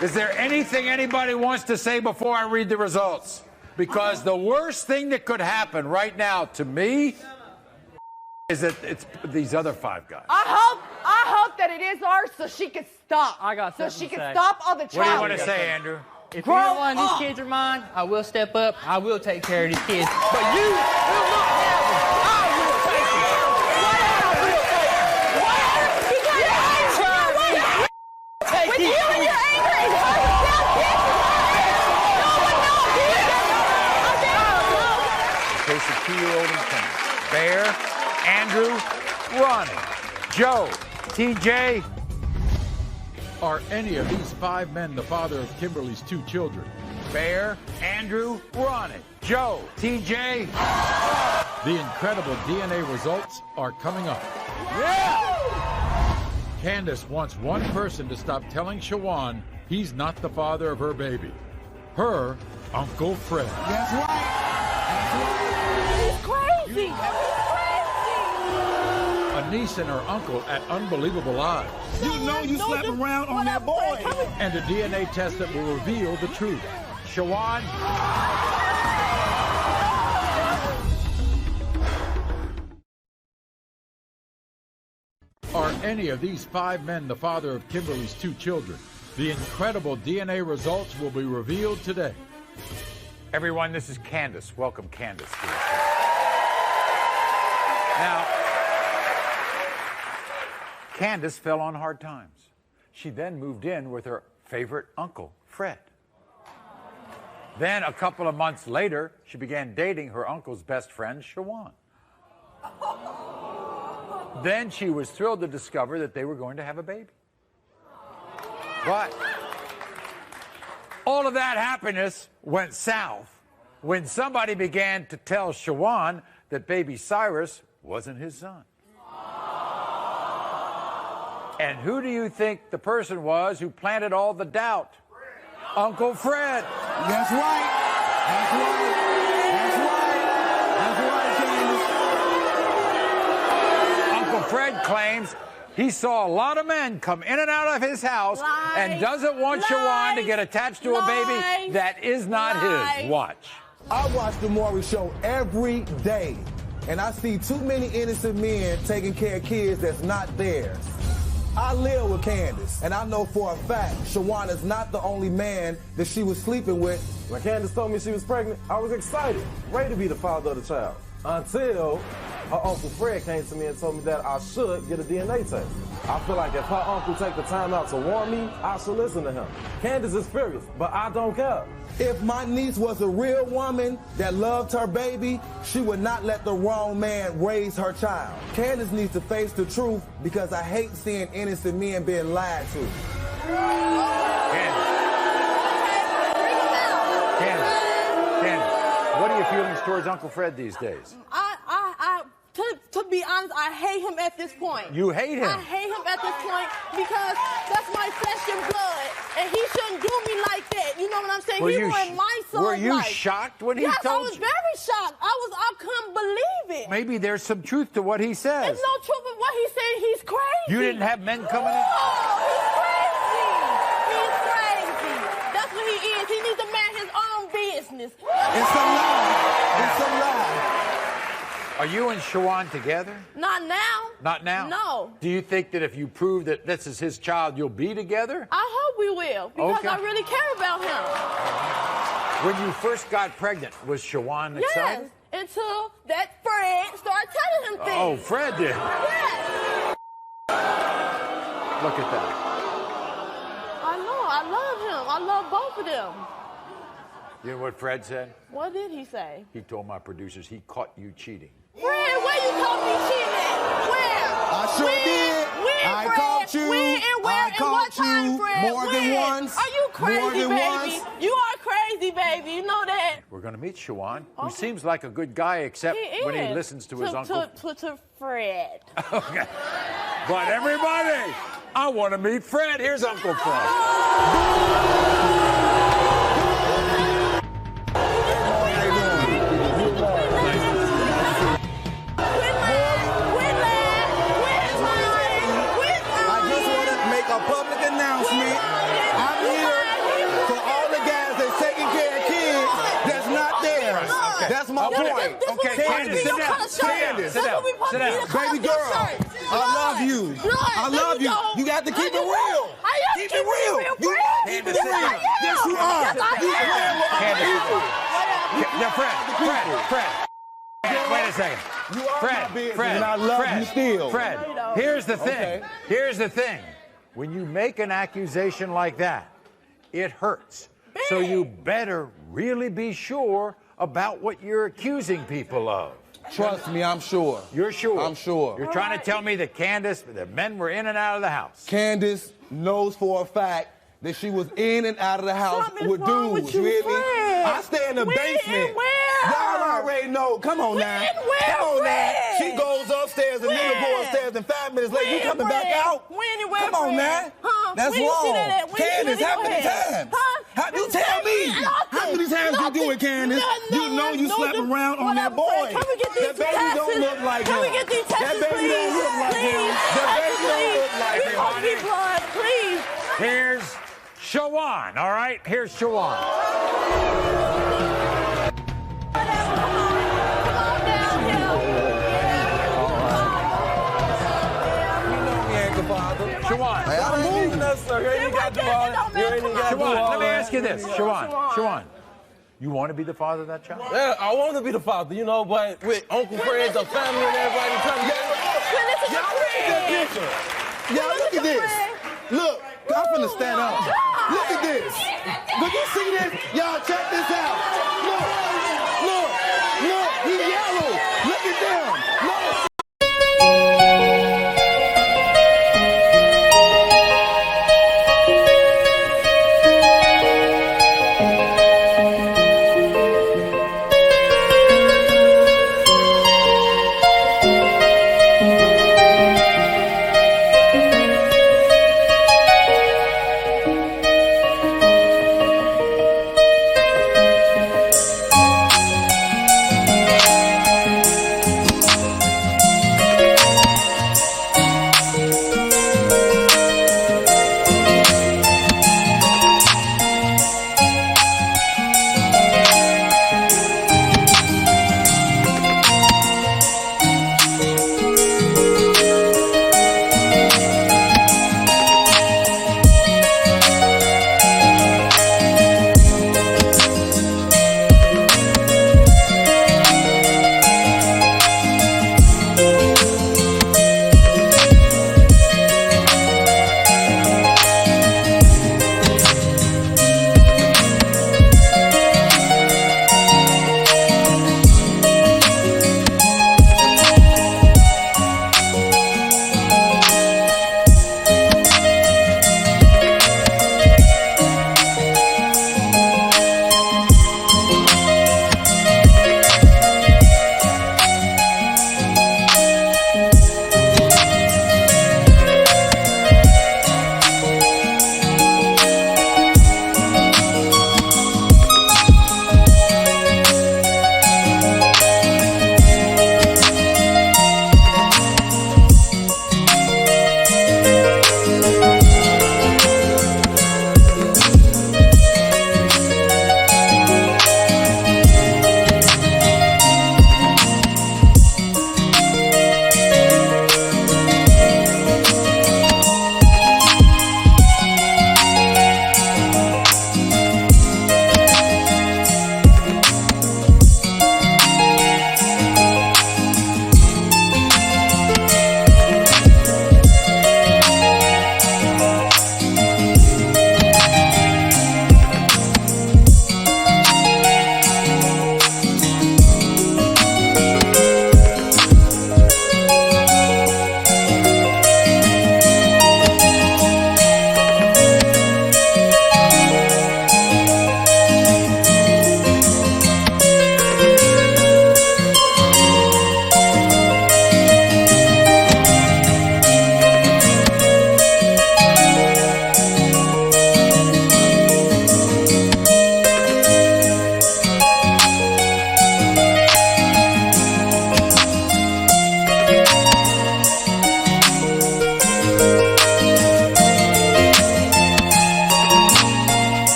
Is there anything anybody wants to say before I read the results? Because the worst thing that could happen right now to me is that it's these other 5 guys. I hope that it is ours so she can stop. I got so something she to can say. stop all the child. What do you want to say, Andrew? If Grow either one of up. these kids are mine, I will step up. I will take care of these kids. But you will not have them. I will take them. With you and your anger, In case of 2-year-old and 10. Bear, Andrew, Ronnie, Joe, TJ. Are any of these 5 men the father of Kimberly's 2 children? Bear, Andrew, Ronnie, Joe, TJ. The incredible DNA results are coming up. Yeah! Candace wants one person to stop telling Shawan he's not the father of her baby. Her Uncle Fred. That's right. He's crazy. A niece and her uncle at unbelievable odds. You know you slept around on that boy. And a DNA test that will reveal the truth. Shawan. Are any of these 5 men the father of Kimberly's 2 children? The incredible DNA results will be revealed today. Everyone, this is Candace. Welcome, Candace. To the show. Now, Candace fell on hard times. She then moved in with her favorite uncle, Fred. Then, a couple of months later, she began dating her uncle's best friend, Shawan. Then she was thrilled to discover that they were going to have a baby. But all of that happiness went south when somebody began to tell Shawan that baby Cyrus wasn't his son. And who do you think the person was who planted all the doubt? Uncle Fred. That's right. That's right. That's right. That's right, Candace. Uncle Fred claims he saw a lot of men come in and out of his house and doesn't want Shawan to get attached to a baby that is not his. Watch. I watch the Maury show every day, and I see too many innocent men taking care of kids that's not theirs. I live with Candace, and I know for a fact Shawan is not the only man that she was sleeping with. When Candace told me she was pregnant, I was excited, ready to be the father of the child. Until her Uncle Fred came to me and told me that I should get a DNA test. I feel like if her uncle take the time out to warn me, I should listen to him. Candace is furious, but I don't care. If my niece was a real woman that loved her baby, she would not let the wrong man raise her child. Candace needs to face the truth because I hate seeing innocent men being lied to. Candace, what are your feelings towards Uncle Fred these days? To be honest, I hate him at this point. You hate him? I hate him at this point because that's my flesh and blood, and he shouldn't do me like that. You know what I'm saying? He ruined my son's Were you life. shocked when he yes, told I was you? very shocked. I couldn't believe it. Maybe there's some truth to what he says. There's no truth in what he's saying. He's crazy. You didn't have men coming in? Oh, he's crazy. He's crazy. That's what he is. He needs to mind his own business. It's a lie. It's a lie. Are you and Shawan together? Not now. Not now? No. Do you think that if you prove that this is his child, you'll be together? I hope we will because Okay. I really care about him. When you first got pregnant, was Shawan excited? Yes, until that Fred started telling him things. Oh, Fred did. Yes. Look at that. I know. I love him. I love both of them. You know what Fred said? What did he say? He told my producers he caught you cheating. Fred, where you caught me cheating at? Where? I More than once? Are you crazy, More than baby? once? You are crazy, baby. You know that. We're going to meet Shawan, who seems like a good guy, except when he listens to his uncle. To Fred. Okay. But everybody, I want to meet Fred. Here's Uncle Fred. A public announcement. I'm here for all the guys that's taking care of kids that's not there. Okay. That's my point. Okay, Candace, sit down. Candace, Sit down. Sit down. baby girl, I love you. I love you. You got to keep it real. Keep it real. You keep it real. Yes, you are. You playing with other people. Now, Fred. Wait a second. You are Fred, my business, Fred, and I love Fred, you still. Fred, here's the thing. Okay. Here's the thing. When you make an accusation like that, it hurts. So you better really be sure about what you're accusing people of. Trust me, I'm sure. You're sure? I'm sure. You're trying to tell me that Candace, the men were in and out of the house. Candace knows for a fact that she was in and out of the house with dudes. You hear me? I stay in the basement. Y'all already know. Come on now. Come on now. She goes upstairs and nigga go upstairs and 5 minutes later you coming back out. Come on now. That's wrong. Candace, how many times? You tell me. How many times you do it, Candace? You know you slept around on that boy. That baby don't look like him. That baby don't look like him. That baby don't look like him. Please. Here's Shawan, all right? Here's Shawan. Shawan. Shawan, let me ask you this. Shawan, you want to be the father of that child? Yeah, I want to be the father, you know, but with Uncle Fred, the family, and everybody coming together. Y'all look at that picture. Y'all look at this. Look, I'm finna stand up. Look at this. Look, you see this? Y'all check this out. Look, he yellow. Look at them. Look.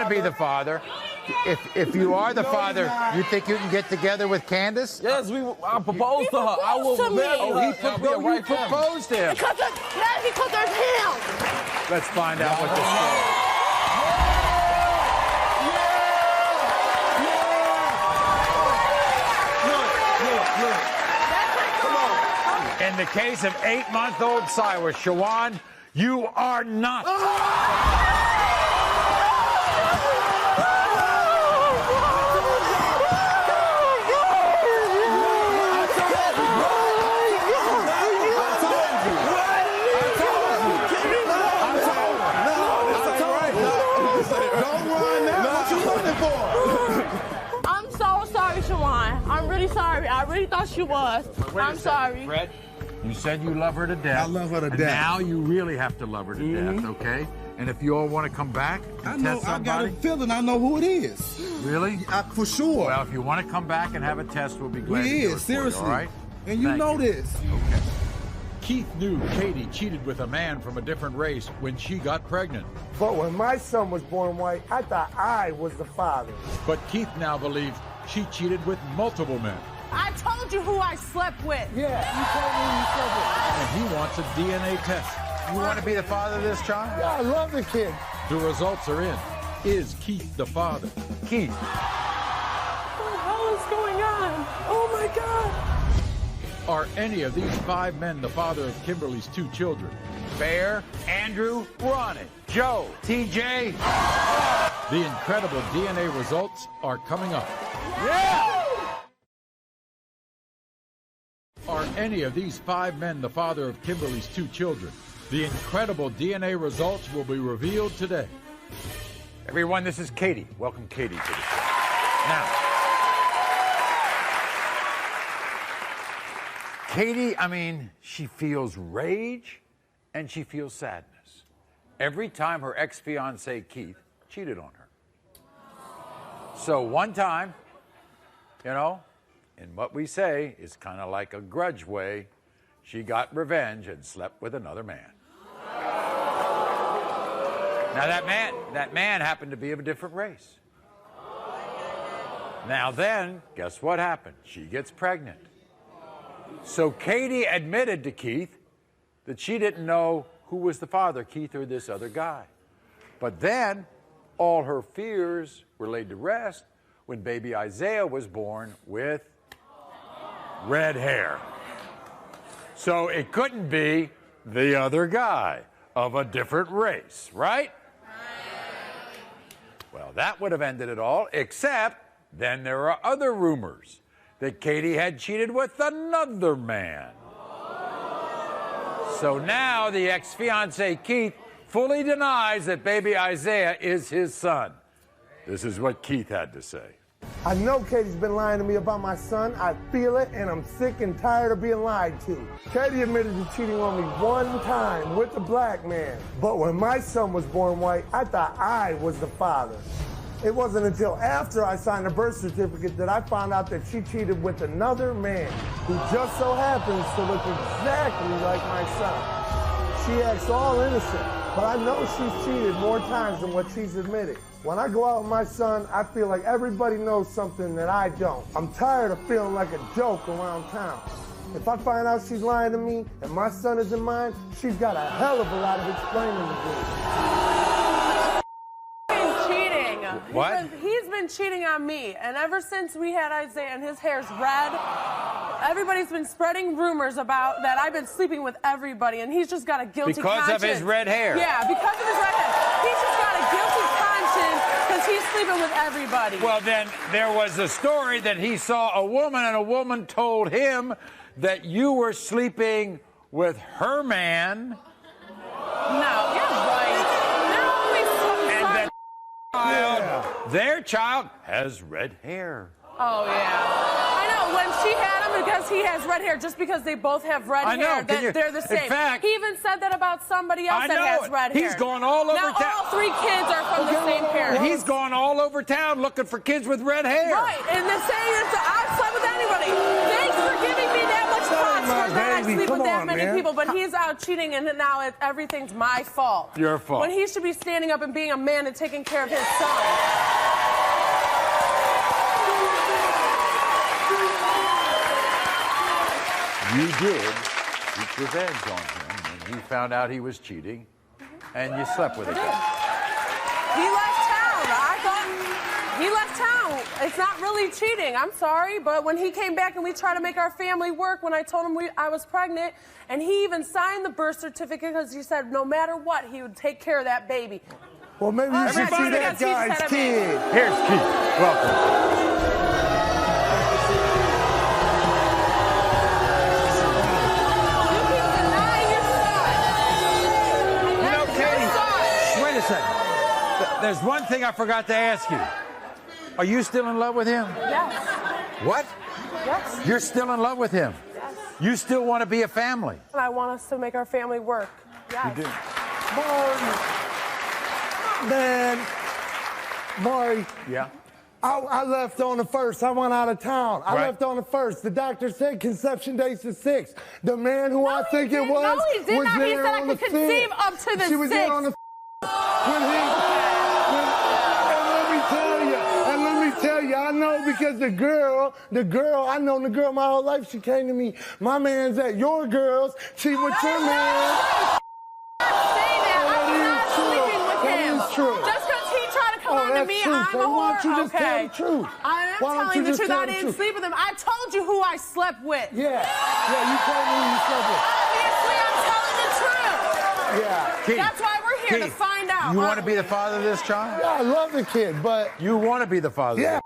to be the father. If you are the father, you think you can get together with Candace? Yes, I proposed to her. I will marry her. You proposed to him. Because there's him. Let's find out what the story is. In the case of 8-month-old Cyrus, Shawan, you are not. I'm so sorry, Shawan. I'm really sorry. I really thought she was. I'm sorry. Fred, you said you love her to death. I love her to and death. Now you really have to love her to death, okay? And if you all want to come back and test somebody... I got a feeling I know who it is. Really? For sure. Well, if you want to come back and have a test, we'll be glad to do it for seriously. you, all right? And you know this. Okay. Keith knew Katie cheated with a man from a different race when she got pregnant. But when my son was born white, I thought I was the father. But Keith now believes she cheated with multiple men. I told you who I slept with. Yeah, you told me you slept with. And he wants a DNA test. You want to be the father of this child? Yeah, I love the kid. The results are in. Is Keith the father? Keith. What the hell is going on? Oh my God. Are any of these 5 men the father of Kimberly's 2 children? Bear, Andrew, Ronnie, Joe, TJ? The incredible DNA results are coming up. Yeah! Are any of these 5 men the father of Kimberly's 2 children? The incredible DNA results will be revealed today. Everyone, this is Katie. Welcome Katie to the show. Now, Katie, she feels rage and she feels sadness every time her ex-fiancé Keith cheated on her. So one time, in what we say is kind of like a grudge way, she got revenge and slept with another man. Now that man happened to be of a different race. Now then, guess what happened? She gets pregnant. So Katie admitted to Keith that she didn't know who was the father, Keith or this other guy. But then all her fears were laid to rest when baby Isaiah was born with red hair. So it couldn't be the other guy of a different race, right? Well, that would have ended it all, except then there are other rumors that Katie had cheated with another man. So now the ex-fiancé Keith fully denies that baby Isaiah is his son. This is what Keith had to say. I know Katie's been lying to me about my son. I feel it, and I'm sick and tired of being lied to. Katie admitted to cheating on me one time with a black man. But when my son was born white, I thought I was the father. It wasn't until after I signed a birth certificate that I found out that she cheated with another man who just so happens to look exactly like my son. She acts all innocent, but I know she's cheated more times than what she's admitted. When I go out with my son, I feel like everybody knows something that I don't. I'm tired of feeling like a joke around town. If I find out she's lying to me and my son isn't mine, she's got a hell of a lot of explaining to do. What? He's been cheating on me, and ever since we had Isaiah and his hair's red, everybody's been spreading rumors about that I've been sleeping with everybody, and he's just got a guilty conscience. Because of his red hair? Yeah, because of his red hair. He's just got a guilty conscience because he's sleeping with everybody. Well, then there was a story that he saw a woman, and a woman told him that you were sleeping with her man. No, you're right. They're only some Their child has red hair. Oh, yeah. I know. When she had him, because he has red hair, just because they both have red hair, they're the same. In fact, he even said that about somebody else that has red hair. He's gone all over town. Now all 3 kids are from the same parent. He's gone all over town looking for kids with red hair. Right, and they're saying I've slept with anybody. Thanks for giving me that much props for that. baby. sleep Come with that on, many man. people, but he's out cheating, and now everything's my fault. Your fault. When he should be standing up and being a man and taking care of his son. You did keep revenge on him when he found out he was cheating, and you slept with a guy. He left town. I thought he left town. It's not really cheating. I'm sorry, but when he came back and we tried to make our family work, when I told him I was pregnant, and he even signed the birth certificate because he said no matter what, he would take care of that baby. Well, maybe you should see that guy's kid. Here's Keith. Welcome. Wait a second. There's one thing I forgot to ask you. Are you still in love with him? Yes. What? Yes. You're still in love with him? Yes. You still want to be a family? And I want us to make our family work. Yes. You do. Maury. Yeah. I left on the 1st. I went out of town. I Right. left on the 1st. The doctor said conception date's the 6th. The man who I think it was No, he did was not. He there said I on the could conceive 5th. up to the She was there 6th. on the and let me tell you, I know because the girl, I've known the girl my whole life. She came to me. My man's at your girl's. Cheat with your man. That is true. Just because he tried to come on to that's me, true. I'm So a why don't you whore. just tell the truth? I am Why don't telling you the just truth. tell I the didn't truth? sleep with him. I told you who I slept with. Yeah, you told me you slept with. Obviously, I'm telling the truth. Yeah. Keith, That's why we're here to Keith, find out. You want to be the father of this child? Yeah, I love the kid, but you want to be the father. Yeah,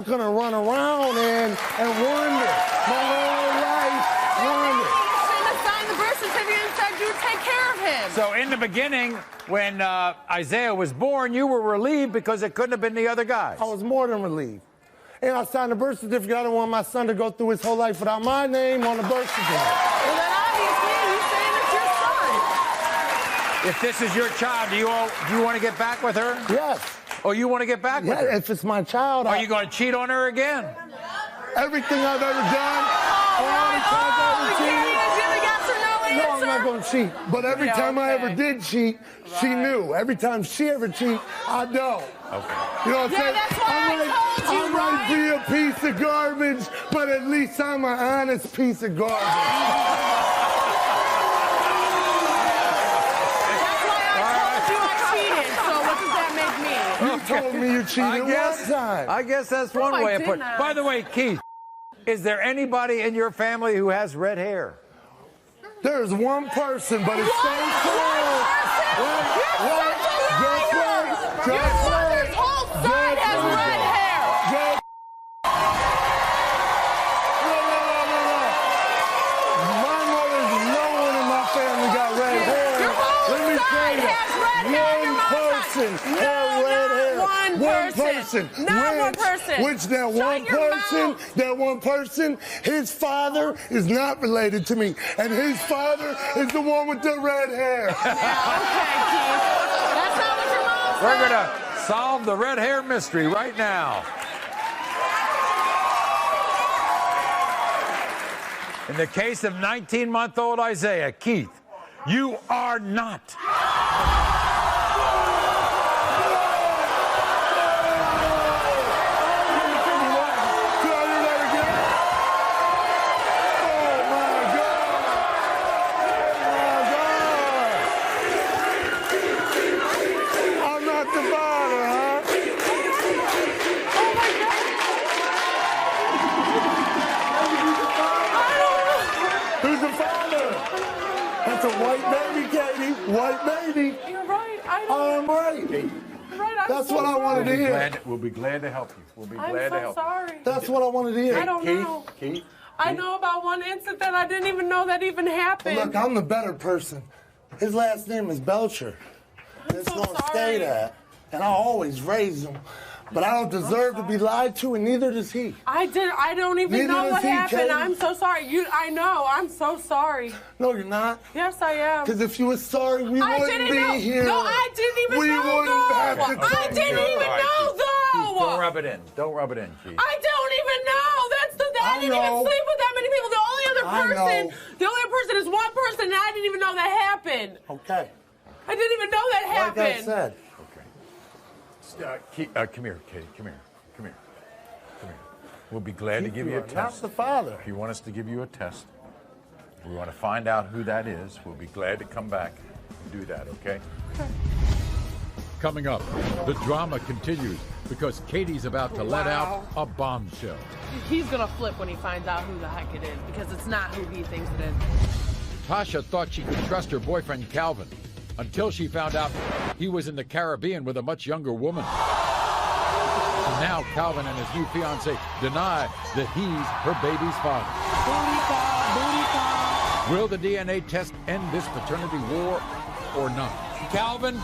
I'm gonna run around and wonder my whole life. Wonder. You shouldn't have signed the birth certificate and said you'd take care of him. So in the beginning, when Isaiah was born, you were relieved because it couldn't have been the other guys. I was more than relieved. And I signed the birth certificate. I didn't want my son to go through his whole life without my name on the birth certificate. Well, then obviously he's saying it's your son. If this is your child, do you want to get back with her? Yes. Oh, you want to get back with her? Yeah, if it's my child. Are you going to cheat on her again? Everything I've ever done, all the times I ever cheated. No, I'm not going to cheat. But every time I ever did cheat, she knew. Every time she ever cheat, I know. Okay. You know what I'm saying? That's why I might be a piece of garbage, but at least I'm an honest piece of garbage. You told me you cheated one time. I guess that's one way of putting it. By the way, Keith, is there anybody in your family who has red hair? There's one person, but it's so close. Your mother's whole side has red hair. My mother's no one in my family got red hair. Let me tell you, one person had red hair. One person. Which that one person, his father is not related to me. And his father is the one with the red hair. That's not what your mom said. We're going to solve the red hair mystery right now. In the case of 19-month-old Isaiah, Keith, you are not. That's a white baby, Katie. White baby. You're right. I'm right. That's so what I wanted to hear. We'll be glad to help you. We'll be I'm glad so to help sorry. That's what I wanted to hear. I don't know. Keith. I know about one incident that I didn't even know that even happened. Well, look, I'm the better person. His last name is Belcher. It's going to stay that. And I always raise him. But I don't deserve to be lied to, and neither does he. I don't even Neither know does what he, happened. Katie. I'm so sorry. I know. I'm so sorry. No, you're not. Yes, I am. Because if you were sorry, we I wouldn't didn't be know. here. No, I didn't even we know, wouldn't though. have to I didn't even know, though. Don't rub it in. Don't rub it in, Keith. I don't even know. I didn't even sleep with that many people. The only other person is one person, and I didn't even know that happened. Okay. I didn't even know that happened. Like I said. Come here, Katie. Come here. We'll be glad to give you a test. That's the father. If you want us to give you a test, we want to find out who that is. We'll be glad to come back and do that, okay? Coming up, the drama continues because Katie's about to let out a bombshell. He's gonna flip when he finds out who the heck it is, because it's not who he thinks it is. Tasha thought she could trust her boyfriend Calvin until she found out he was in the Caribbean with a much younger woman. And now Calvin and his new fiancée deny that he's her baby's father. Will the DNA test end this paternity war or not? Calvin?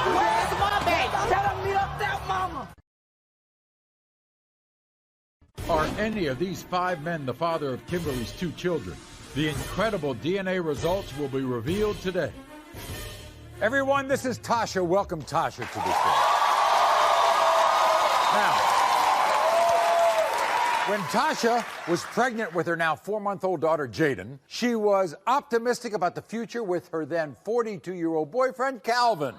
Where's my baby? Tell me up that mama. Are any of these 5 men the father of Kimberly's 2 children? The incredible DNA results will be revealed today. Everyone, this is Tasha. Welcome Tasha to the show. Now, when Tasha was pregnant with her now 4-month-old daughter, Jaden, she was optimistic about the future with her then 42-year-old boyfriend, Calvin.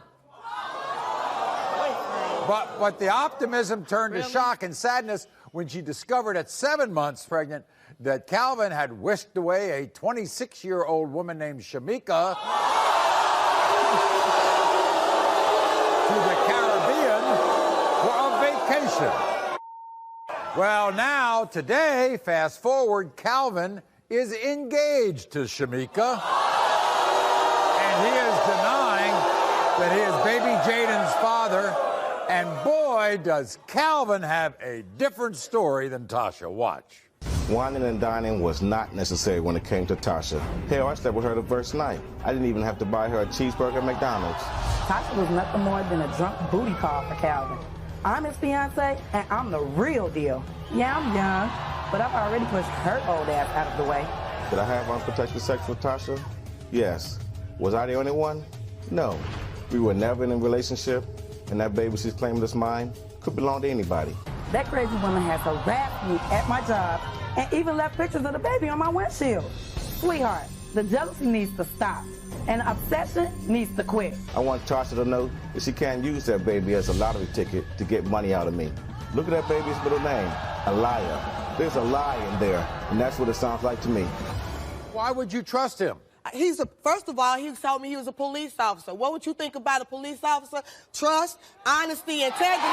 But the optimism turned to shock and sadness when she discovered at 7 months pregnant that Calvin had whisked away a 26-year-old woman named Shamika to the Caribbean for a vacation. Well, now, today, fast forward, Calvin is engaged to Shamika, and he is denying that he is baby Jaden's father. And boy, does Calvin have a different story than Tasha. Watch. Whining and dining was not necessary when it came to Tasha. Hell, I slept with her the first night. I didn't even have to buy her a cheeseburger at McDonald's. Tasha was nothing more than a drunk booty call for Calvin. I'm his fiance, and I'm the real deal. Yeah, I'm young, but I've already pushed her old ass out of the way. Did I have unprotected sex with Tasha? Yes. Was I the only one? No. We were never in a relationship, and that baby she's claiming is mine could belong to anybody. That crazy woman has harassed me at my job and even left pictures of the baby on my windshield. Sweetheart, the jealousy needs to stop, and the obsession needs to quit. I want Tasha to know that she can't use that baby as a lottery ticket to get money out of me. Look at that baby's middle name, a liar. There's a lie in there, and that's what it sounds like to me. Why would you trust him? First of all, he told me he was a police officer. What would you think about a police officer? Trust, honesty, integrity.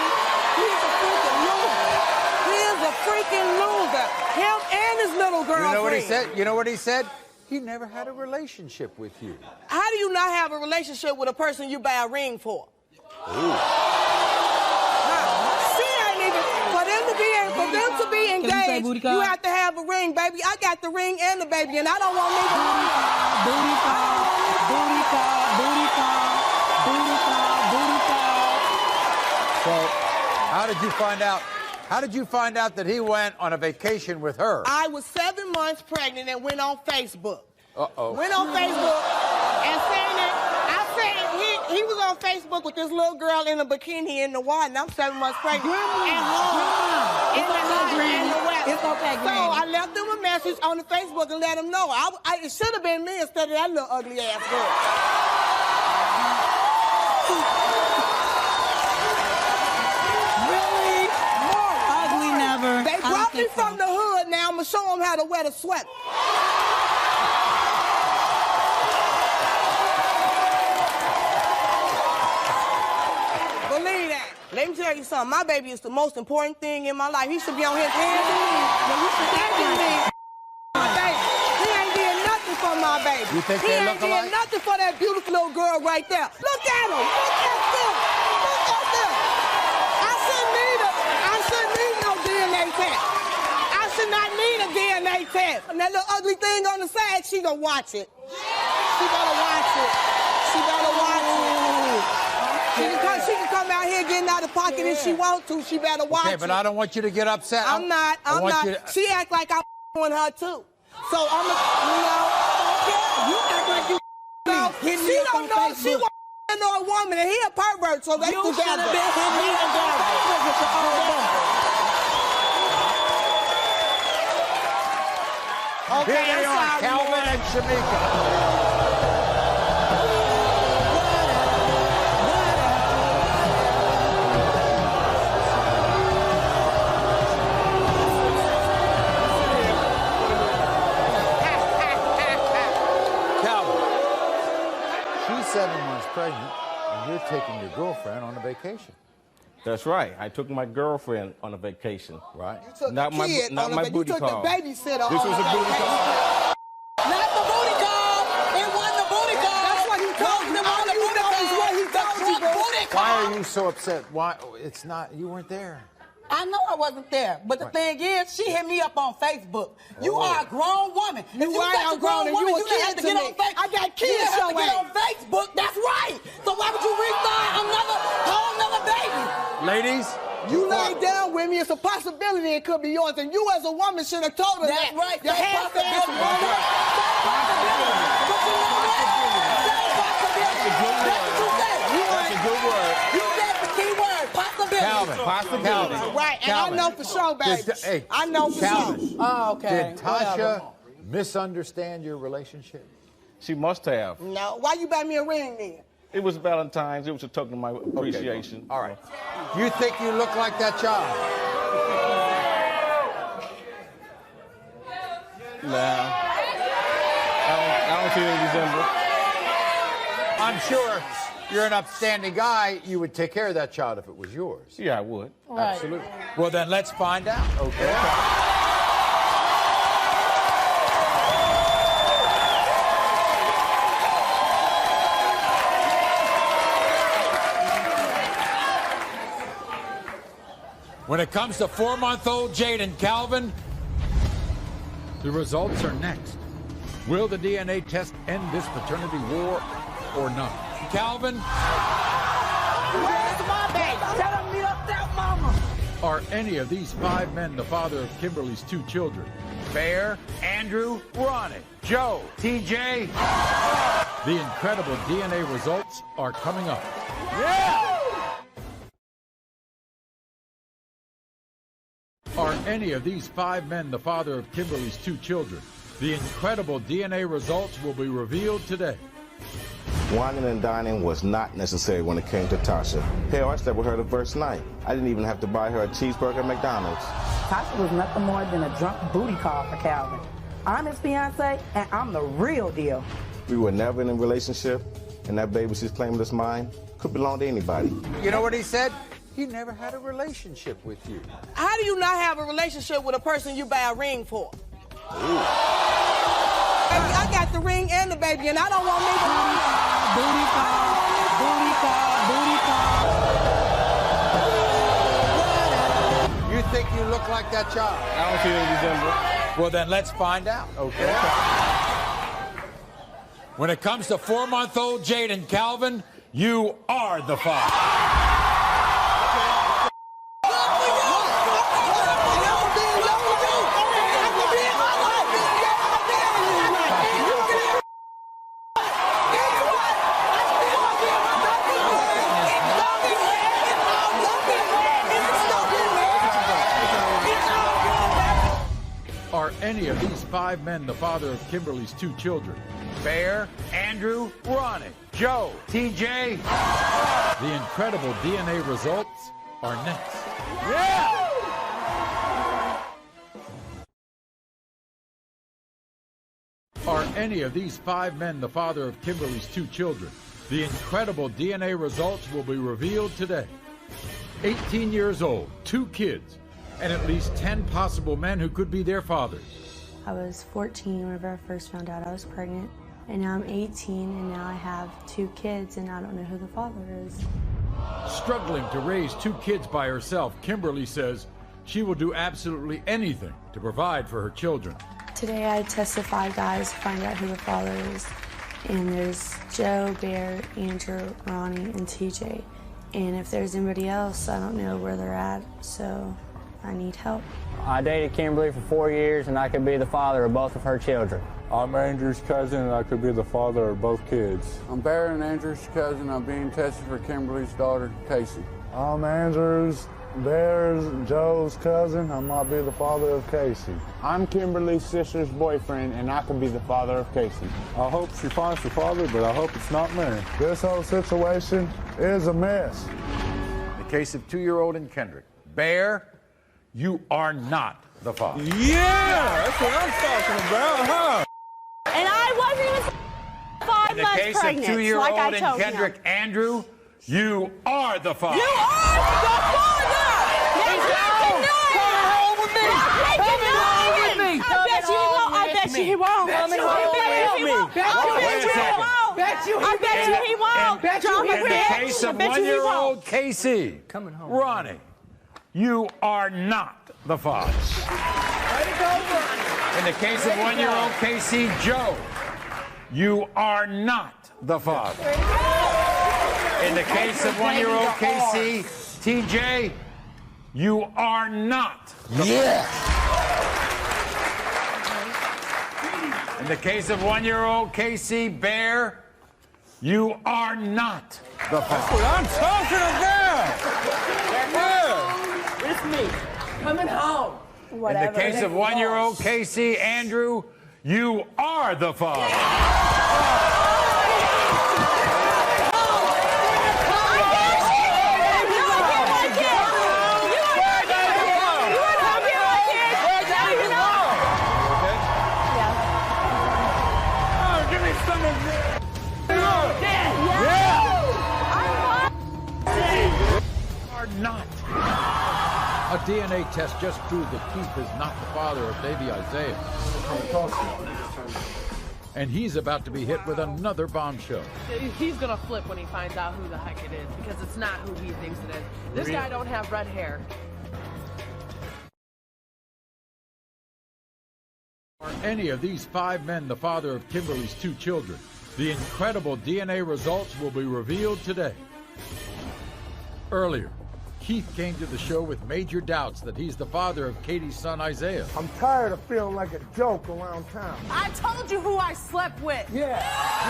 He's a freaking loser. He is a freaking loser. Him and his little girlfriend. You know what he said? You know what he said? He never had a relationship with you. How do you not have a relationship with a person you buy a ring for? Ooh. For them to be engaged, you have to have a ring, baby. I got the ring and the baby, and I don't want me to. Booty call, booty call, booty call, booty call, booty call. So, how did you find out? How did you find out that he went on a vacation with her? I was 7 months pregnant and went on Facebook. Uh-oh. Went on Facebook and saying that he was on Facebook with this little girl in a bikini in the water, and I'm 7 months pregnant. At home. In the weather. It's okay, So I left him a message on the Facebook and let him know. It should have been me instead of that little ugly ass girl. Really? Ugly never. They brought me from the hood. Now I'm gonna show them how to wear the sweater. Believe that. Let me tell you something. My baby is the most important thing in my life. He should be on his hands and knees. My baby. He ain't did nothing for my baby. You think he they ain't look did alike? nothing for that beautiful little girl right there. Look at him. Look at them. Look at them. I shouldn't need no DNA test. I should not need a DNA test. And that little ugly thing on the side, she gonna watch it. She better watch it. She better watch it. She can come out here getting out of pocket if she want to. She better watch it. Okay, but I don't want you to get upset. I'm not. She act like I'm on her too. So I'm You act like you she don't know. She won't know a woman, and he a pervert, so they together. You should have been hitting me together. Okay, Here they are, Calvin and Shamika. Calvin, she's 7 months pregnant, and you're taking your girlfriend on a vacation. That's right. I took my girlfriend on a vacation. Right. You took Not the my, kid not on a my vac- booty You took call. the babysitter This on was a a booty vacation. call. Not the booty call. It wasn't the booty call. That's what he told you. All you know is what he told you. Booty call. Why are you so upset? Why? It's not. You weren't there. I know I wasn't there, but the thing is, she hit me up on Facebook. You are a grown woman. If you right, such I'm a grown grown and woman, you a you didn't have kid to to get me. on Facebook. I got You kids didn't have to your get age. on Facebook. That's right. So why would you restart another whole nother baby? Ladies, You laid down with me. It's a possibility it could be yours, and you as a woman should have told her That's that. right. Your That's half-ass possibility. woman. That's a good word. You said the key word, possibility. Calvin. Possibility. Right, and Calvin. I know for sure, baby. Hey, I know for Calvin. sure. Oh, okay. Did Tasha misunderstand your relationship? She must have. No, why you buy me a ring then? It was Valentine's. It was a token of my appreciation. All right. You think you look like that child? Nah. I don't see any resemblance. I'm sure you're an upstanding guy. You would take care of that child if it was yours. Yeah, I would. Right. Absolutely. Well, then let's find out. Okay. When it comes to 4-month-old Jaden Calvin, the results are next. Will the DNA test end this paternity war or not? Calvin, Where's my baby? Tell him meet up that mama. Are any of these 5 men the father of Kimberly's 2 children? Bear, Andrew, Ronnie, Joe, TJ. The incredible DNA results are coming up. Yeah! Are any of these 5 men the father of Kimberly's 2 children? The incredible DNA results will be revealed today. Whining and dining was not necessary when it came to Tasha. Hell, I slept with her the first night. I didn't even have to buy her a cheeseburger at McDonald's. Tasha was nothing more than a drunk booty call for Calvin. I'm his fiance, and I'm the real deal. We were never in a relationship, and that baby she's claiming is mine could belong to anybody. You know what he said? He never had a relationship with you. How do you not have a relationship with a person you buy a ring for? I got the ring and the baby, and I don't want me to. Booty call, booty call, booty call. You think you look like that child? I don't see any resemblance. Well, then let's find out. Okay. When it comes to 4-month-old Jaden Calvin, you are the father. Are any of these 5 men the father of Kimberly's 2 children? Bear, Andrew, Ronnie, Joe, TJ. The incredible DNA results are next. Yeah! Are any of these 5 men the father of Kimberly's 2 children? The incredible DNA results will be revealed today. 18 years old, 2 kids, and at least 10 possible men who could be their fathers. I was 14 whenever I first found out I was pregnant, and now I'm 18, and now I have 2 kids, and I don't know who the father is. Struggling to raise 2 kids by herself, Kimberly says she will do absolutely anything to provide for her children. Today I tested 5 guys to find out who the father is, and there's Joe, Bear, Andrew, Ronnie, and TJ. And if there's anybody else, I don't know where they're at, so I need help. I dated Kimberly for 4 years, and I could be the father of both of her children. I'm Andrew's cousin, and I could be the father of both kids. I'm Bear and Andrew's cousin. I'm being tested for Kimberly's daughter, Casey. I'm Andrew's Bear's Joe's cousin. I might be the father of Casey. I'm Kimberly's sister's boyfriend, and I could be the father of Casey. I hope she finds the father, but I hope it's not me. This whole situation is a mess. The case of 2-year-old in Kendrick. Bear, you are not the father. Yeah, that's what I'm talking about, huh? And I wasn't even 5 In the months case pregnant, of 2-year-old like I in told Kendrick, him. Andrew, you are the father. You are the father! He's not denying it! Come home with me! I bet you he won't. I bet you he won't. Come home with me. I bet you he won't. In the case of 1-year-old Casey, Ronnie, you are not the father. In the case of 1-year-old Casey, Joe, you are not the father. In the case of 1-year-old Casey, TJ, you are not the father. In the case of 1-year-old Casey, Bear, you are not the father. That's what I'm talking about. Yeah. It's me. Coming home. In the case of 1-year-old Casey, Andrew, you are the father. Not. A DNA test just proved that Keith is not the father of baby Isaiah. And he's about to be hit with another bombshell. He's gonna flip when he finds out who the heck it is, because it's not who he thinks it is. This guy don't have red hair. Are any of these 5 men the father of Kimberly's 2 children? The incredible DNA results will be revealed today. Earlier, Keith came to the show with major doubts that he's the father of Katie's son, Isaiah. I'm tired of feeling like a joke around town. I told you who I slept with. Yeah,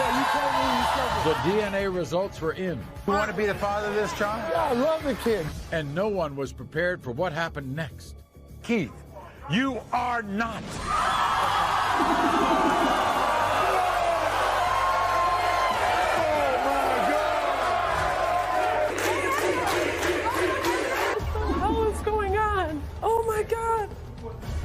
you told me you slept with. The DNA results were in. You want to be the father of this child? Yeah, I love the kid. And no one was prepared for what happened next. Keith, you are not. What's going on? Oh my God.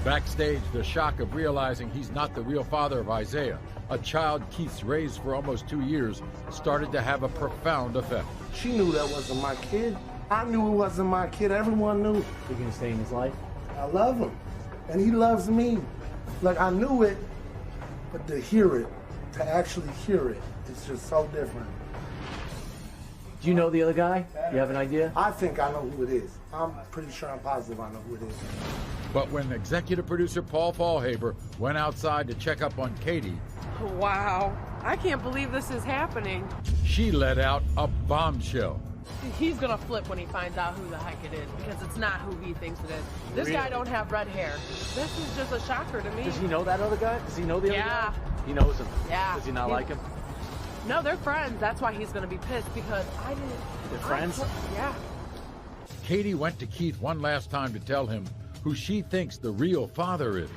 Backstage, the shock of realizing he's not the real father of Isaiah, a child Keith's raised for almost 2 years, started to have a profound effect. She knew that wasn't my kid. I knew it wasn't my kid. Everyone knew. You're gonna stay in his life? I love him, and he loves me. Like, I knew it, but to hear it, to actually hear it, it's just so different. Do you know the other guy? You have an idea? I think I know who it is. I'm pretty sure, I'm positive I know who it is. But when executive producer Paul Fallhaber went outside to check up on Katie, Wow. I can't believe this is happening. she let out a bombshell. He's gonna flip when he finds out who the heck it is, because it's not who he thinks it is. This guy don't have red hair. This is just a shocker to me. Does he know that other guy? Does he know the other guy? He knows him. Yeah. Does he not like him? No, they're friends. That's why he's gonna be pissed, because I didn't. They're friends? Yeah. Katie went to Keith one last time to tell him who she thinks the real father is.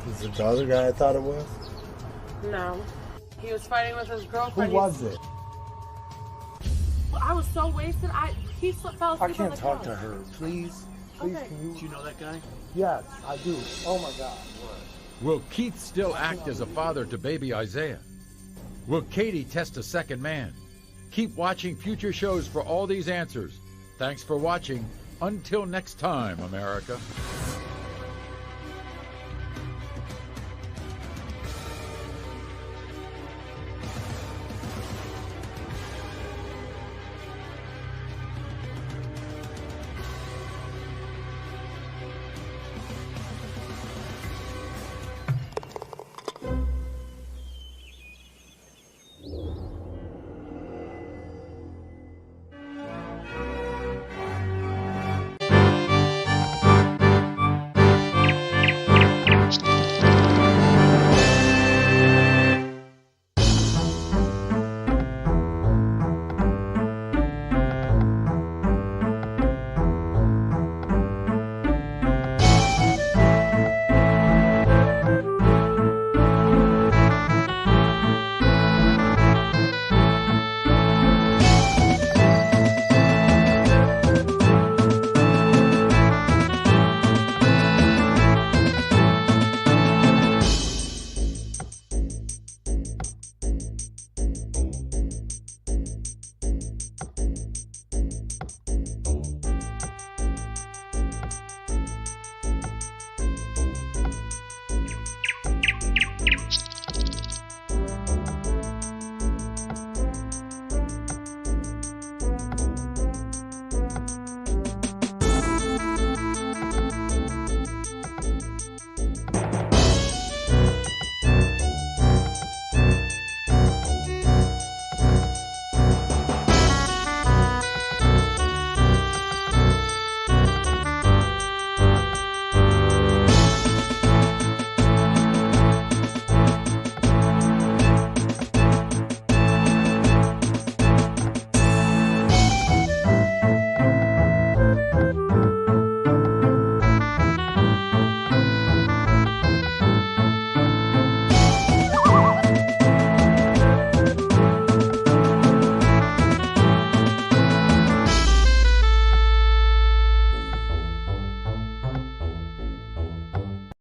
Is it the other guy I thought it was? No. He was fighting with his girlfriend. Who was it? I was so wasted. He fell asleep I on can't the talk couch. to her. Please, please, Okay. can you? Do you know that guy? Yes, I do. Oh my God. Will Keith still act as a father to baby Isaiah? Will Katie test a second man? Keep watching future shows for all these answers. Thanks for watching. Until next time, America.